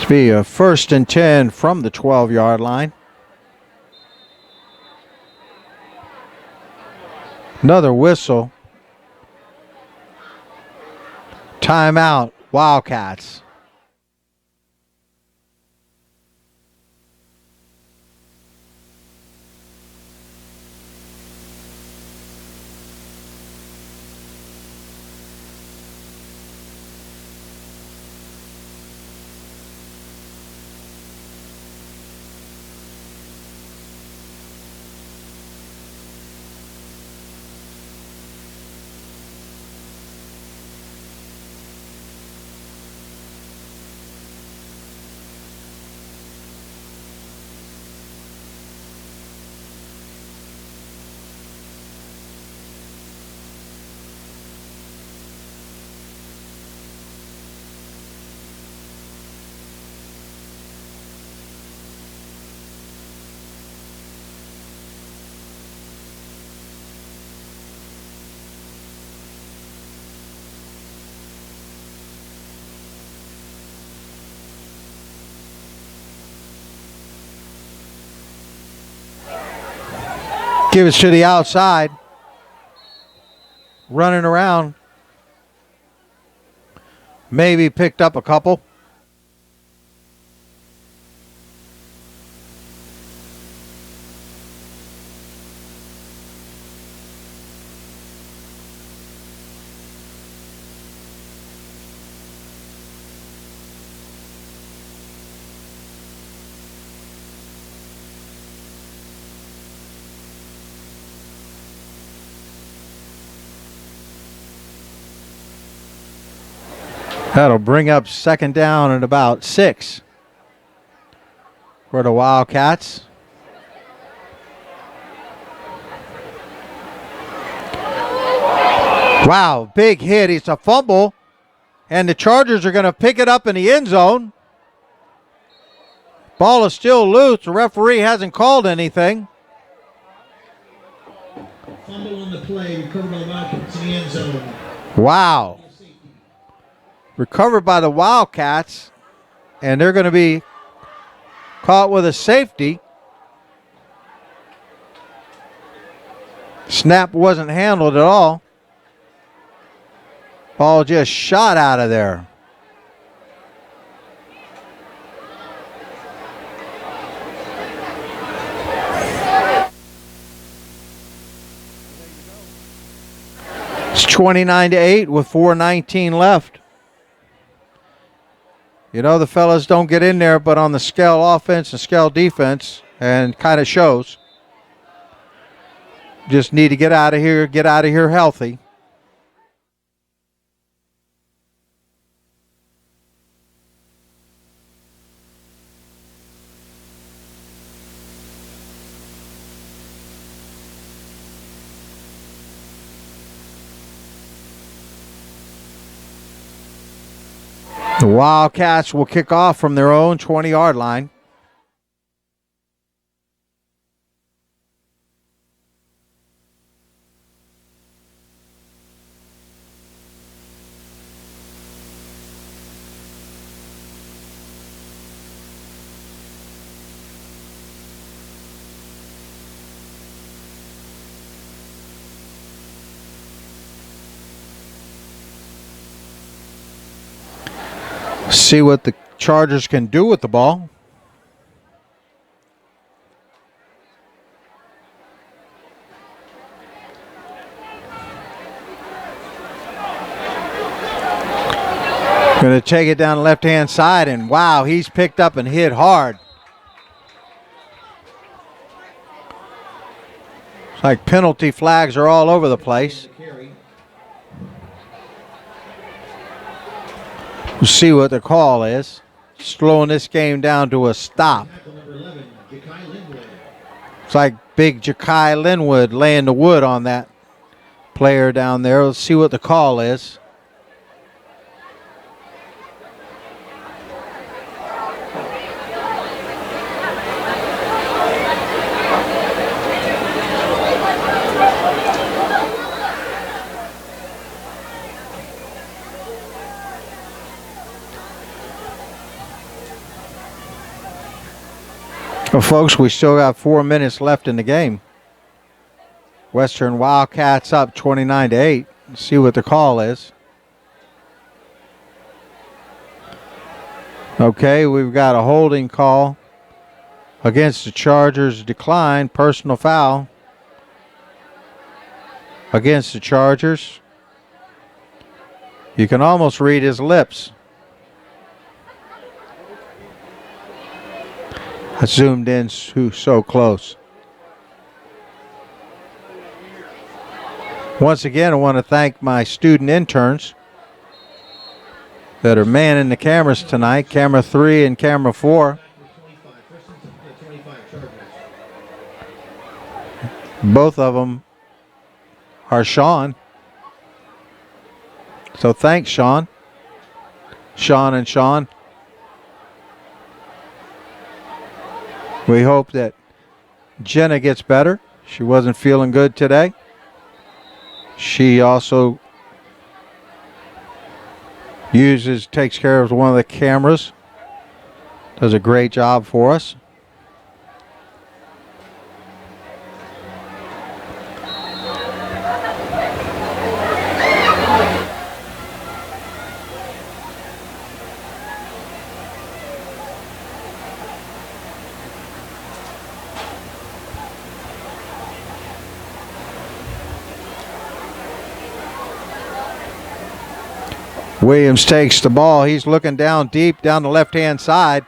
S1: Be a 1st and 10 from the 12-yard line. Another whistle. Timeout, Wildcats. Give it to the outside. Running around. Maybe picked up a couple. That'll bring up second down at about 6 for the Wildcats. Wow, big hit. It's a fumble, and the Chargers are going to pick it up in the end zone. Ball is still loose. The referee hasn't called anything.
S2: Fumble on the play, recovered by the Wildcats in the end zone.
S1: Wow. Recovered by the Wildcats, and they're going to be caught with a safety. Snap wasn't handled at all. Ball just shot out of there. It's 29-8 with 4:19 left. You know, the fellas don't get in there, but on the scale offense and scale defense, and kind of shows. Just need to get out of here healthy. The Wildcats will kick off from their own 20-yard line. See what the Chargers can do with the ball. Going to take it down the left-hand side, and wow, he's picked up and hit hard. It's like penalty flags are all over the place. We'll see what the call is. Slowing this game down to a stop. It's like big Ja'Kai Linwood laying the wood on that player down there. Let's see what the call is. Well, folks, we still got 4 minutes left in the game. Western Wildcats up 29-8. Let's see what the call is. Okay, we've got a holding call against the Chargers. Decline, personal foul against the Chargers. You can almost read his lips. I zoomed in so close. Once again, I want to thank my student interns that are manning the cameras tonight, camera 3 and camera 4. Both of them are Sean. So thanks, Sean. Sean and Sean. We hope that Jenna gets better. She wasn't feeling good today. She also takes care of one of the cameras. Does a great job for us. Williams takes the ball. He's looking down deep down the left-hand side.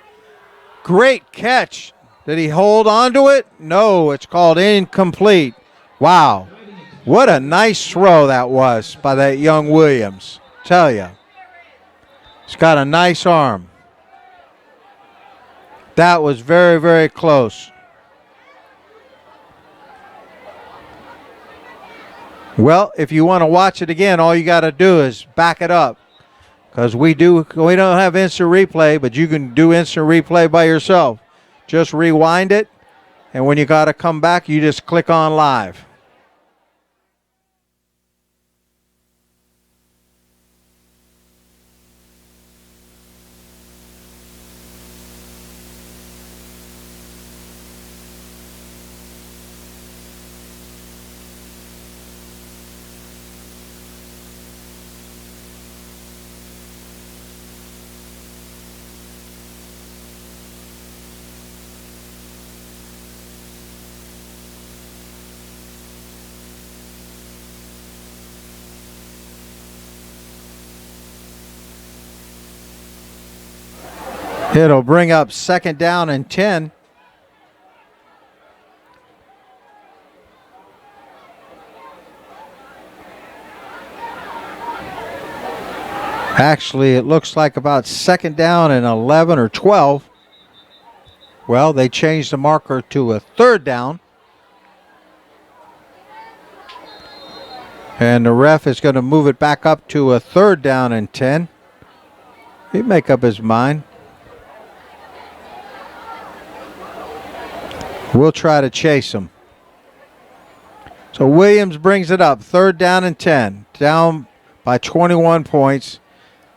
S1: Great catch. Did he hold on to it? No, it's called incomplete. Wow. What a nice throw that was by that young Williams. Tell you. He's got a nice arm. That was very, very close. Well, if you want to watch it again, all you got to do is back it up. Because we don't have instant replay, but you can do instant replay by yourself. Just rewind it, and when you got to come back, you just click on live. It'll bring up 2nd down and 10. Actually, it looks like about 2nd down and 11 or 12. Well, they changed the marker to a 3rd down. And the ref is going to move it back up to a 3rd down and 10. He'd make up his mind. We'll try to chase him. So Williams brings it up. 3rd down and 10. Down by 21 points.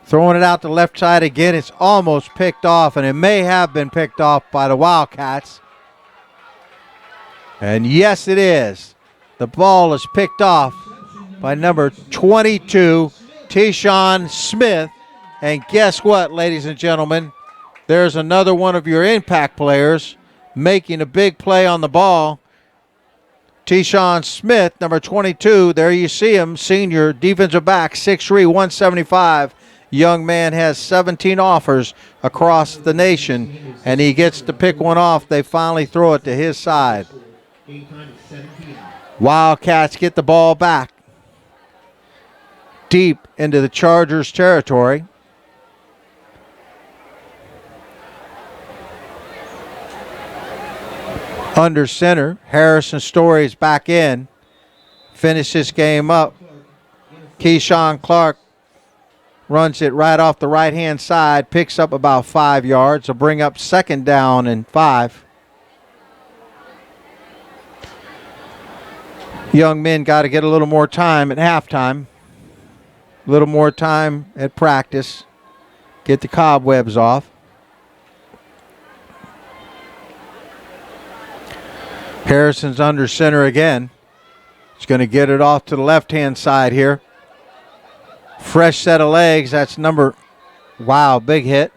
S1: Throwing it out the left side again. It's almost picked off, and it may have been picked off by the Wildcats. And yes, it is. The ball is picked off by number 22, Tyshawn Smith. And guess what, ladies and gentlemen? There's another one of your impact players making a big play on the ball. Tyshawn Smith, number 22. There you see him, senior defensive back, 6'3", 175. Young man has 17 offers across the nation, and he gets to pick one off. They finally throw it to his side. Wildcats get the ball back deep into the Chargers' territory. Under center, Harrison Story is back in. Finish this game up. Keyshawn Clark runs it right off the right-hand side, picks up about 5 yards. Will bring up 2nd down and 5. Young men got to get a little more time at halftime. A little more time at practice. Get the cobwebs off. Harrison's under center again. He's going to get it off to the left-hand side here. Fresh set of legs. That's wow, big hit.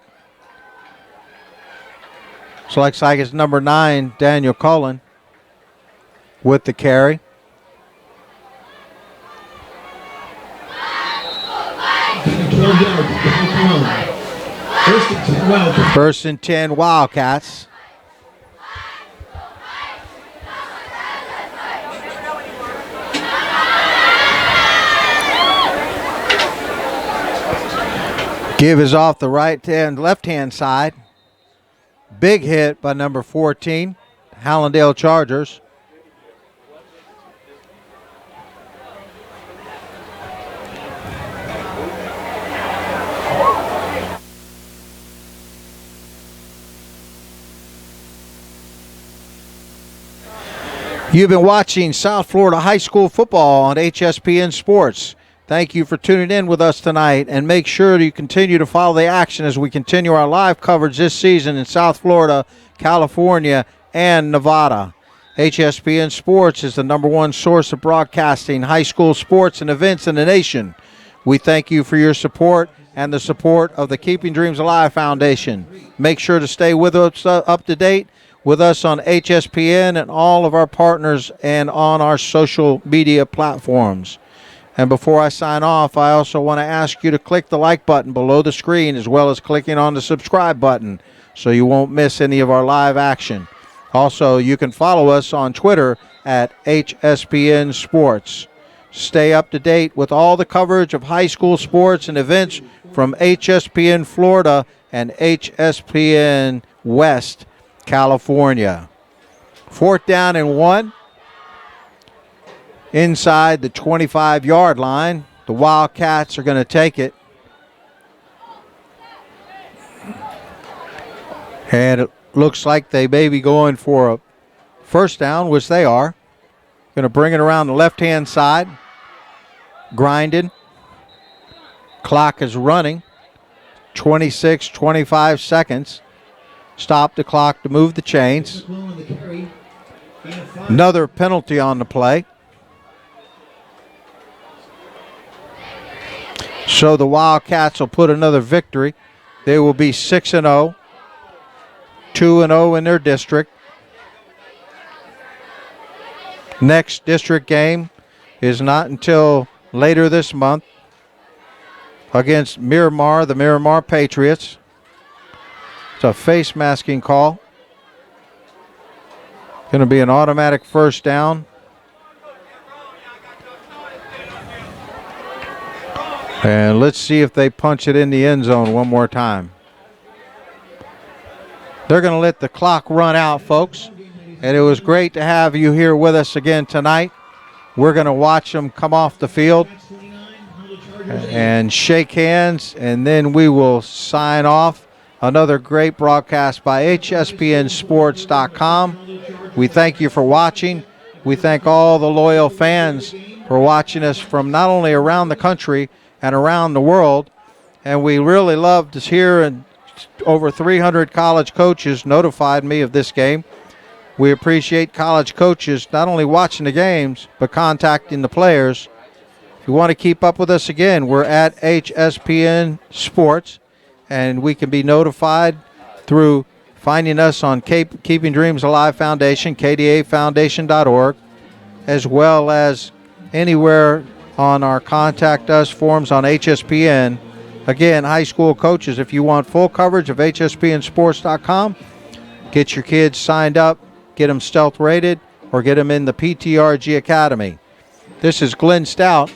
S1: So looks like it's number 9, Daniel Cullen, with the carry. First and 10, Wildcats. Give is off the left-hand side. Big hit by number 14, Hallandale Chargers. You've been watching South Florida High School football on HSPN Sports. Thank you for tuning in with us tonight, and make sure you continue to follow the action as we continue our live coverage this season in South Florida, California, and Nevada. HSPN Sports is the #1 source of broadcasting high school sports and events in the nation. We thank you for your support and the support of the Keeping Dreams Alive Foundation. Make sure to stay with us up to date with us on HSPN and all of our partners and on our social media platforms. And before I sign off, I also want to ask you to click the like button below the screen, as well as clicking on the subscribe button so you won't miss any of our live action. Also, you can follow us on Twitter at HSPN Sports. Stay up to date with all the coverage of high school sports and events from HSPN Florida and HSPN West California. 4th down and 1. Inside the 25-yard line. The Wildcats are going to take it. And it looks like they may be going for a first down, which they are. Going to bring it around the left-hand side. Grinding. Clock is running. 25 seconds. Stop the clock to move the chains. Another penalty on the play. So the Wildcats will put another victory. They will be 6-0, 2-0 in their district. Next district game is not until later this month against Miramar, the Miramar Patriots. It's a face masking call. Going to be an automatic first down. And let's see if they punch it in the end zone one more time. They're going to let the clock run out, folks. And it was great to have you here with us again tonight. We're going to watch them come off the field and shake hands, and then we will sign off. Another great broadcast by HSPNsports.com. We thank you for watching. We thank all the loyal fans for watching us from not only around the country and around the world, and we really love to hear, and over 300 college coaches notified me of this game. We appreciate college coaches not only watching the games, but contacting the players. If you want to keep up with us again, we're at HSPN Sports, and we can be notified through finding us on Keeping Dreams Alive Foundation, KDAFoundation.org, as well as anywhere on our Contact Us forms on HSPN. Again, high school coaches, if you want full coverage of HSPNsports.com, get your kids signed up, get them stealth rated, or get them in the PTRG Academy. This is Glenn Stout.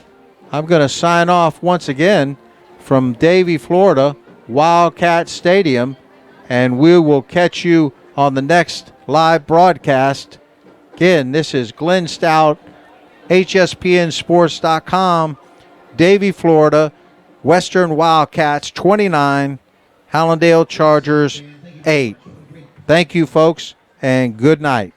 S1: I'm going to sign off once again from Davie, Florida, Wildcat Stadium, and we will catch you on the next live broadcast. Again, this is Glenn Stout, HSPNsports.com, Davie, Florida, Western Wildcats 29, Hallandale Chargers 8. Thank you, folks, and good night.